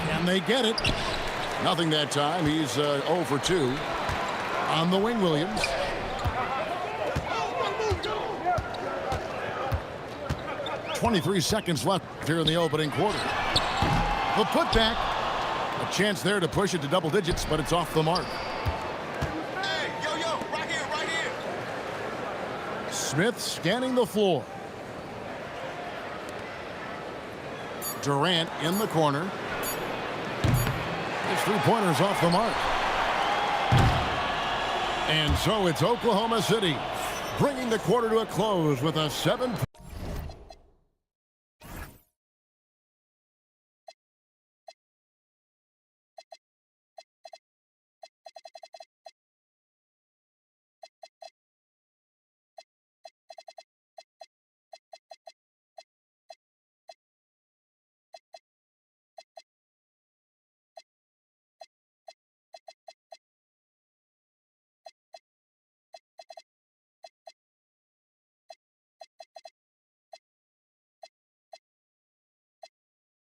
Can they get it? Nothing that time. He's 0 for 2. On the wing, Williams. 23 seconds left here in the opening quarter. The putback. A chance there to push it to double digits, but it's off the mark. Hey, yo, right here. Smith scanning the floor. Durant in the corner. His three-pointer's off the mark. And so it's Oklahoma City bringing the quarter to a close with a 7.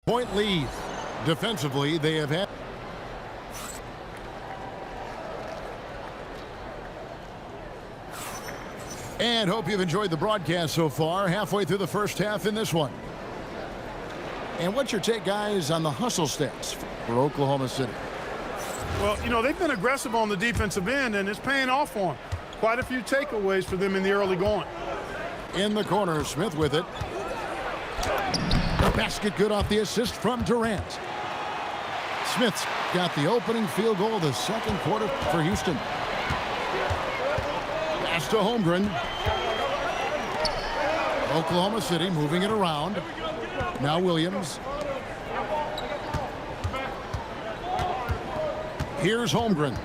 Point lead. Defensively, they have had. And hope you've enjoyed the broadcast so far. Halfway through the first half in this one. And what's your take, guys, on the hustle stats for Oklahoma City? Well, you know, they've been aggressive on the defensive end, and it's paying off for them. Quite a few takeaways for them in the early going. In the corner, Smith with it. The basket good off the assist from Durant. Smith's got the opening field goal of the second quarter for Houston. Pass to Holmgren. Oklahoma City moving it around. Now Williams. Here's Holmgren.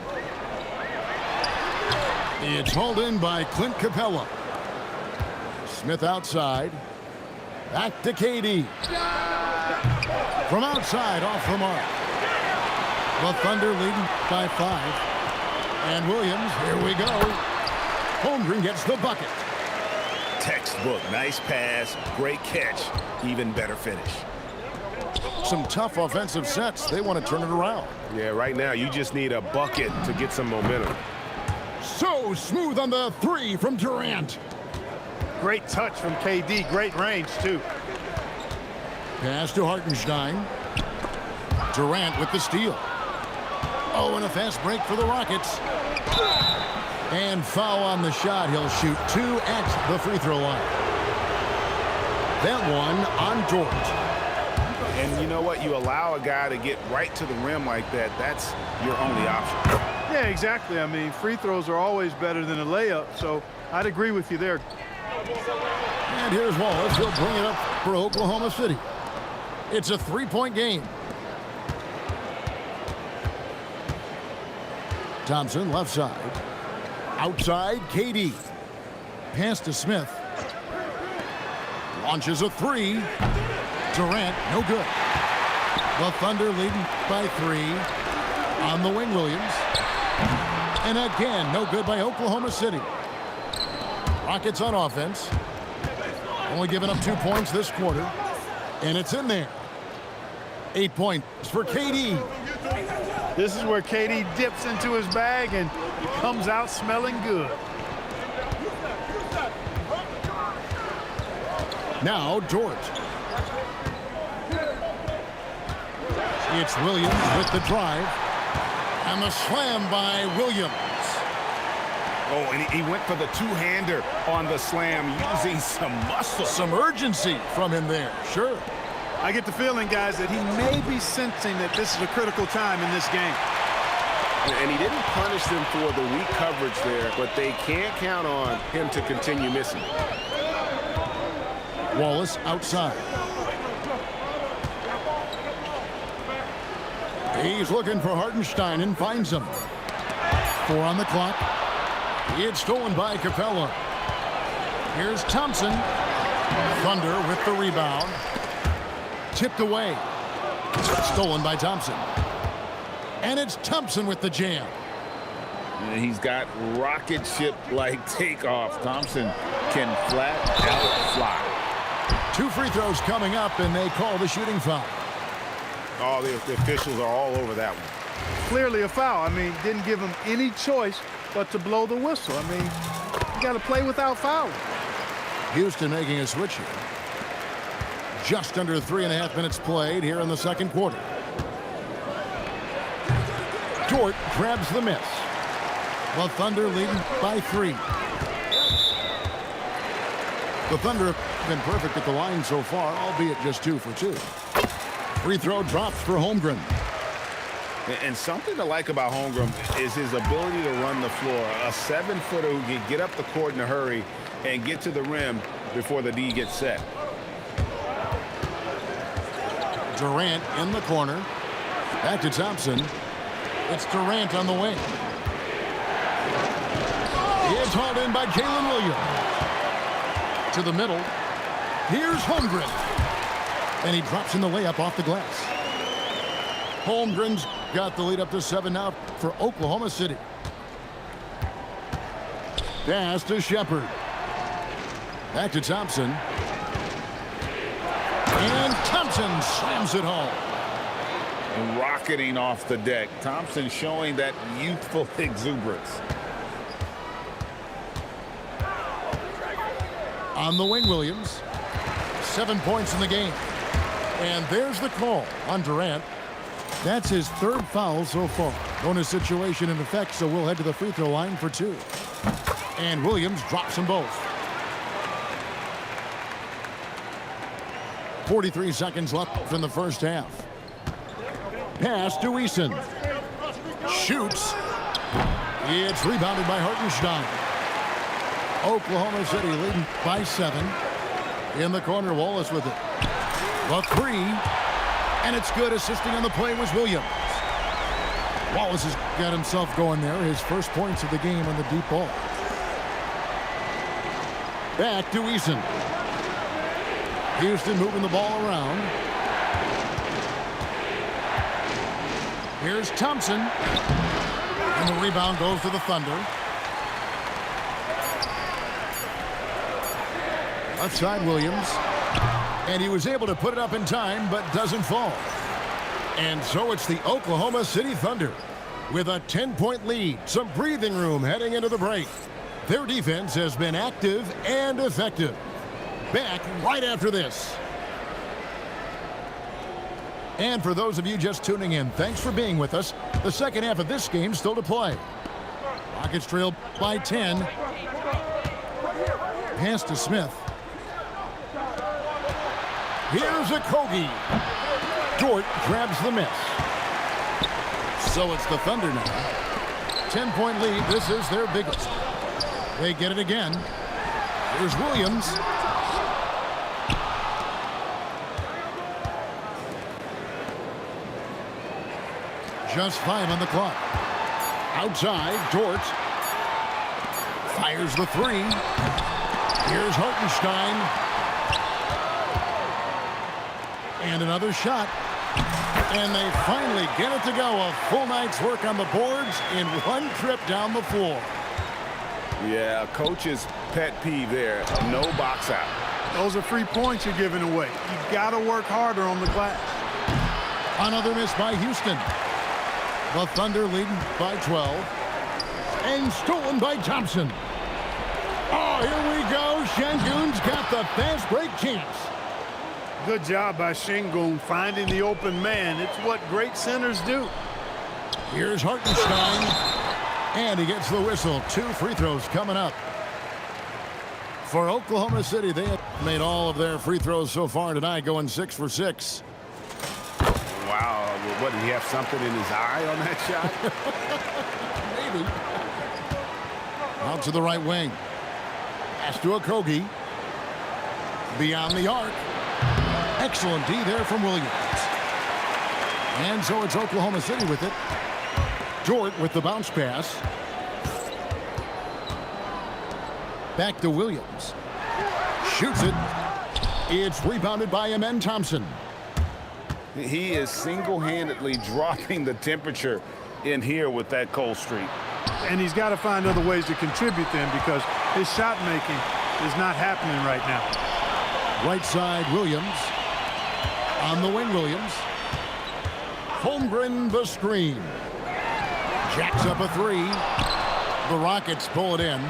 It's hauled in by Clint Capella. Smith outside. Back to KD. From outside, off the mark. The Thunder leading by 5. And Williams, here we go. Holmgren gets the bucket. Textbook, nice pass, great catch, even better finish. Some tough offensive sets. They want to turn it around. Yeah, right now you just need a bucket to get some momentum. So smooth on the 3 from Durant. Great touch from KD. Great range, too. Pass to Hartenstein. Durant with the steal. Oh, and a fast break for the Rockets. And foul on the shot. He'll shoot 2 at the free throw line. That one on Dort. And you know what? You allow a guy to get right to the rim like that. That's your only option. Yeah, exactly. I mean, free throws are always better than a layup, so I'd agree with you there. And here's Wallace. He'll bring it up for Oklahoma City. It's a 3-point game. Thompson left side. Outside, KD. Pass to Smith. Launches a 3. Durant, no good. The Thunder leading by 3. On the wing, Williams. And again, no good by Oklahoma City. Rockets on offense. Only giving up 2 points this quarter. And it's in there. 8 points for KD. This is where KD dips into his bag and comes out smelling good. Now Dort. It's Williams with the drive. And the slam by Williams. Oh, and he went for the two-hander on the slam, using some muscle. Some urgency from him there, sure. I get the feeling, guys, that he may be sensing that this is a critical time in this game. And he didn't punish them for the weak coverage there, but they can't count on him to continue missing. Wallace outside. He's looking for Hartenstein and finds him. 4 on the clock. It's stolen by Capella. Here's Thompson. Thunder with the rebound. Tipped away. Stolen by Thompson. And it's Thompson with the jam. And he's got rocket ship-like takeoff. Thompson can flat out fly. 2 free throws coming up, and they call the shooting foul. Oh, the officials are all over that one. Clearly a foul. I mean, didn't give him any choice but to blow the whistle. I mean, you got to play without fouling. Houston making a switch here. just under 3.5 minutes played here in the second quarter. Dort grabs the miss. The Thunder leading by 3. The Thunder have been perfect at the line so far, albeit just 2 for 2. Free throw drops for Holmgren. And something to like about Holmgren is his ability to run the floor. A 7-footer who can get up the court in a hurry and get to the rim before the D gets set. Durant in the corner. Back to Thompson. It's Durant on the wing. It's hauled in by Jalen Williams. To the middle. Here's Holmgren. And he drops in the layup off the glass. Holmgren's got the lead up to 7 now for Oklahoma City. Pass to Shepard. Back to Thompson. And Thompson slams it home. Rocketing off the deck. Thompson showing that youthful exuberance. On the wing, Williams. 7 points in the game. And there's the call on Durant. That's his 3rd foul so far. Bonus situation in effect, so we'll head to the free throw line for 2. And Williams drops them both. 43 seconds left in the first half. Pass to Eason. Shoots. It's rebounded by Hartenstein. Oklahoma City leading by 7. In the corner, Wallace with it. The 3. And it's good. Assisting on the play was Williams. Wallace has got himself going there. His first points of the game on the deep ball. Back to Eason. Houston moving the ball around. Here's Thompson. And the rebound goes to the Thunder. Left side, Williams. And he was able to put it up in time, but doesn't fall. And so it's the Oklahoma City Thunder with a 10-point lead. Some breathing room heading into the break. Their defense has been active and effective. Back right after this. And for those of you just tuning in, thanks for being with us. The second half of this game still to play. Rockets trail by 10. Pass to Smith. Here's a Kogi. Dort grabs the miss. So it's the Thunder now. 10-point lead. This is their biggest. They get it again. Here's Williams. Just 5 on the clock. Outside, Dort. Fires the 3. Here's Hartenstein. And another shot. And they finally get it to go. A full night's work on the boards in one trip down the floor. Yeah, coach's pet peeve there. No box out. Those are free points you're giving away. You got to work harder on the glass. Another miss by Houston. The Thunder leading by 12. And stolen by Thompson. Oh, here we go. Şengün's got the fast break chance. Good job by Şengün finding the open man. It's what great centers do. Here's Hartenstein. And he gets the whistle. 2 free throws coming up. For Oklahoma City, they have made all of their free throws so far tonight, going 6 for 6. Wow. What, did he have something in his eye on that shot? Maybe. Out to the right wing. Pass to Okogie. Beyond the arc. Excellent D there from Williams. And so it's Oklahoma City with it. Dort with the bounce pass. Back to Williams. Shoots it. It's rebounded by Amen Thompson. He is single-handedly dropping the temperature in here with that cold streak. And he's got to find other ways to contribute then, because his shot making is not happening right now. Right side, Williams. On the wing, Williams. Holmgren the screen. Jacks up a 3. The Rockets pull it in.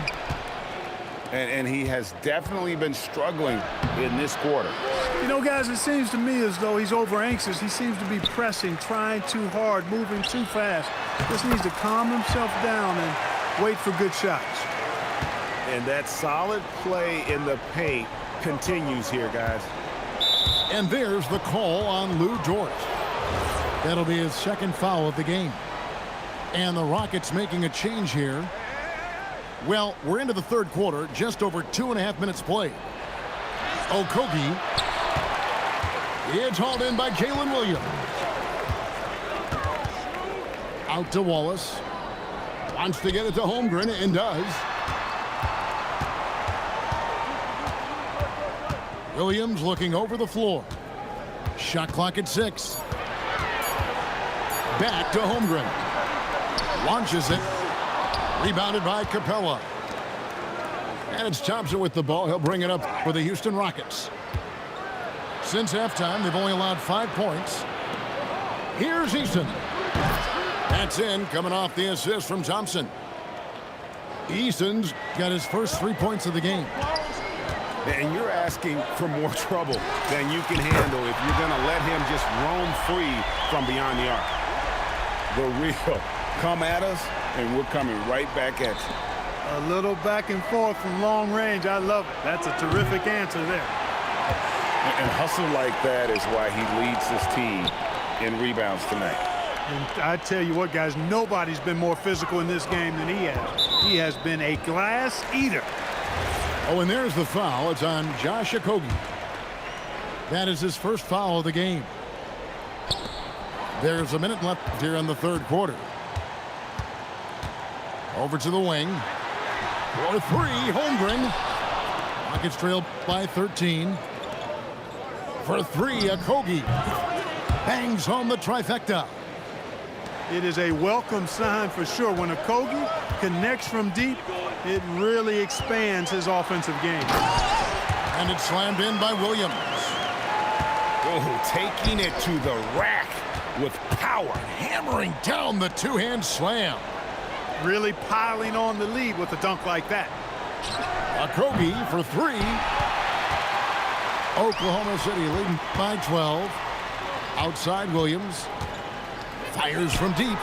And he has definitely been struggling in this quarter. You know, guys, it seems to me as though he's over anxious. He seems to be pressing, trying too hard, moving too fast. Just needs to calm himself down and wait for good shots. And that solid play in the paint continues here, guys. And there's the call on Lou Dort. That'll be his second foul of the game. And the Rockets making a change here. Well, we're into the third quarter, just over 2.5 minutes played. Okogie. It's hauled in by Jalen Williams. Out to Wallace. Wants to get it to Holmgren and does. Williams looking over the floor. Shot clock at 6. Back to Holmgren. Launches it. Rebounded by Capella. And it's Thompson with the ball. He'll bring it up for the Houston Rockets. Since halftime, they've only allowed 5 points. Here's Eason. That's in, coming off the assist from Thompson. Eason's got his first 3 points of the game. And you're asking for more trouble than you can handle if you're going to let him just roam free from beyond the arc. The real come at us, and we're coming right back at you. A little back and forth from long range. I love it. That's a terrific answer there. And hustle like that is why he leads his team in rebounds tonight. And I tell you what, guys, nobody's been more physical in this game than he has. He has been a glass eater. Oh, and there's the foul. It's on Josh Okogie. That is his first foul of the game. There's a minute left here in the third quarter. Over to the wing. For 3, Holmgren. Rockets trail by 13. For 3, Okogie. Bangs home the trifecta. It is a welcome sign for sure. When Okogie connects from deep, it really expands his offensive game. And it's slammed in by Williams. Oh, taking it to the rack with power. Hammering down the two-hand slam. Really piling on the lead with a dunk like that. Okogie for 3. Oklahoma City leading by 12. Outside Williams. Fires from deep.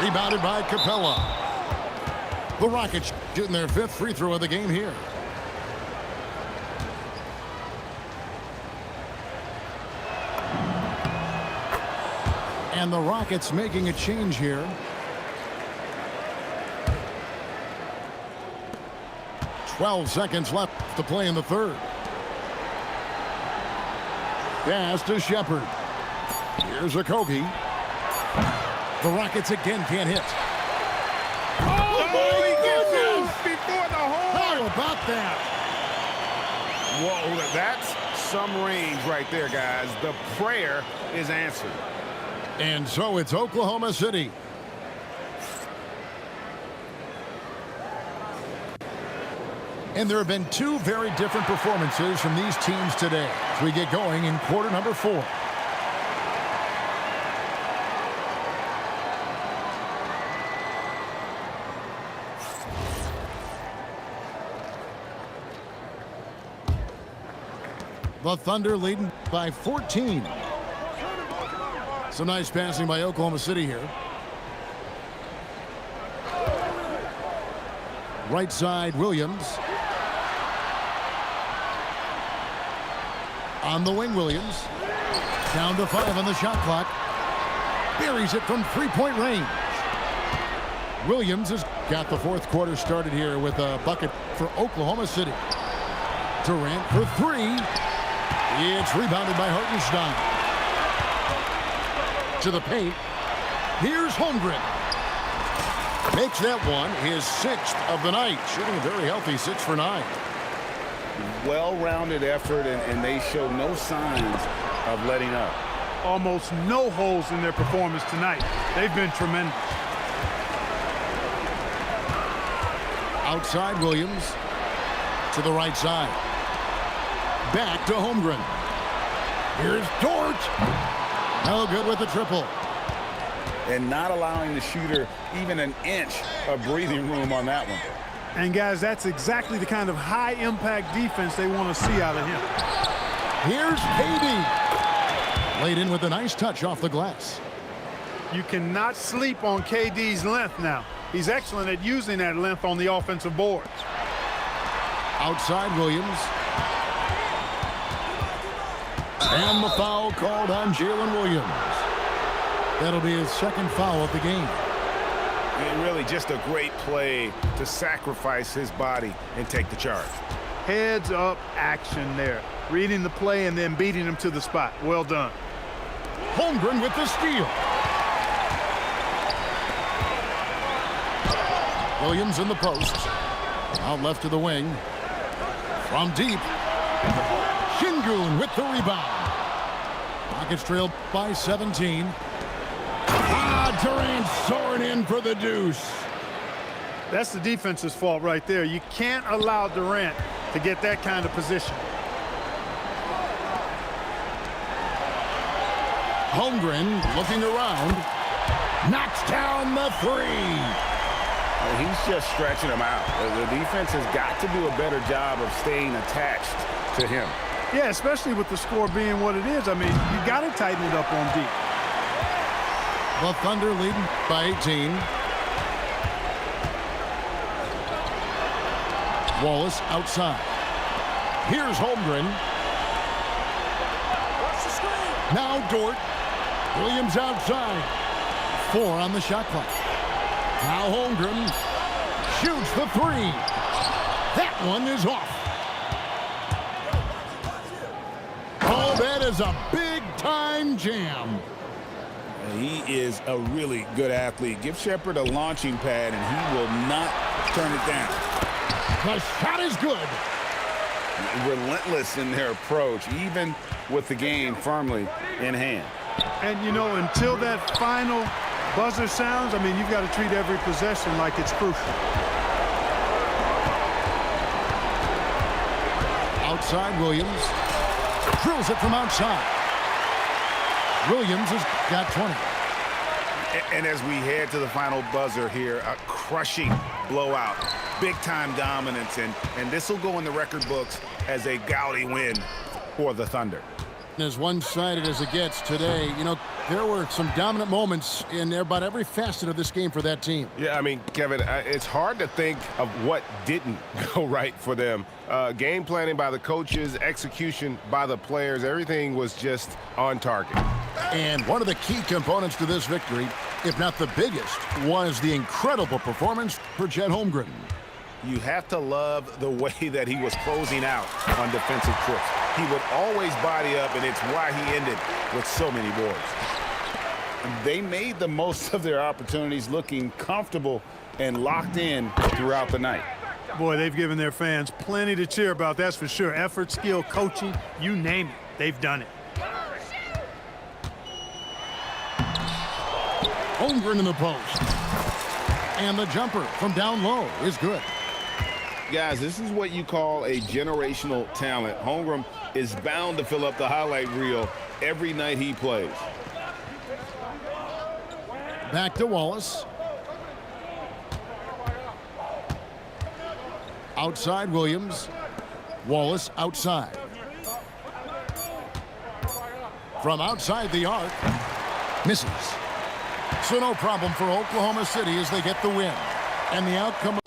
Rebounded by Capella. The Rockets shooting their 5th free throw of the game here. And the Rockets making a change here. 12 seconds left to play in the third. Pass to Shepard. Here's Okogie. The Rockets again can't hit. Oh, my goodness! Before the horn! How about that? Whoa, that's some range right there, guys. The prayer is answered. And so it's Oklahoma City. And there have been 2 very different performances from these teams today as we get going in quarter number 4. The Thunder leading by 14. Some nice passing by Oklahoma City here. Right side, Williams. On the wing, Williams. Down to 5 on the shot clock. Buries it from 3-point range. Williams has got the 4th quarter started here with a bucket for Oklahoma City. Durant for 3. It's rebounded by Hartenstein. To the paint. Here's Holmgren. Makes that one his 6th of the night. Shooting a very healthy 6 for 9. Well-rounded effort, and they show no signs of letting up. Almost no holes in their performance tonight. They've been tremendous. Outside Williams. To the right side. Back to Holmgren. Here's Dort. No good with the triple. And not allowing the shooter even an inch of breathing room on that one. And, guys, that's exactly the kind of high-impact defense they want to see out of him. Here's KD. Laid in with a nice touch off the glass. You cannot sleep on KD's length now. He's excellent at using that length on the offensive boards. Outside Williams. And the foul called on Jalen Williams. That'll be his second foul of the game. And really just a great play to sacrifice his body and take the charge. Heads up action there. Reading the play and then beating him to the spot. Well done. Holmgren with the steal. Williams in the post. Out left to the wing. From deep. Şengün with the rebound. Rockets trailed by 17. Durant soaring in for the deuce. That's the defense's fault right there. You can't allow Durant to get that kind of position. Holmgren looking around. Knocks down the three. He's just stretching him out. The defense has got to do a better job of staying attached to him. Yeah, especially with the score being what it is. I mean, you got to tighten it up on deep. The Thunder leading by 18. Wallace outside. Here's Holmgren. Now Dort. Williams outside. 4 on the shot clock. Now Holmgren shoots the three. That one is off. Oh, that is a big-time jam. He is a really good athlete. Give Shepherd a launching pad, and he will not turn it down. The shot is good. Relentless in their approach, even with the game firmly in hand. And, you know, until that final buzzer sounds, I mean, you've got to treat every possession like it's crucial. Outside Williams. Drills it from outside. Williams has got 20. And as we head to the final buzzer here, a crushing blowout, big-time dominance, and this will go in the record books as a gaudy win for the Thunder. As one-sided as it gets today, you know, there were some dominant moments in about every facet of this game for that team. Yeah, I mean, Kevin, it's hard to think of what didn't go right for them. Game planning by the coaches, execution by the players, everything was just on target. And one of the key components to this victory, if not the biggest, was the incredible performance for Chet Holmgren. You have to love the way that he was closing out on defensive trips. He would always body up, and it's why he ended with so many boards. They made the most of their opportunities, looking comfortable and locked in throughout the night. Boy, they've given their fans plenty to cheer about, that's for sure. Effort, skill, coaching, you name it, they've done it. Holmgren in the post. And the jumper from down low is good. Guys, this is what you call a generational talent. Holmgren is bound to fill up the highlight reel every night he plays. Back to Wallace. Outside Williams. Wallace outside. From outside the arc. Misses. So no problem for Oklahoma City as they get the win. And the outcome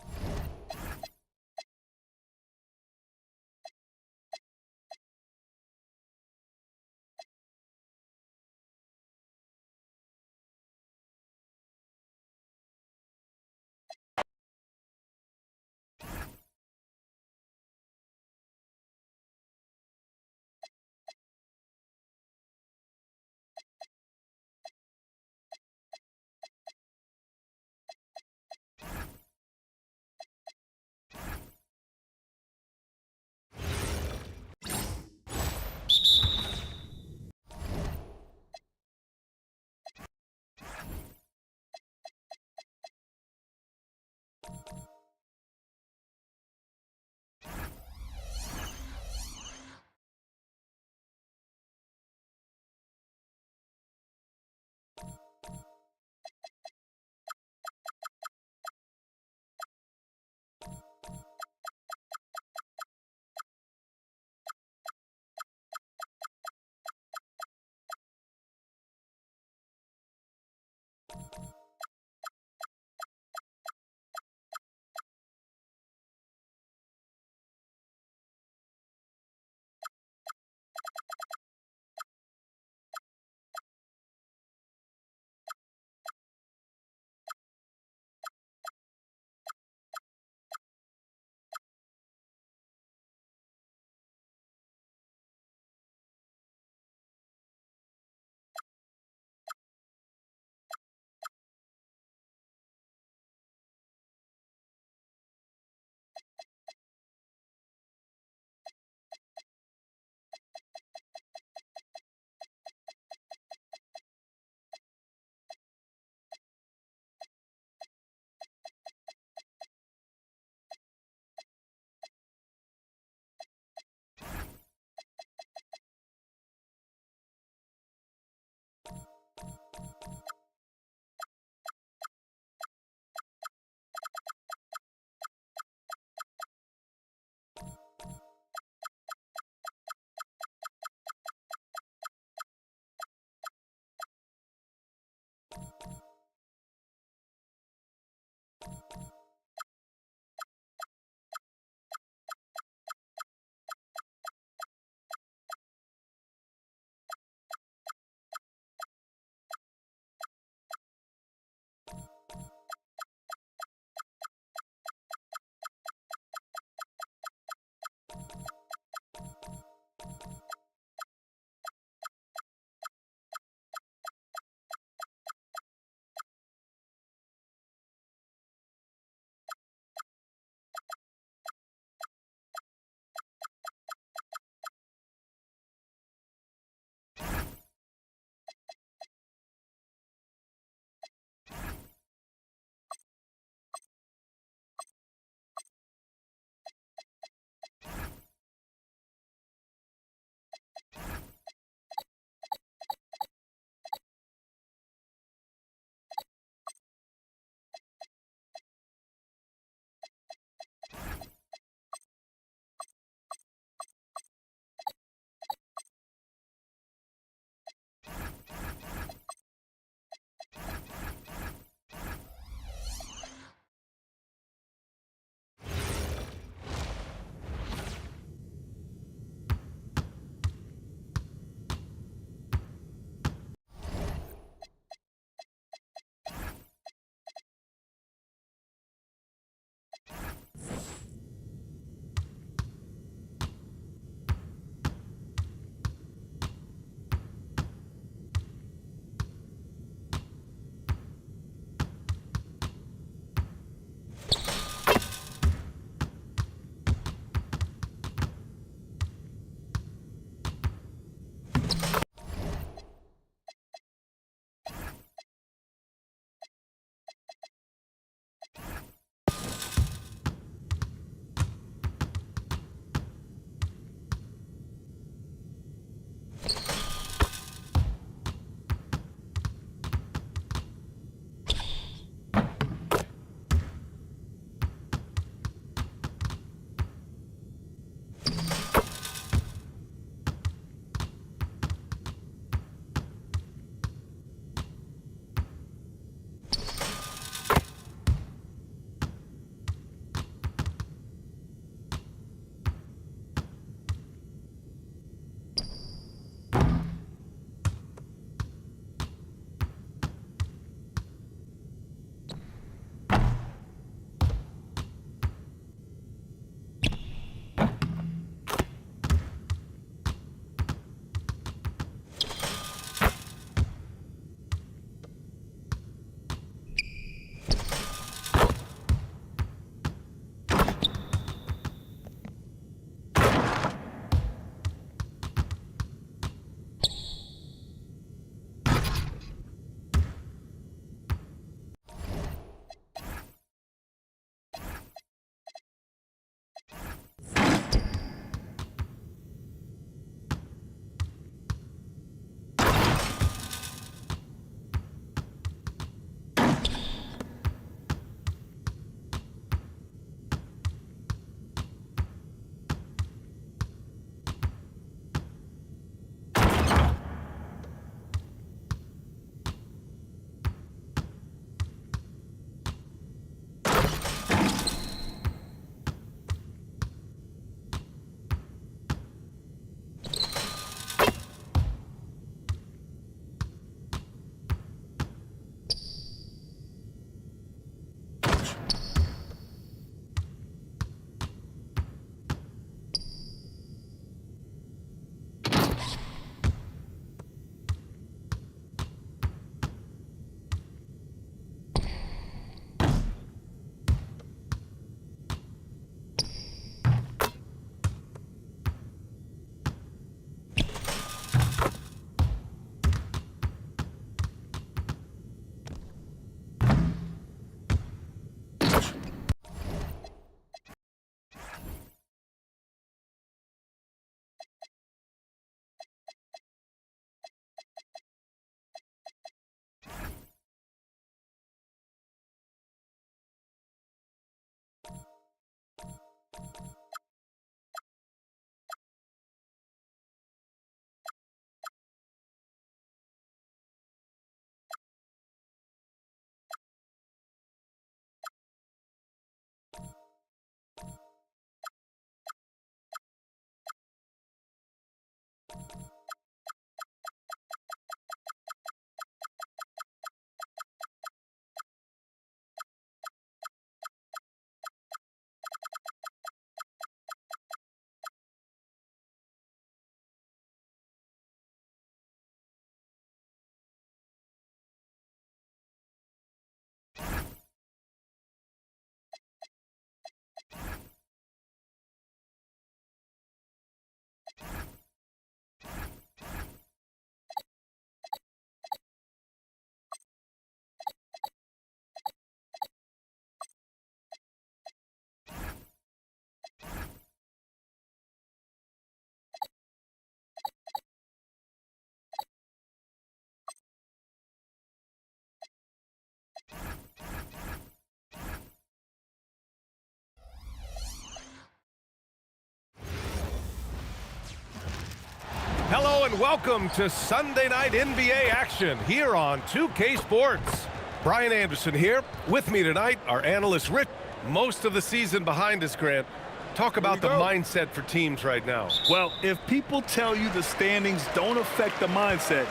Hello and welcome to Sunday night NBA action here on 2K Sports. Brian Anderson here. With me tonight, our analyst Rick. Most of the season behind us, Grant. Talk about the mindset for teams right now. Well, if people tell you the standings don't affect the mindset,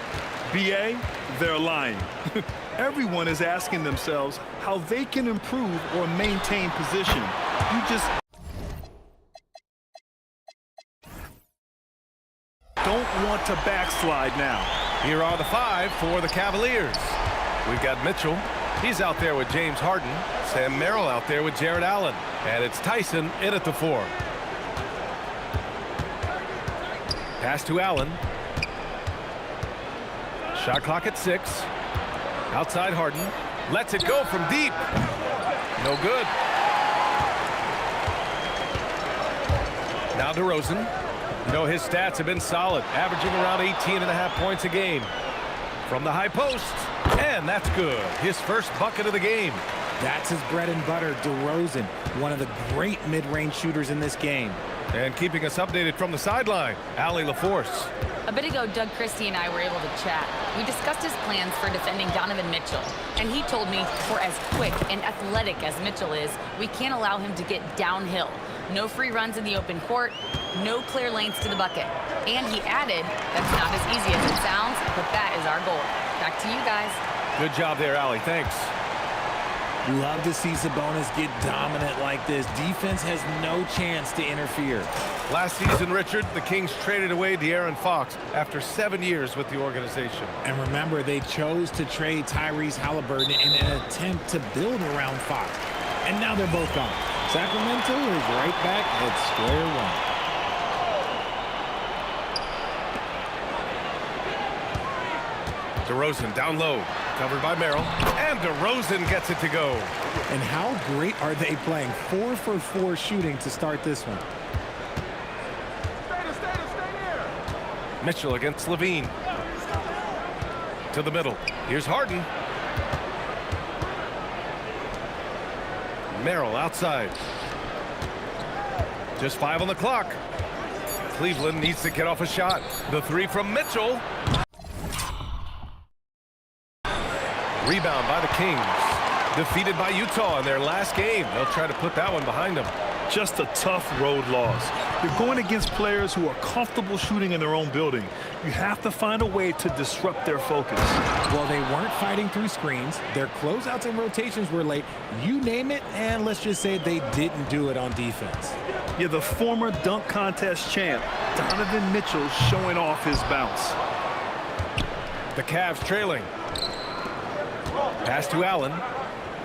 BA, they're lying. Everyone is asking themselves how they can improve or maintain position. You just don't want to backslide now. Here are the 5 for the Cavaliers. We've got Mitchell. He's out there with James Harden. Sam Merrill out there with Jared Allen. And it's Tyson in at the 4. Pass to Allen. Shot clock at 6. Outside Harden. Lets it go from deep. No good. Now DeRozan. You know, his stats have been solid, averaging around 18.5 points a game. From the high post, and that's good. His first bucket of the game. That's his bread and butter, DeRozan, one of the great mid-range shooters in this game. And keeping us updated from the sideline, Allie LaForce. A bit ago, Doug Christie and I were able to chat. We discussed his plans for defending Donovan Mitchell, and he told me for as quick and athletic as Mitchell is, we can't allow him to get downhill. No free runs in the open court, no clear lanes to the bucket. And he added, that's not as easy as it sounds, but that is our goal. Back to you guys. Good job there, Allie. Thanks. Love to see Sabonis get dominant like this. Defense has no chance to interfere. Last season, Richard, the Kings traded away De'Aaron Fox after 7 years with the organization. And remember, they chose to trade Tyrese Halliburton in an attempt to build around Fox. And now they're both gone. Sacramento is right back at square one. DeRozan down low, covered by Merrill, and DeRozan gets it to go. And how great are they playing? 4 for 4 shooting to start this one. Mitchell against Levine. To the middle. Here's Harden. Merrill outside. Just 5 on the clock. Cleveland needs to get off a shot. The 3 from Mitchell. Rebound by the Kings. Defeated by Utah in their last game. They'll try to put that one behind them. Just a tough road loss. You're going against players who are comfortable shooting in their own building. You have to find a way to disrupt their focus. Well, they weren't fighting through screens. Their closeouts and rotations were late. You name it, and let's just say they didn't do it on defense. Yeah, the former dunk contest champ, Donovan Mitchell, showing off his bounce. The Cavs trailing. Pass to Allen.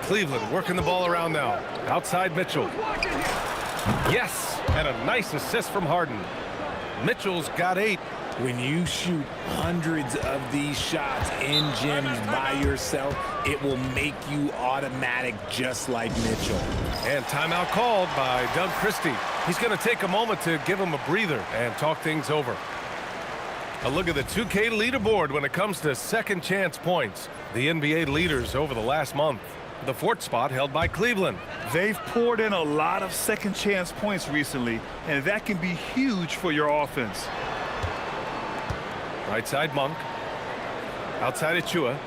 Cleveland working the ball around now. Outside Mitchell. Yes, and a nice assist from Harden. Mitchell's got 8. When you shoot hundreds of these shots in gyms by yourself, it will make you automatic just like Mitchell. And timeout called by Doug Christie. He's going to take a moment to give him a breather and talk things over. A look at the 2K leaderboard when it comes to second chance points. The NBA leaders over the last month. The 4th spot held by Cleveland. They've poured in a lot of second chance points recently, and that can be huge for your offense. Right side Monk. Outside Achua.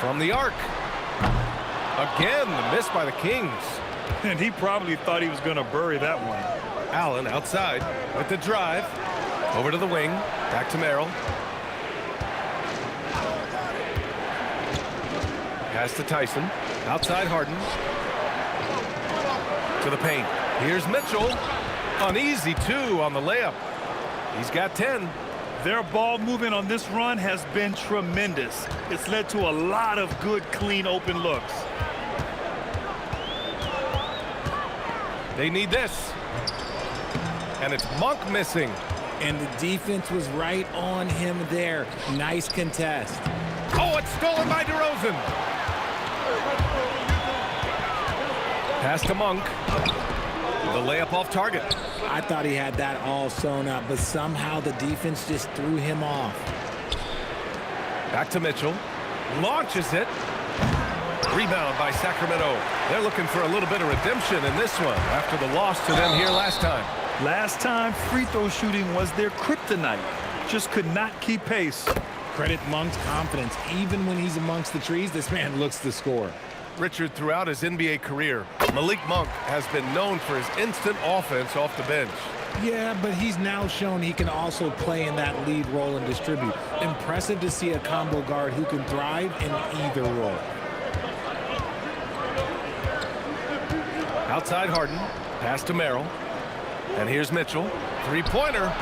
From the arc. Again, the miss by the Kings. And he probably thought he was going to bury that one. Allen outside with the drive. Over to the wing. Back to Merrill. Pass to Tyson. Outside Harden. To the paint. Here's Mitchell. An easy 2 on the layup. He's got 10. Their ball movement on this run has been tremendous. It's led to a lot of good, clean, open looks. They need this. And it's Monk missing. And the defense was right on him there. Nice contest. Oh, it's stolen by DeRozan. Pass to Monk. The layup off target. I thought he had that all sewn up, but somehow the defense just threw him off. Back to Mitchell. Launches it. Rebound by Sacramento. They're looking for a little bit of redemption in this one after the loss to them here last time. Last time, free throw shooting was their kryptonite. Just could not keep pace. Credit Monk's confidence. Even when he's amongst the trees, this man looks to score. Richard, throughout his NBA career, Malik Monk has been known for his instant offense off the bench. Yeah, but he's now shown he can also play in that lead role and distribute. Impressive to see a combo guard who can thrive in either role. Outside Harden, pass to Merrill. And here's Mitchell, three-pointer,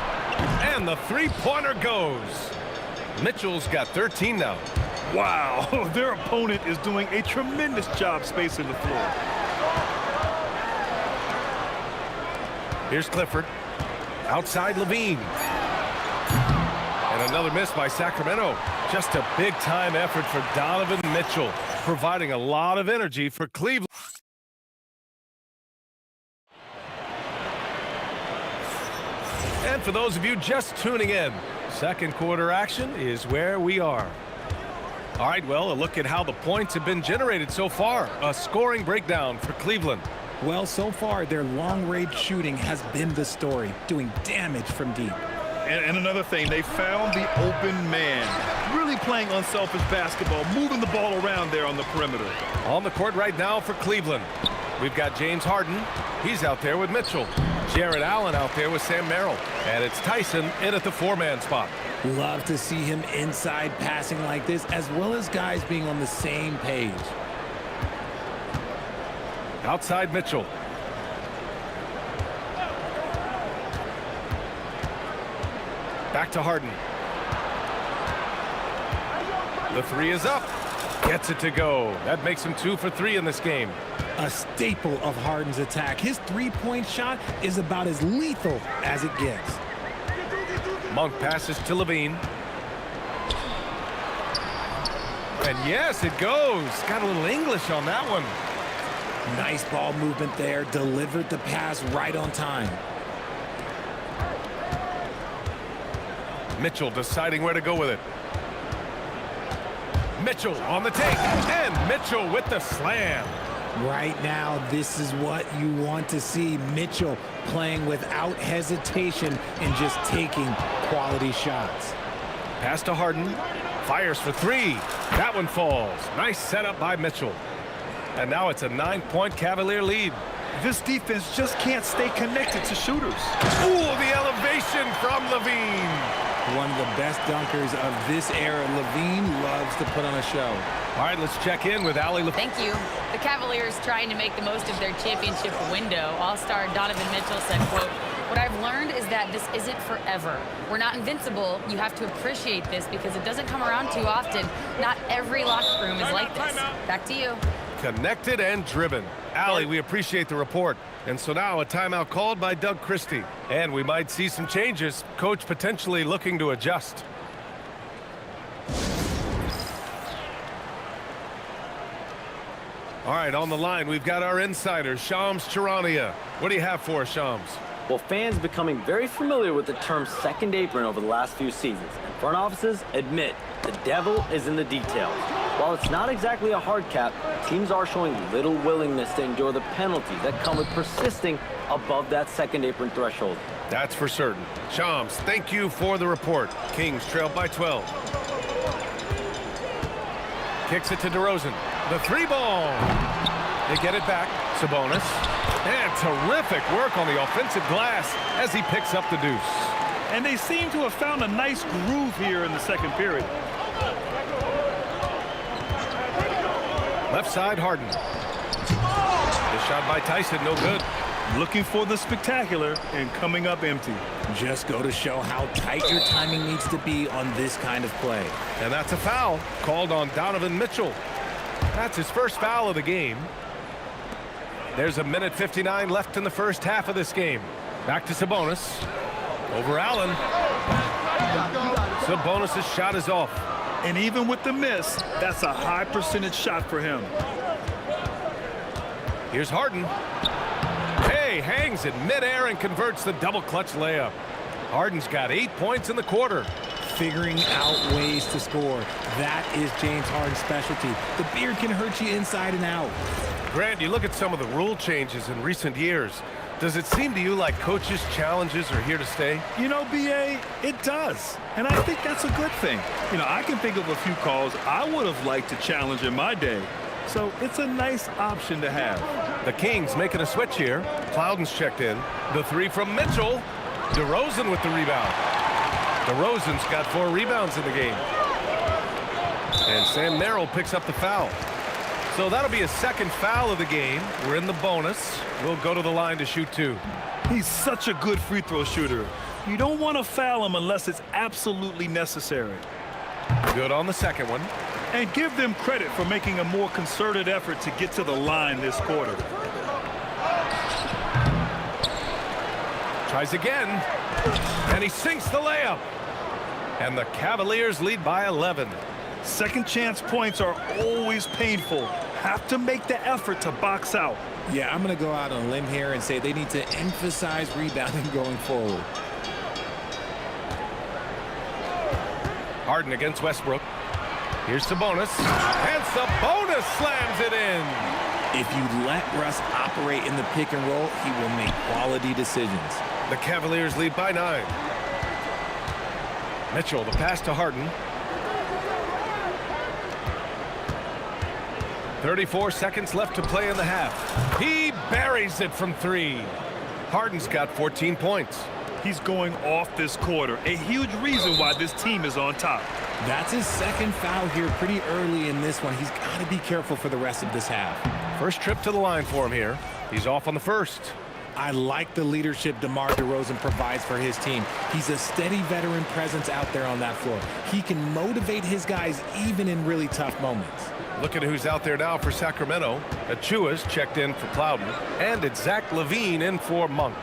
and the three-pointer goes. Mitchell's got 13 now. Wow, their opponent is doing a tremendous job spacing the floor. Here's Clifford, outside Levine. And another miss by Sacramento. Just a big-time effort for Donovan Mitchell, providing a lot of energy for Cleveland. And for those of you just tuning in, second quarter action is where we are. All right, well, a look at how the points have been generated so far. A scoring breakdown for Cleveland. Well, so far, their long-range shooting has been the story, doing damage from deep. And another thing, they found the open man. Really playing unselfish basketball, moving the ball around there on the perimeter. On the court right now for Cleveland, we've got James Harden. He's out there with Mitchell. Jarrett Allen out there with Sam Merrill. And it's Tyson in at the four-man spot. Love to see him inside passing like this, as well as guys being on the same page. Outside Mitchell. Back to Harden. The three is up. Gets it to go. That makes him 2 for 3 in this game. A staple of Harden's attack. His three-point shot is about as lethal as it gets. Monk passes to Levine. And yes, it goes. Got a little English on that one. Nice ball movement there. Delivered the pass right on time. Mitchell deciding where to go with it. Mitchell on the take. And Mitchell with the slam. Right now, this is what you want to see. Mitchell playing without hesitation and just taking quality shots. Pass to Harden. Fires for 3. That one falls. Nice setup by Mitchell. And now it's a 9-point Cavalier lead. This defense just can't stay connected to shooters. Ooh, the elevation from Levine. One of the best dunkers of this era. Levine loves to put on a show. All right, let's check in with Allie. Thank you. The Cavaliers trying to make the most of their championship window. All-star Donovan Mitchell said, quote, "What I've learned is that this isn't forever. We're not invincible. You have to appreciate this because it doesn't come around too often. Not every locker room is like this." Back to you. Connected and driven. Allie, we appreciate the report. And so now a timeout called by Doug Christie. And we might see some changes. Coach potentially looking to adjust. All right, on the line, we've got our insider, Shams Charania. What do you have for us, Shams? Well, fans becoming very familiar with the term second apron over the last few seasons. And front offices admit the devil is in the details. While it's not exactly a hard cap, teams are showing little willingness to endure the penalties that come with persisting above that second apron threshold. That's for certain. Shams, thank you for the report. Kings trail by 12. Kicks it to DeRozan. The three ball. They get it back. Sabonis. And terrific work on the offensive glass as he picks up the deuce. And they seem to have found a nice groove here in the second period. Left side, Harden. The shot by Tyson, no good. Looking for the spectacular and coming up empty. Just go to show how tight your timing needs to be on this kind of play. And that's a foul called on Donovan Mitchell. That's his first foul of the game. There's a minute 59 left in the first half of this game. Back to Sabonis. Over Allen. Sabonis' shot is off. And even with the miss, that's a high percentage shot for him. Here's Harden. Hey, hangs in midair and converts the double clutch layup. Harden's got 8 points in the quarter. Figuring out ways to score. That is James Harden's specialty. The beard can hurt you inside and out. Grant, you look at some of the rule changes in recent years. Does it seem to you like coaches' challenges are here to stay? You know, B.A., it does. And I think that's a good thing. You know, I can think of a few calls I would have liked to challenge in my day. So it's a nice option to have. The Kings making a switch here. Plowden's checked in. The three from Mitchell. DeRozan with the rebound. DeRozan's got 4 rebounds in the game. And Sam Merrill picks up the foul. So that'll be a second foul of the game. We're in the bonus. We'll go to the line to shoot 2. He's such a good free throw shooter. You don't want to foul him unless it's absolutely necessary. Good on the second one. And give them credit for making a more concerted effort to get to the line this quarter. Tries again. And he sinks the layup. And the Cavaliers lead by 11. Second chance points are always painful. Have to make the effort to box out. Yeah, I'm going to go out on a limb here and say they need to emphasize rebounding going forward. Harden against Westbrook. Here's Sabonis. And Sabonis slams it in. If you let Russ operate in the pick and roll, he will make quality decisions. The Cavaliers lead by 9. Mitchell, the pass to Harden. 34 seconds left to play in the half. He buries it from 3. Harden's got 14 points. He's going off this quarter. A huge reason why this team is on top. That's his second foul here pretty early in this one. He's got to be careful for the rest of this half. First trip to the line for him here. He's off on the first. I like the leadership DeMar DeRozan provides for his team. He's a steady veteran presence out there on that floor. He can motivate his guys even in really tough moments. Look at who's out there now for Sacramento. Achua's checked in for Plowden. And it's Zach LaVine in for Monk.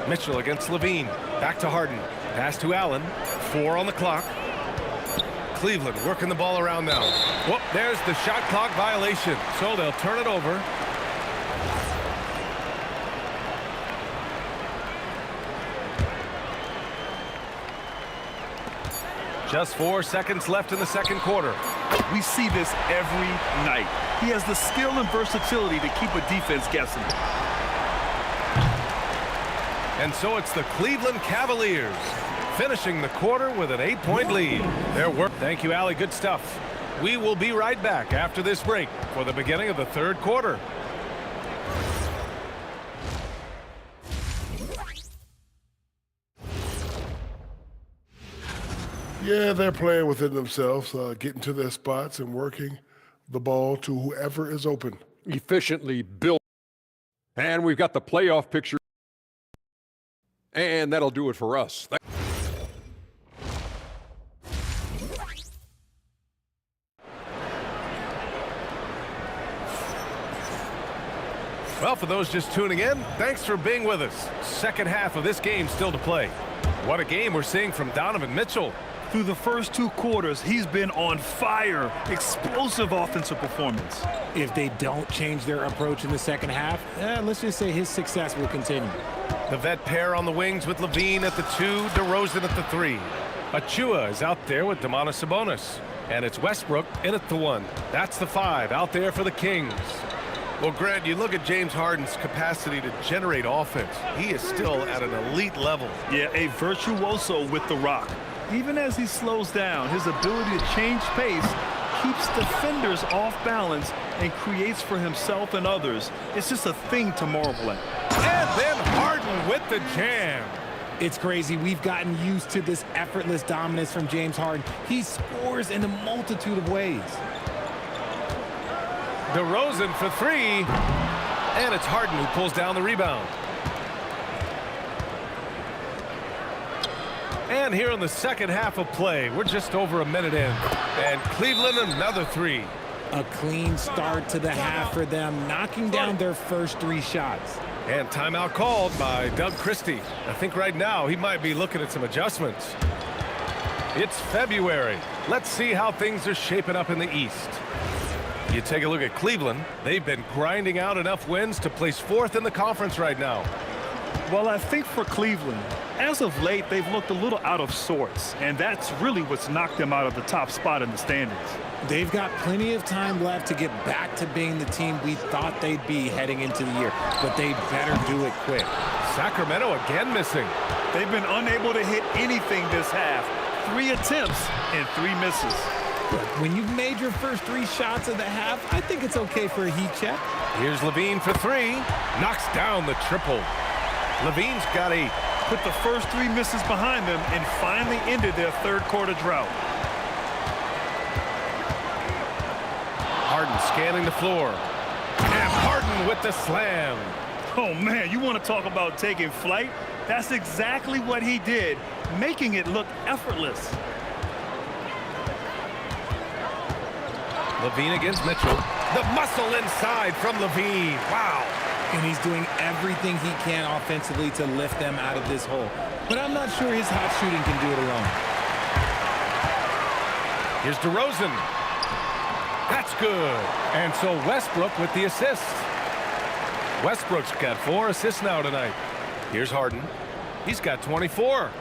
Mitchell against LaVine. Back to Harden. Pass to Allen. 4 on the clock. Cleveland working the ball around now. Whoop, there's the shot clock violation. So they'll turn it over. Just 4 seconds left in the second quarter. We see this every night. He has the skill and versatility to keep a defense guessing. And so it's the Cleveland Cavaliers finishing the quarter with an 8-point lead. Their work. Thank you, Allie. Good stuff. We will be right back after this break for the beginning of the third quarter. Yeah, they're playing within themselves, getting to their spots and working the ball to whoever is open. Efficiently built. And we've got the playoff picture. And that'll do it for us. Well, for those just tuning in, thanks for being with us. Second half of this game still to play. What a game we're seeing from Donovan Mitchell. Through the first 2 quarters, he's been on fire. Explosive offensive performance. If they don't change their approach in the second half, let's just say his success will continue. The vet pair on the wings with LaVine at the 2, DeRozan at the 3. Achua is out there with Domantas Sabonis. And it's Westbrook in at the 1. That's the 5 out there for the Kings. Well, Grant, you look at James Harden's capacity to generate offense. He is still at an elite level. Yeah, a virtuoso with the rock. Even as he slows down, his ability to change pace keeps defenders off balance and creates for himself and others. It's just a thing to marvel at. And then Harden with the jam. It's crazy. We've gotten used to this effortless dominance from James Harden. He scores in a multitude of ways. DeRozan for 3. And it's Harden who pulls down the rebound. And here in the second half of play, we're just over a minute in. And Cleveland another 3. A clean start to the half for them, knocking down their first 3 shots. And timeout called by Doug Christie. I think right now he might be looking at some adjustments. It's February. Let's see how things are shaping up in the East. You take a look at Cleveland. They've been grinding out enough wins to place 4th in the conference right now. Well, I think for Cleveland, as of late, they've looked a little out of sorts, and that's really what's knocked them out of the top spot in the standings. They've got plenty of time left to get back to being the team we thought they'd be heading into the year, but they better do it quick. Sacramento again missing. They've been unable to hit anything this half. 3 attempts and 3 misses. Look, when you've made your first 3 shots of the half, I think it's okay for a heat check. Here's Levine for 3. Knocks down the triple. Levine's got a... Put the first 3 misses behind them and finally ended their third quarter drought. Harden scanning the floor. And Harden with the slam. Oh, man, you want to talk about taking flight? That's exactly what he did, making it look effortless. Levine against Mitchell. The muscle inside from Levine. Wow. And he's doing everything he can offensively to lift them out of this hole. But I'm not sure his hot shooting can do it alone. Here's DeRozan. That's good. And so Westbrook with the assist. Westbrook's got 4 assists now tonight. Here's Harden. He's got 24.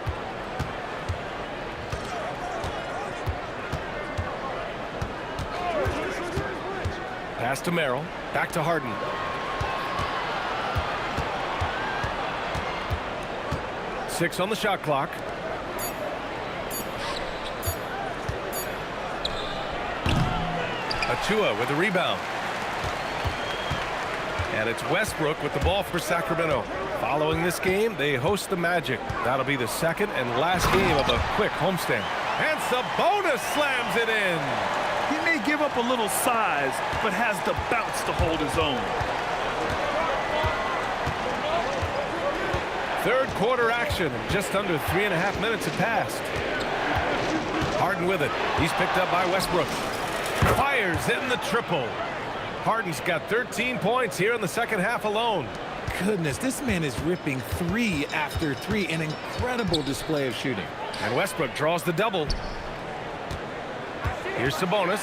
Pass to Merrill. Back to Harden. Six on the shot clock. Achua with the rebound. And it's Westbrook with the ball for Sacramento. Following this game, they host the Magic. That'll be the second and last game of a quick homestand. And Sabonis slams it in. He may give up a little size, but has the bounce to hold his own. Third quarter action. Just under 3.5 minutes have passed. Harden with it. He's picked up by Westbrook. Fires in the triple. Harden's got 13 points here in the second half alone. Goodness, this man is ripping 3 after 3. An incredible display of shooting. And Westbrook draws the double. Here's Sabonis.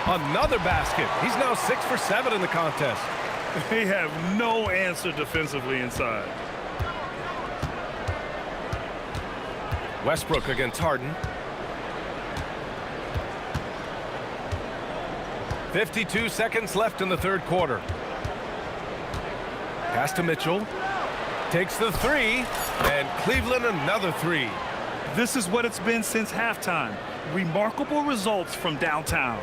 Another basket. He's now 6 for 7 in the contest. They have no answer defensively inside. Westbrook against Harden. 52 seconds left in the third quarter. Pass to Mitchell. Takes the 3. And Cleveland another 3. This is what it's been since halftime. Remarkable results from downtown.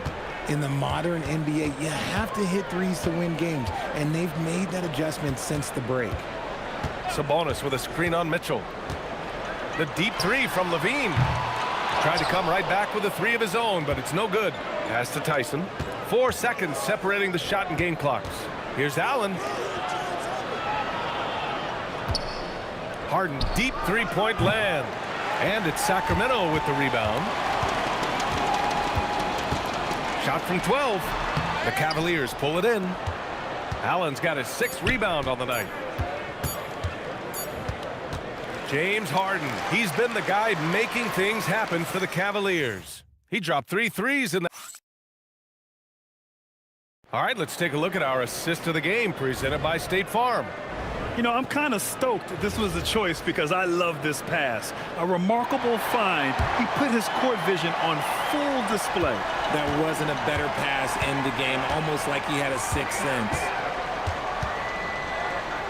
In the modern NBA, you have to hit 3s to win games, and they've made that adjustment since the break. Sabonis with a screen on Mitchell. The deep 3 from Levine. Tried to come right back with a 3 of his own, but it's no good. Pass to Tyson. 4 seconds separating the shot and game clocks. Here's Allen. Harden, deep 3-point land. And it's Sacramento with the rebound. Shot from 12. The Cavaliers pull it in. Allen's got his 6th rebound on the night. James Harden. He's been the guy making things happen for the Cavaliers. He dropped 3 threes in the... All right, let's take a look at our assist of the game presented by State Farm. You know, I'm kind of stoked this was a choice because I love this pass. A remarkable find. He put his court vision on full display. That wasn't a better pass in the game, almost like he had a 6th sense.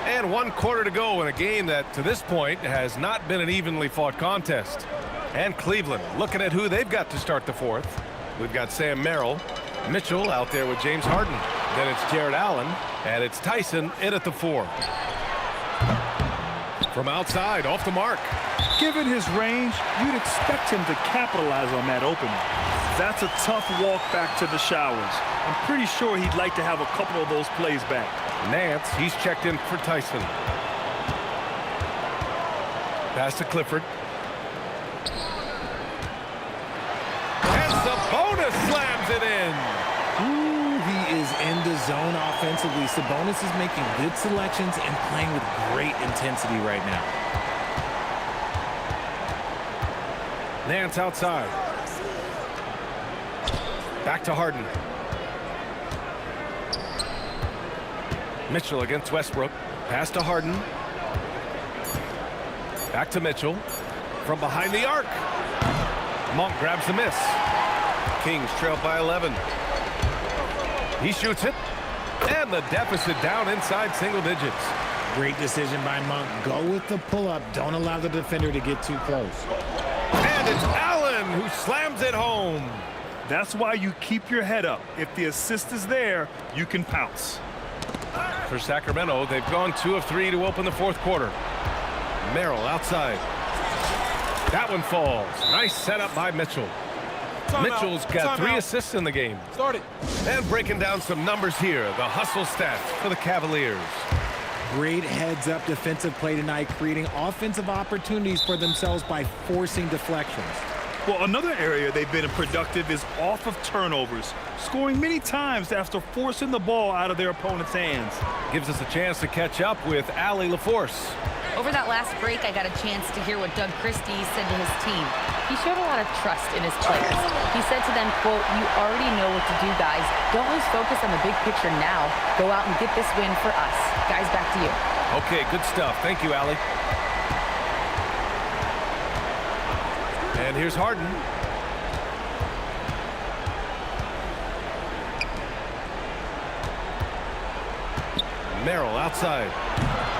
And 1 quarter to go in a game that, to this point, has not been an evenly fought contest. And Cleveland looking at who they've got to start the fourth. We've got Sam Merrill. Mitchell out there with James Harden. Then it's Jared Allen. And it's Tyson in at the 4. From outside, off the mark. Given his range, you'd expect him to capitalize on that opening. That's a tough walk back to the showers. I'm pretty sure he'd like to have a couple of those plays back. Nance, he's checked in for Tyson. Pass to Clifford. And Sabonis slams it in. Ooh, he is in the zone offensively. Sabonis is making good selections and playing with great intensity right now. Nance outside. Back to Harden. Mitchell against Westbrook. Pass to Harden. Back to Mitchell. From behind the arc. Monk grabs the miss. Kings trail by 11. He shoots it. And the deficit down inside single digits. Great decision by Monk. Go with the pull-up. Don't allow the defender to get too close. And it's Allen who slams it home. That's why you keep your head up. If the assist is there, you can pounce. For Sacramento, they've gone 2 of 3 to open the fourth quarter. Merrill outside. That one falls. Nice setup by Mitchell. Mitchell's got 3 assists in the game. Started. And breaking down some numbers here, the hustle stats for the Cavaliers. Great heads-up defensive play tonight, creating offensive opportunities for themselves by forcing deflections. Well, another area they've been productive is off of turnovers, scoring many times after forcing the ball out of their opponent's hands. Gives us a chance to catch up with Allie LaForce. Over that last break, I got a chance to hear what Doug Christie said to his team. He showed a lot of trust in his players. He said to them, quote, "You already know what to do, guys. Don't lose focus on the big picture now. Go out and get this win for us." Guys, back to you. Okay, good stuff. Thank you, Allie. And here's Harden. Merrill outside.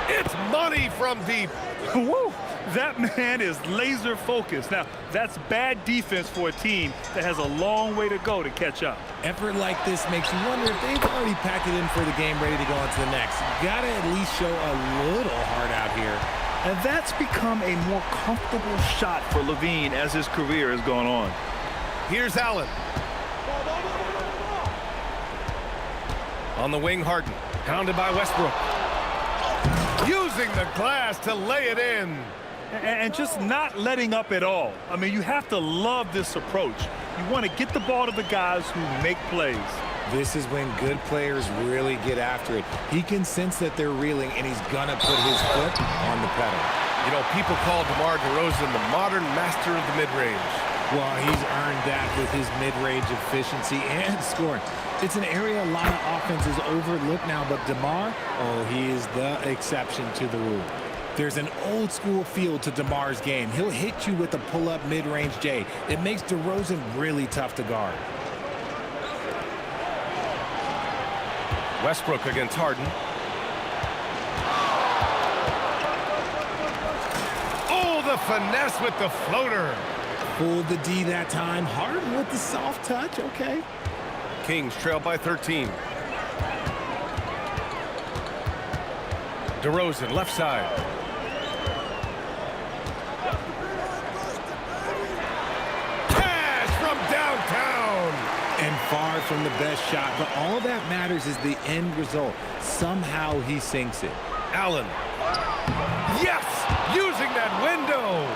It's money from deep. Woo! That man is laser focused. Now, that's bad defense for a team that has a long way to go to catch up. Effort like this makes you wonder if they've already packed it in for the game, ready to go on to the next. You got to at least show a little heart out here. And that's become a more comfortable shot for Levine as his career has gone on. Here's Allen. On the wing, Harden. Pounded by Westbrook. Using the glass to lay it in. And just not letting up at all. I mean, you have to love this approach. You want to get the ball to the guys who make plays. This is when good players really get after it. He can sense that they're reeling, and he's going to put his foot on the pedal. You know, people call DeMar DeRozan the modern master of the mid-range. Well, he's earned that with his mid-range efficiency and scoring. It's an area a lot of offenses overlook now, but DeMar, oh, he is the exception to the rule. There's an old-school feel to DeMar's game. He'll hit you with a pull-up mid-range J. It makes DeRozan really tough to guard. Westbrook against Harden. Oh, the finesse with the floater. Pulled the D that time. Harden with the soft touch. Okay. Kings trail by 13. DeRozan, left side. Pass from downtown. And far from the best shot, but all that matters is the end result. Somehow he sinks it. Allen. Yes! Using that window.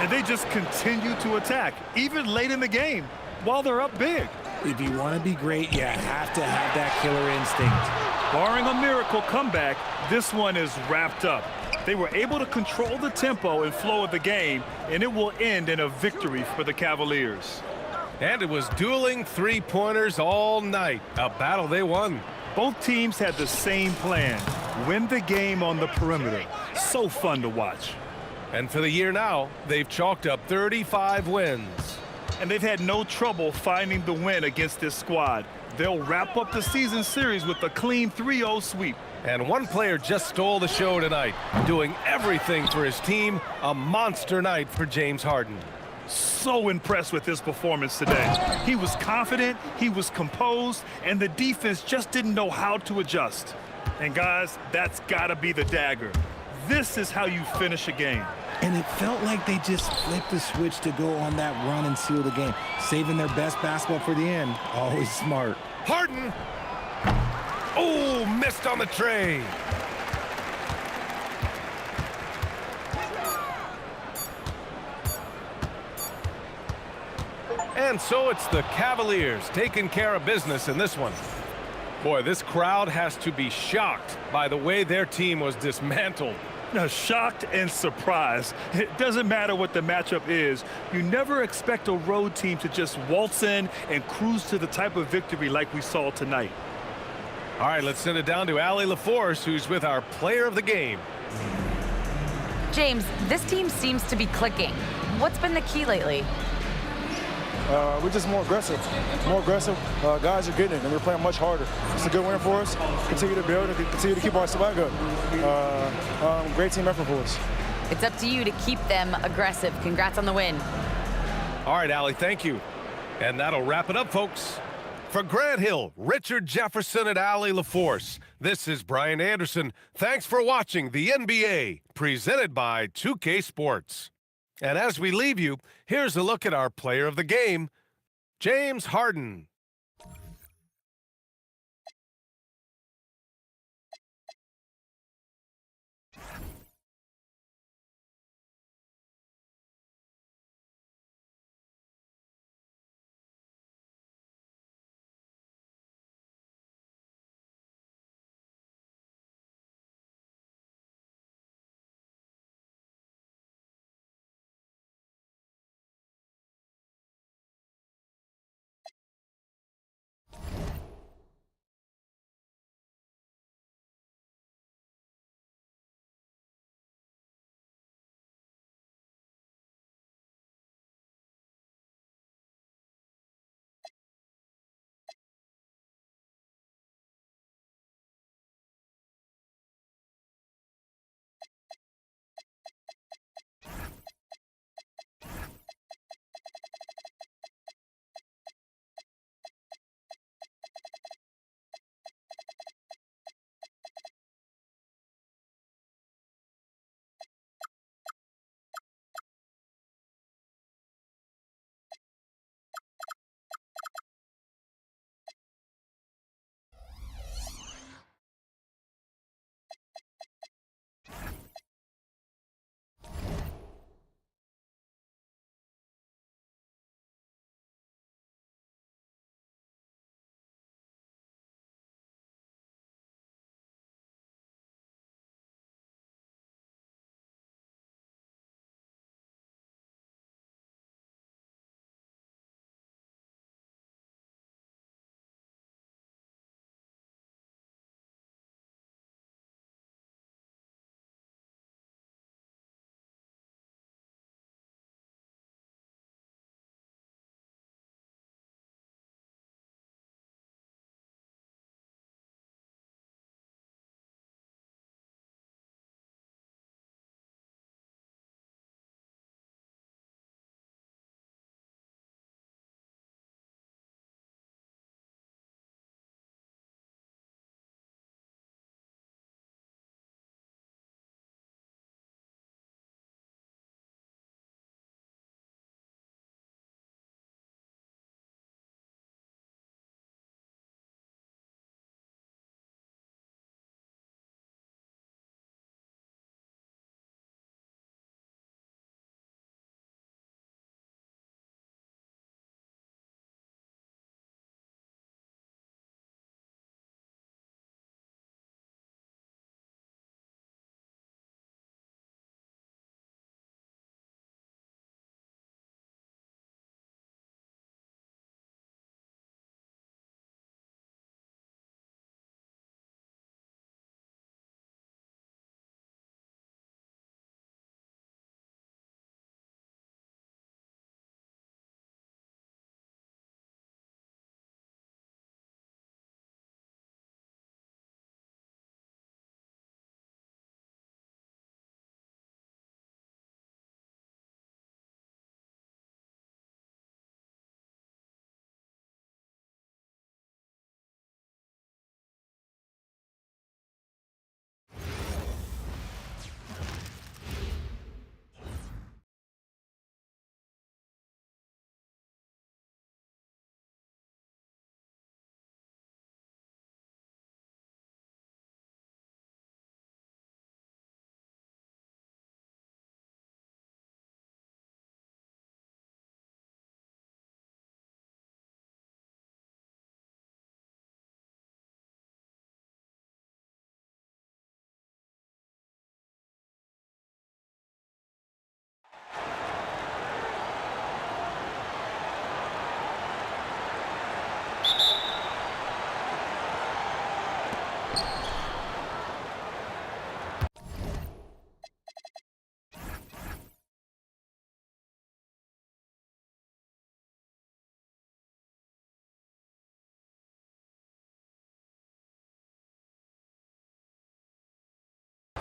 And they just continue to attack, even late in the game, while they're up big. If you want to be great, you have to have that killer instinct. Barring a miracle comeback, this one is wrapped up. They were able to control the tempo and flow of the game, and it will end in a victory for the Cavaliers. And it was dueling three-pointers all night. A battle they won. Both teams had the same plan. Win the game on the perimeter. So fun to watch. And for the year now, they've chalked up 35 wins. And they've had no trouble finding the win against this squad. They'll wrap up the season series with a clean 3-0 sweep. And one player just stole the show tonight, doing everything for his team. A monster night for James Harden. So impressed with his performance today. He was confident, he was composed, and the defense just didn't know how to adjust. And guys, that's got to be the dagger. This is how you finish a game. And it felt like they just flipped the switch to go on that run and seal the game, saving their best basketball for the end. Always smart. Harden! Oh, missed on the tray. And so it's the Cavaliers taking care of business in this one. Boy, this crowd has to be shocked by the way their team was dismantled. Now, shocked and surprised. It doesn't matter what the matchup is. You never expect a road team to just waltz in and cruise to the type of victory like we saw tonight. All right, let's send it down to Allie LaForce, who's with our player of the game. James, this team seems to be clicking. What's been the key lately? We're just more aggressive. Guys are getting it, and we're playing much harder. It's a good win for us. Continue to build and continue to keep our swag up. Great team effort for us. It's up to you to keep them aggressive. Congrats on the win. All right, Allie, thank you. And that'll wrap it up, folks. For Grant Hill, Richard Jefferson, and Allie LaForce, this is Brian Anderson. Thanks for watching the NBA, presented by 2K Sports. And as we leave you, here's a look at our player of the game, James Harden.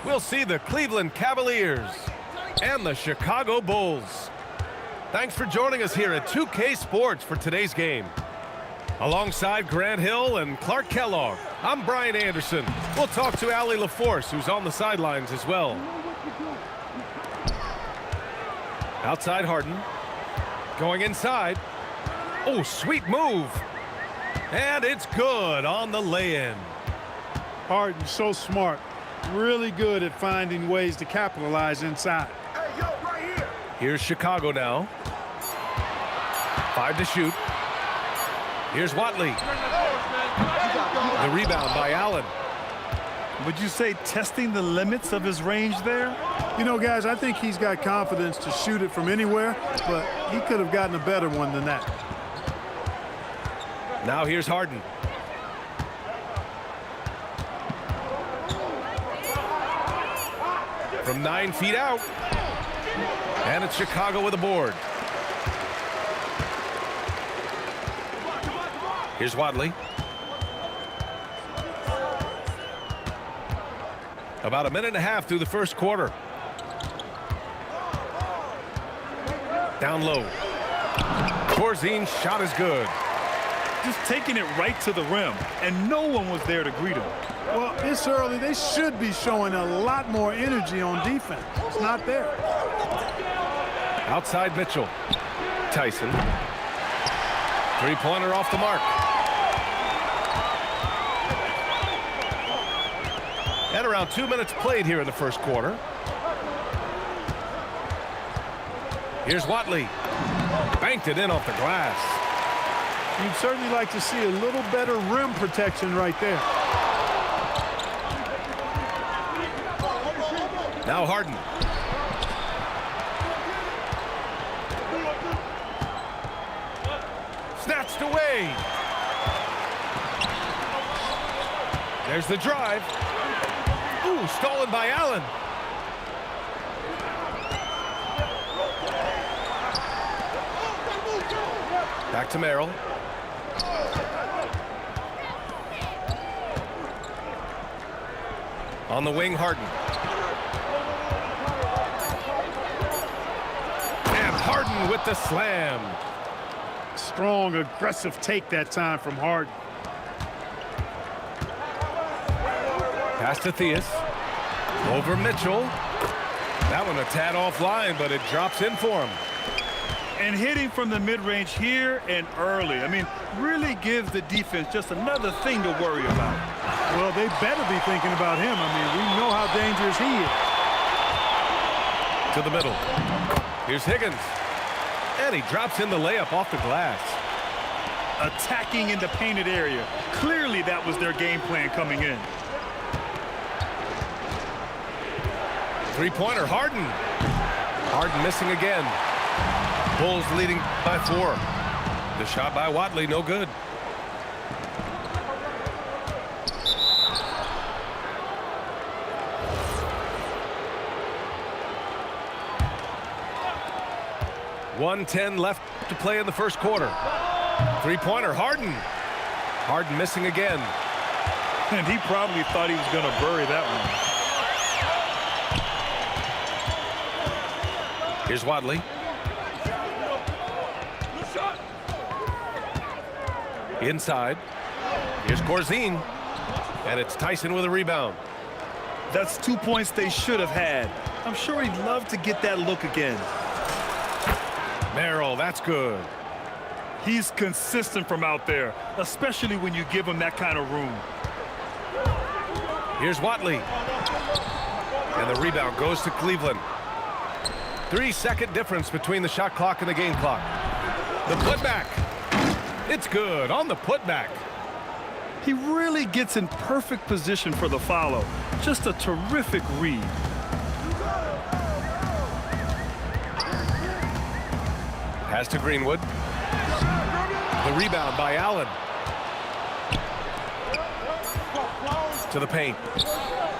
we'll see the Cleveland Cavaliers and the Chicago Bulls. Thanks for joining us here at 2K Sports for today's game. Alongside Grant Hill and Clark Kellogg, I'm Brian Anderson. We'll talk to Allie LaForce, who's on the sidelines as well. Outside Harden. Going inside. Oh, sweet move. And it's good on the lay-in. Harden, so smart. Really good at finding ways to capitalize inside. Hey, yo, right here. Here's Chicago now. 5 to shoot. Here's Watley. The rebound by Allen. Would you say testing the limits of his range there? You know, guys, I think he's got confidence to shoot it from anywhere, but he could have gotten a better one than that. Now here's Harden. From 9 feet out. And it's Chicago with a board. Here's Watley. About a minute and a half through the first quarter. Down low. Corzine's shot is good. Just taking it right to the rim, and no one was there to greet him. Well, this early, they should be showing a lot more energy on defense. It's not there. Outside Mitchell. Tyson. Three-pointer off the mark. And around 2 minutes played here in the first quarter. Here's Watley. Banked it in off the glass. You'd certainly like to see a little better rim protection right there. Now Harden. Snatched away. There's the drive. Ooh, stolen by Allen. Back to Merrill. On the wing, Harden. And Harden with the slam. Strong, aggressive take that time from Harden. Pass to Theus. Over Mitchell. That one a tad offline, but it drops in for him. And hitting from the mid-range here and early. I mean, really gives the defense just another thing to worry about. Well, they better be thinking about him. I mean, we know how dangerous he is. To the middle. Here's Higgins. And he drops in the layup off the glass. Attacking in the painted area. Clearly that was their game plan coming in. Three-pointer, Harden. Harden missing again. Bulls leading by 4. The shot by Watley, no good. .110 left to play in the first quarter. Three-pointer, Harden. Harden missing again. And he probably thought he was going to bury that one. Here's Watley. Inside. Here's Corzine. And it's Tyson with a rebound. That's 2 points they should have had. I'm sure he'd love to get that look again. Merrill, that's good. He's consistent from out there, especially when you give him that kind of room. Here's Watley. And the rebound goes to Cleveland. 3-second difference between the shot clock and the game clock. The putback. It's good on the putback. He really gets in perfect position for the follow. Just a terrific read. Pass to Greenwood. The rebound by Allen. To the paint.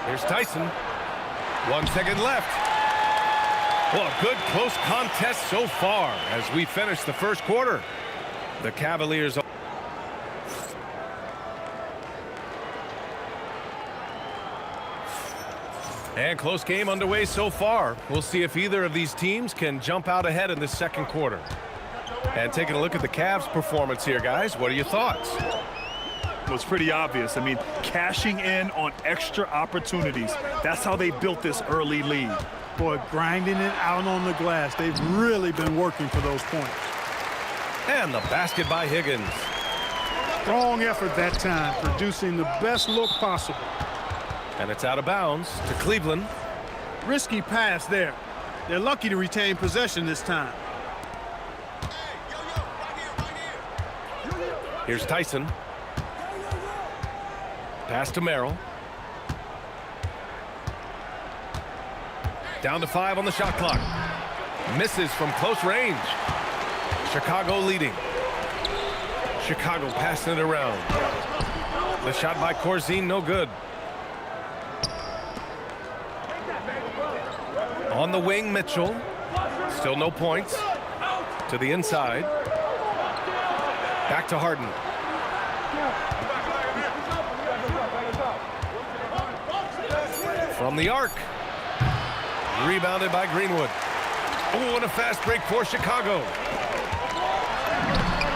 Here's Tyson. 1 second left. Well, a good close contest so far as we finish the first quarter. The Cavaliers. And close game underway so far. We'll see if either of these teams can jump out ahead in the second quarter. And taking a look at the Cavs' performance here, guys, what are your thoughts? Well, it's pretty obvious. I mean, cashing in on extra opportunities. That's how they built this early lead. Boy, grinding it out on the glass. They've really been working for those points. And the basket by Higgins. Strong effort that time, producing the best look possible. And it's out of bounds to Cleveland. Risky pass there. They're lucky to retain possession this time. Here's Tyson. Pass to Merrill. Down to 5 on the shot clock. Misses from close range. Chicago leading. Chicago passing it around. The shot by Corzine, no good. On the wing, Mitchell. Still no points. To the inside. Back to Harden. From the arc. Rebounded by Greenwood. Oh, and a fast break for Chicago.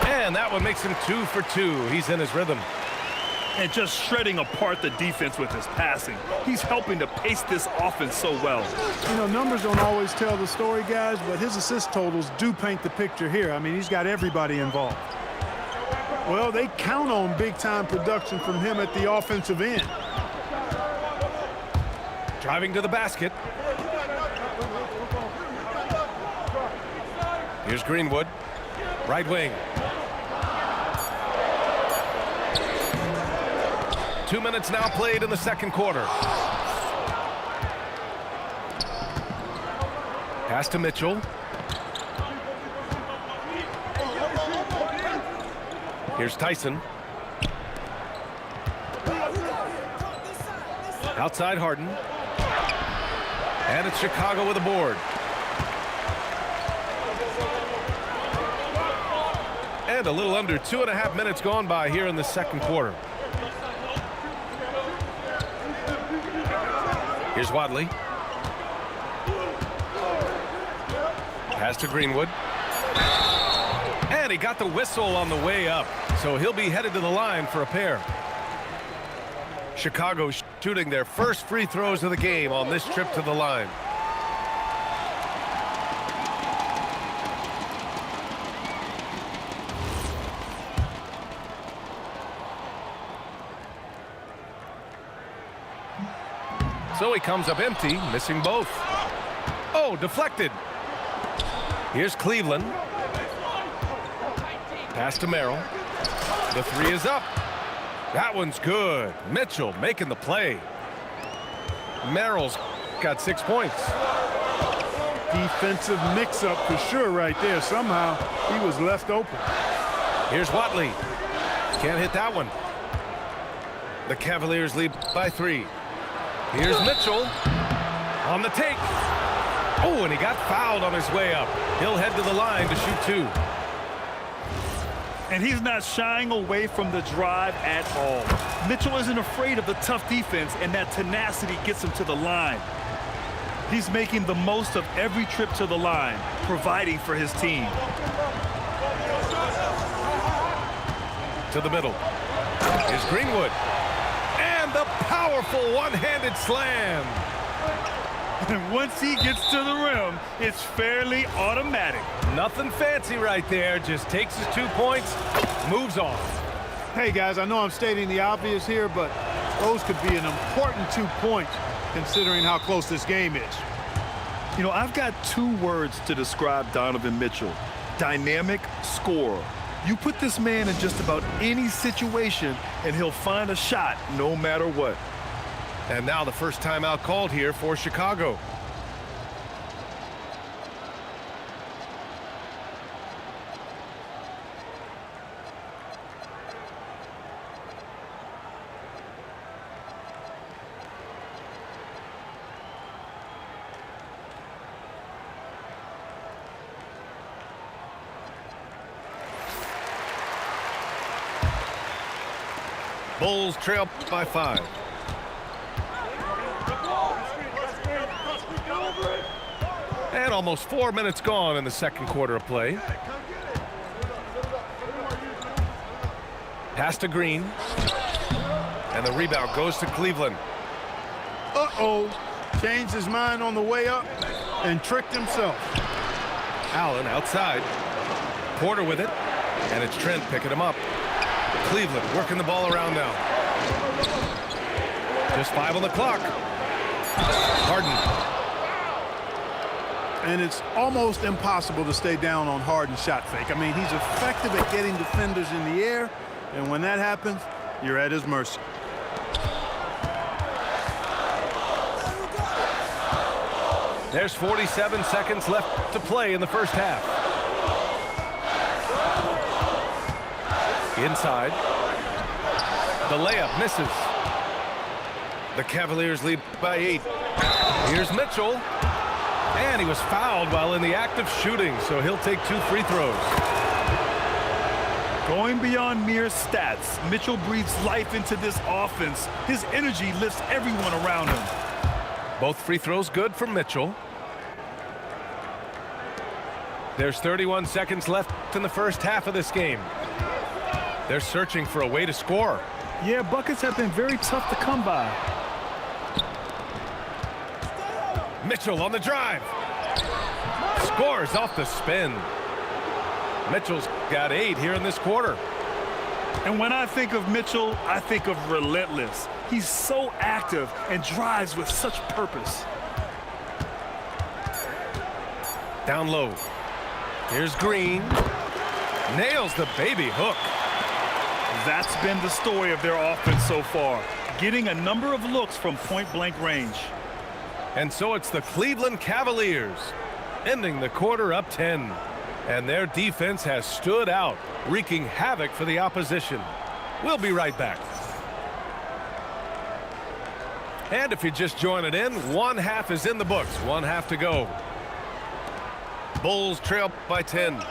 And that one makes him 2 for 2. He's in his rhythm. And just shredding apart the defense with his passing. He's helping to pace this offense so well. You know, numbers don't always tell the story, guys, but his assist totals do paint the picture here. I mean, he's got everybody involved. Well, they count on big-time production from him at the offensive end. Driving to the basket. Here's Greenwood. Right wing. 2 minutes now played in the second quarter. Pass to Mitchell. Here's Tyson. Outside Harden. And it's Chicago with a board. And a little under 2.5 minutes gone by here in the second quarter. Here's Wadley. Pass to Greenwood. And he got the whistle on the way up. So he'll be headed to the line for a pair. Chicago shooting their first free throws of the game on this trip to the line. So he comes up empty, missing both. Oh, deflected. Here's Cleveland. Pass to Merrill. The three is up. That one's good. Mitchell making the play. Merrill's got 6 points. Defensive mix-up for sure right there. Somehow he was left open. Here's Watley. Can't hit that one. The Cavaliers lead by 3. Here's Mitchell on the take. Oh, and he got fouled on his way up. He'll head to the line to shoot 2. And he's not shying away from the drive at all. Mitchell isn't afraid of the tough defense, and that tenacity gets him to the line. He's making the most of every trip to the line, providing for his team. To the middle. Here's Greenwood. And the powerful one-handed slam. And once he gets to the rim, it's fairly automatic. Nothing fancy right there. Just takes his 2 points, moves on. Hey, guys, I know I'm stating the obvious here, but those could be an important 2 points considering how close this game is. You know, I've got 2 words to describe Donovan Mitchell. Dynamic scorer. You put this man in just about any situation, and he'll find a shot no matter what. And now the first timeout called here for Chicago. Bulls trail by 5. And almost 4 minutes gone in the second quarter of play. Pass to Green. And the rebound goes to Cleveland. Uh-oh. Changed his mind on the way up and tricked himself. Allen outside. Porter with it. And it's Trent picking him up. Cleveland working the ball around now. Just 5 on the clock. Harden. And it's almost impossible to stay down on Harden's shot fake. I mean, he's effective at getting defenders in the air, and when that happens, you're at his mercy. There's 47 seconds left to play in the first half. Inside. The layup misses. The Cavaliers lead by 8. Here's Mitchell. And he was fouled while in the act of shooting, so he'll take 2 free throws. Going beyond mere stats, Mitchell breathes life into this offense. His energy lifts everyone around him. Both free throws good for Mitchell. There's 31 seconds left in the first half of this game. They're searching for a way to score. Yeah, buckets have been very tough to come by. Mitchell on the drive. Scores off the spin. Mitchell's got 8 here in this quarter. And when I think of Mitchell, I think of relentless. He's so active and drives with such purpose. Down low. Here's Green. Nails the baby hook. That's been the story of their offense so far, getting a number of looks from point-blank range. And so it's the Cleveland Cavaliers, ending the quarter up 10. And their defense has stood out, wreaking havoc for the opposition. We'll be right back. And if you're just joining in, one half is in the books, one half to go. Bulls trail by 10.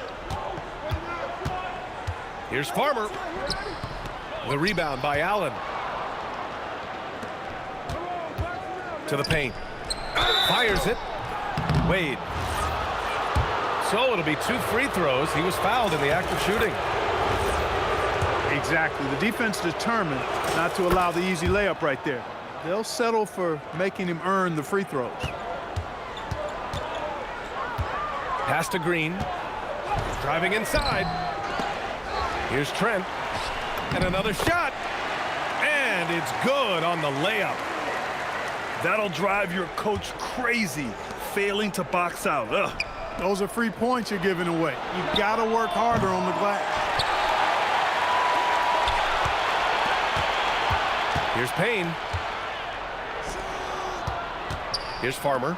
Here's Farmer. The rebound by Allen. To the paint. Fires it. Wade. So it'll be 2 free throws. He was fouled in the act of shooting. Exactly. The defense determined not to allow the easy layup right there. They'll settle for making him earn the free throws. Pass to Green. Driving inside. Here's Trent. And another shot. And it's good on the layup. That'll drive your coach crazy, failing to box out. Ugh. Those are free points you're giving away. You've got to work harder on the glass. Here's Payne. Here's Farmer.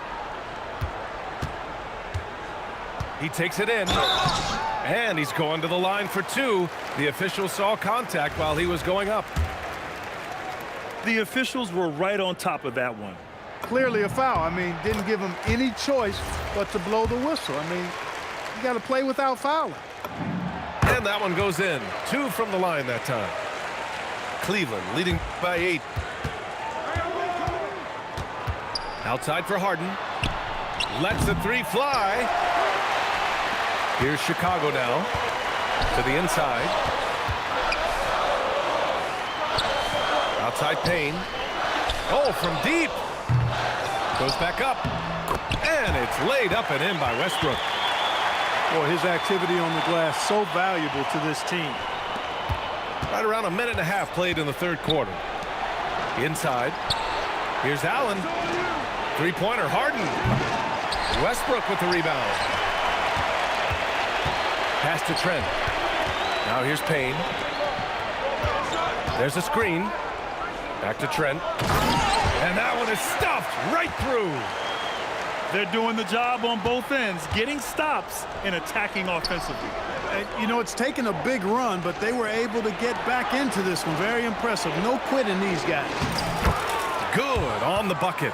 He takes it in. And he's going to the line for 2. The official saw contact while he was going up. The officials were right on top of that one. Clearly a foul. I mean, didn't give him any choice but to blow the whistle. I mean, you got to play without fouling. And that one goes in. 2 from the line that time. Cleveland leading by 8. Outside for Harden. Lets the 3 fly. Here's Chicago now. To the inside. Outside Payne. Oh, from deep. Goes back up. And it's laid up and in by Westbrook. Boy, his activity on the glass so valuable to this team. Right around a minute and a half played in the third quarter. Inside. Here's Allen. 3-pointer, Harden. Westbrook with the rebound. Pass to Trent. Now here's Payne. There's a screen. Back to Trent. And that one is stuffed right through. They're doing the job on both ends, getting stops and attacking offensively. You know, it's taken a big run, but they were able to get back into this one. Very impressive. No quitting these guys. Good on the bucket.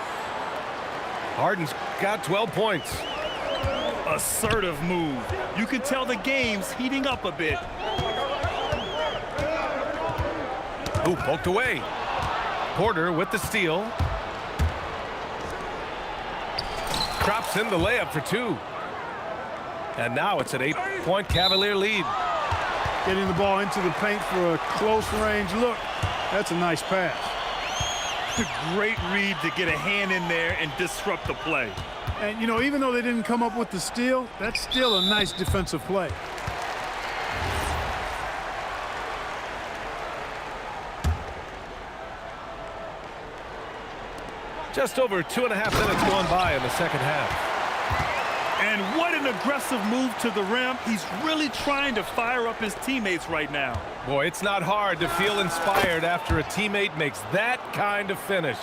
Harden's got 12 points. Assertive move. You can tell the game's heating up a bit. Ooh, poked away. Porter with the steal. Drops in the layup for 2. And now it's an 8-point Cavalier lead. Getting the ball into the paint for a close range look. That's a nice pass. It's a great read to get a hand in there and disrupt the play. And, you know, even though they didn't come up with the steal, that's still a nice defensive play. Just over 2.5 minutes gone by in the second half. And what an aggressive move to the rim. He's really trying to fire up his teammates right now. Boy, it's not hard to feel inspired after a teammate makes that kind of finish.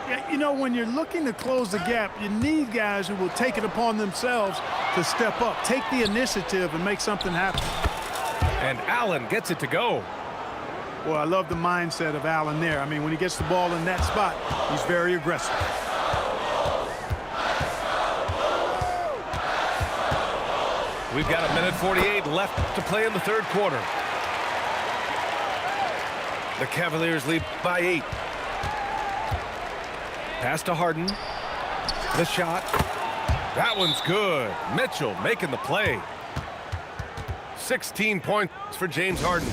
Yeah, you know, when you're looking to close the gap, you need guys who will take it upon themselves to step up, take the initiative, and make something happen. And Allen gets it to go. Well, I love the mindset of Allen there. I mean, when he gets the ball in that spot, he's very aggressive. We've got 1:48 left to play in the third quarter. The Cavaliers lead by 8. Pass to Harden. The shot. That one's good. Mitchell making the play. 16 points for James Harden.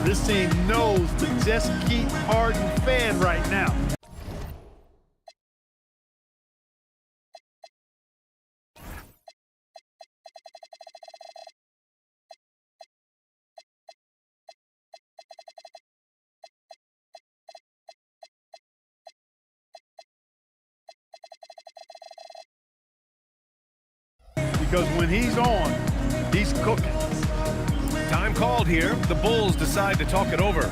This team knows to just keep Harden fed right now. Because when he's on, he's cooking. Time called here. The Bulls decide to talk it over.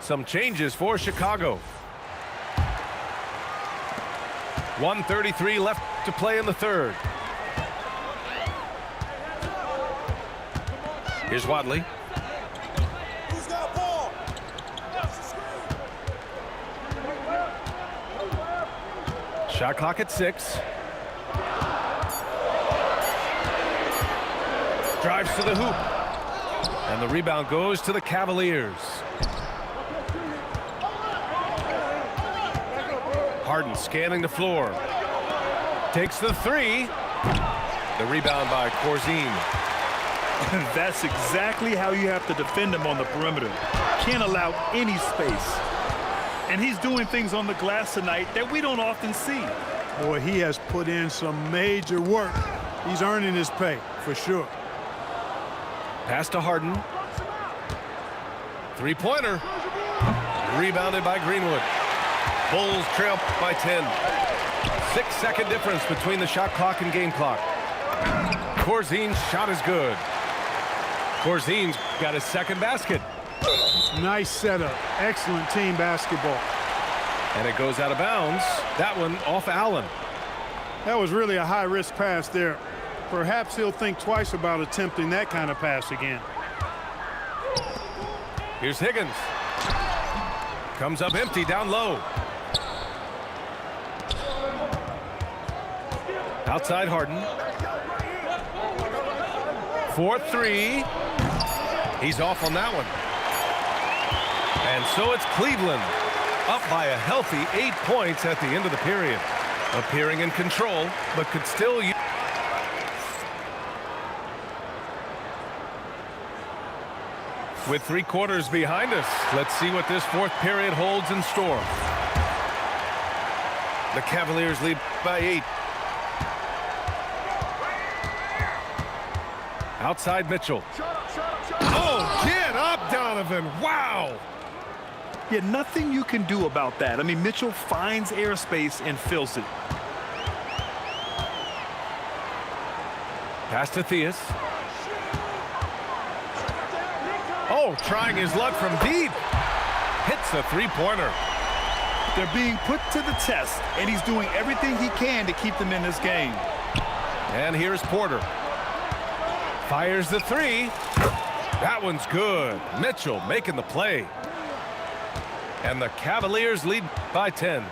Some changes for Chicago. 1:33 left to play in the third. Here's Wadley. Who's got ball? Shot clock at 6. Drives to the hoop. And the rebound goes to the Cavaliers. Harden scanning the floor. Takes the 3. The rebound by Corzine. That's exactly how you have to defend him on the perimeter. Can't allow any space. And he's doing things on the glass tonight that we don't often see. Boy, he has put in some major work. He's earning his pay, for sure. Pass to Harden. 3-pointer. Rebounded by Greenwood. Bulls trail by 10. 6-second difference between the shot clock and game clock. Corzine's shot is good. Corzine's got his second basket. Nice setup. Excellent team basketball. And it goes out of bounds. That one off Allen. That was really a high-risk pass there. Perhaps he'll think twice about attempting that kind of pass again. Here's Higgins. Comes up empty down low. Outside Harden. 4-3. He's off on that one. And so it's Cleveland up by a healthy 8 points at the end of the period. Appearing in control, but could still use. With 3 quarters behind us, let's see what this fourth period holds in store. The Cavaliers lead by 8. Outside Mitchell. Oh, get up, Donovan. Wow. Yeah, nothing you can do about that. I mean, Mitchell finds airspace and fills it. Pass to Theus. Oh, trying his luck from deep. Hits a 3-pointer. They're being put to the test, and he's doing everything he can to keep them in this game. And here's Porter. Fires the three. That one's good. Mitchell making the play. And the Cavaliers lead by 10.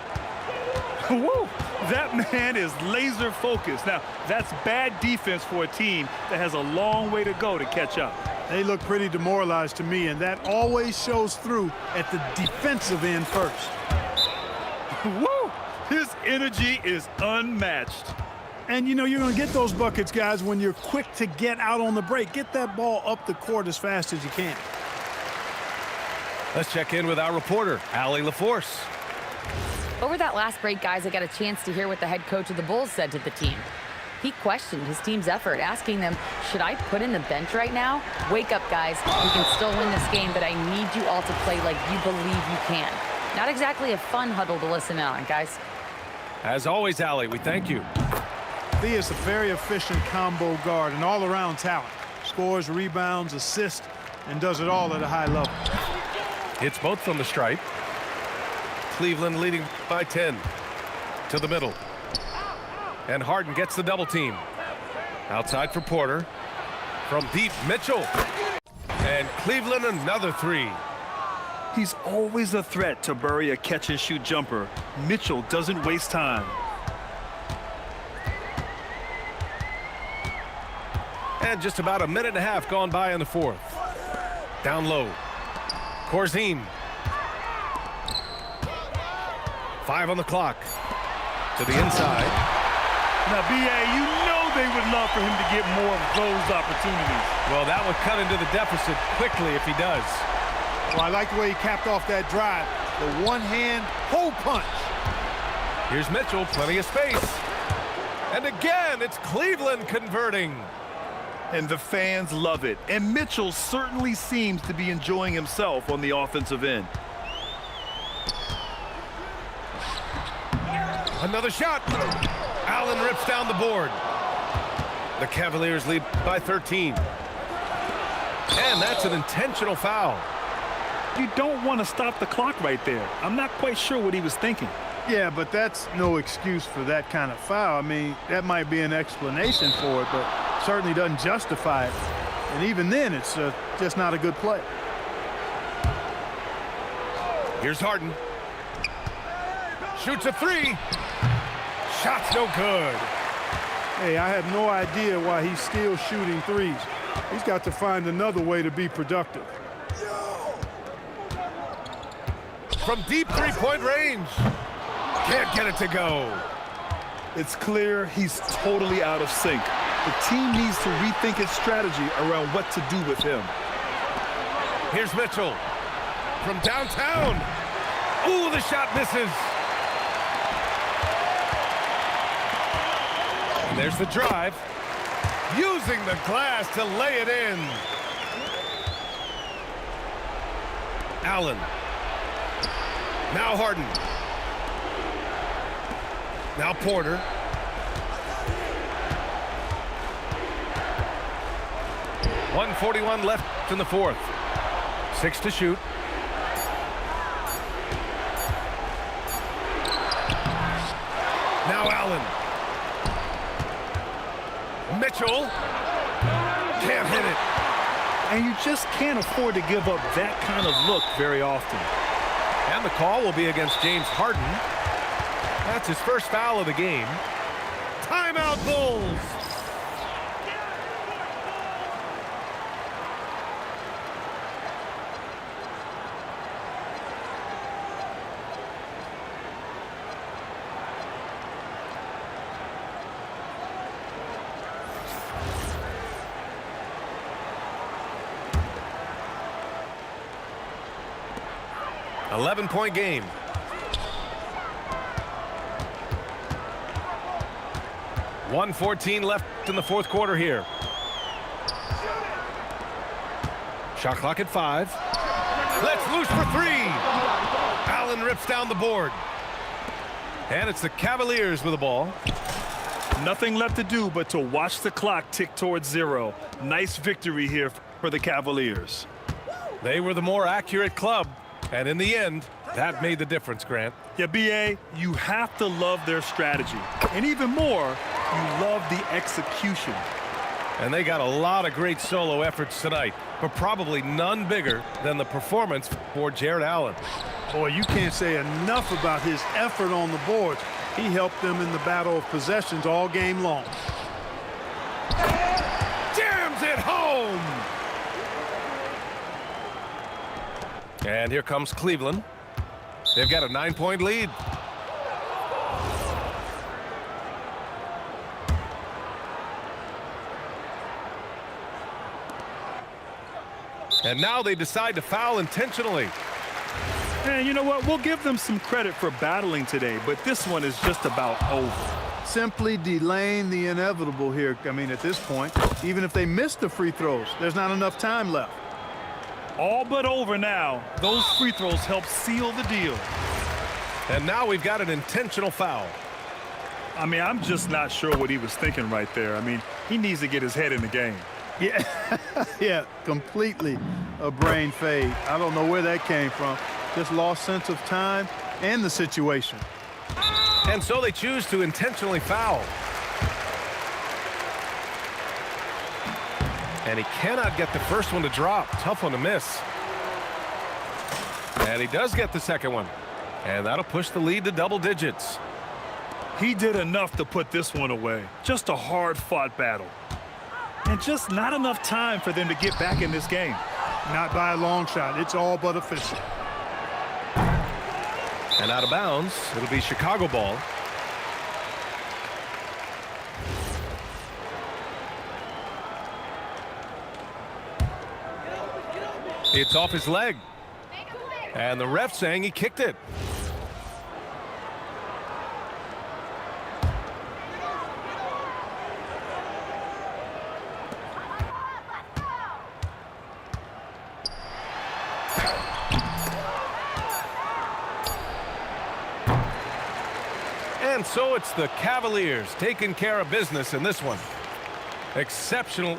Woo! That man is laser focused. Now, that's bad defense for a team that has a long way to go to catch up. They look pretty demoralized to me, and that always shows through at the defensive end first. Woo! His energy is unmatched. And, you know, you're going to get those buckets, guys, when you're quick to get out on the break. Get that ball up the court as fast as you can. Let's check in with our reporter, Allie LaForce. Over that last break, guys, I got a chance to hear what the head coach of the Bulls said to the team. He questioned his team's effort, asking them, should I put in the bench right now? Wake up, guys. We can still win this game, but I need you all to play like you believe you can. Not exactly a fun huddle to listen in on, guys. As always, Allie, we thank you. He is a very efficient combo guard and all-around talent. Scores, rebounds, assists, and does it all at a high level. Hits both from the stripe. Cleveland leading by 10 to the middle. And Harden gets the double team. Outside for Porter. From deep, Mitchell. And Cleveland another three. He's always a threat to bury a catch-and-shoot jumper. Mitchell doesn't waste time. And just about a minute and a half gone by in the fourth. Down low. Corzine. 5 on the clock. To the inside. Now, B.A., you know they would love for him to get more of those opportunities. Well, that would cut into the deficit quickly if he does. Well, I like the way he capped off that drive. The one-hand hole punch. Here's Mitchell, plenty of space. And again, it's Cleveland converting. And the fans love it. And Mitchell certainly seems to be enjoying himself on the offensive end. Another shot. Allen rips down the board. The Cavaliers lead by 13. And that's an intentional foul. You don't want to stop the clock right there. I'm not quite sure what he was thinking. Yeah, but that's no excuse for that kind of foul. I mean, that might be an explanation for it, but certainly doesn't justify it. And even then, it's just not a good play. Here's Harden. Shoots a three. Shot's no good. Hey, I have no idea why he's still shooting threes. He's got to find another way to be productive. From deep three-point range. Can't get it to go. It's clear he's totally out of sync. The team needs to rethink its strategy around what to do with him. Here's Mitchell from downtown. Ooh, the shot misses. And there's the drive. Using the glass to lay it in. Allen. Now Harden. Now Porter. .141 left in the fourth. 6 to shoot. Now Allen. Mitchell. Can't hit it. And you just can't afford to give up that kind of look very often. And the call will be against James Harden. That's his first foul of the game. Timeout, Bulls. .11-point game. .114 left in the fourth quarter here. Shot clock at 5. Let's loose for 3. Allen rips down the board. And it's the Cavaliers with the ball. Nothing left to do but to watch the clock tick towards 0. Nice victory here for the Cavaliers. They were the more accurate club. And in the end, That made the difference, Grant. Yeah, B.A., you have to love their strategy. And even more, you love the execution. And they got a lot of great solo efforts tonight, but probably none bigger than the performance for Jared Allen. Boy, you can't say enough about his effort on the boards. He helped them in the battle of possessions all game long. Jams it home! And here comes Cleveland. They've got a 9-point lead. And now they decide to foul intentionally. And you know what? We'll give them some credit for battling today, but this one is just about over. Simply delaying the inevitable here. I mean, at this point, even if they miss the free throws, there's not enough time left. All but over now. Those free throws help seal the deal. And now we've got an intentional foul. I mean, I'm just not sure what he was thinking right there. I mean, he needs to get his head in the game. Yeah, yeah, completely a brain fade. I don't know where that came from. Just lost sense of time and the situation. And so they choose to intentionally foul. And he cannot get the first one to drop. Tough one to miss. And he does get the second one. And that'll push the lead to double digits. He did enough to put this one away. Just a hard-fought battle. And just not enough time for them to get back in this game. Not by a long shot. It's all but official. And out of bounds, it'll be Chicago ball. It's off his leg. And the ref saying he kicked it. And so it's the Cavaliers taking care of business in this one. Exceptional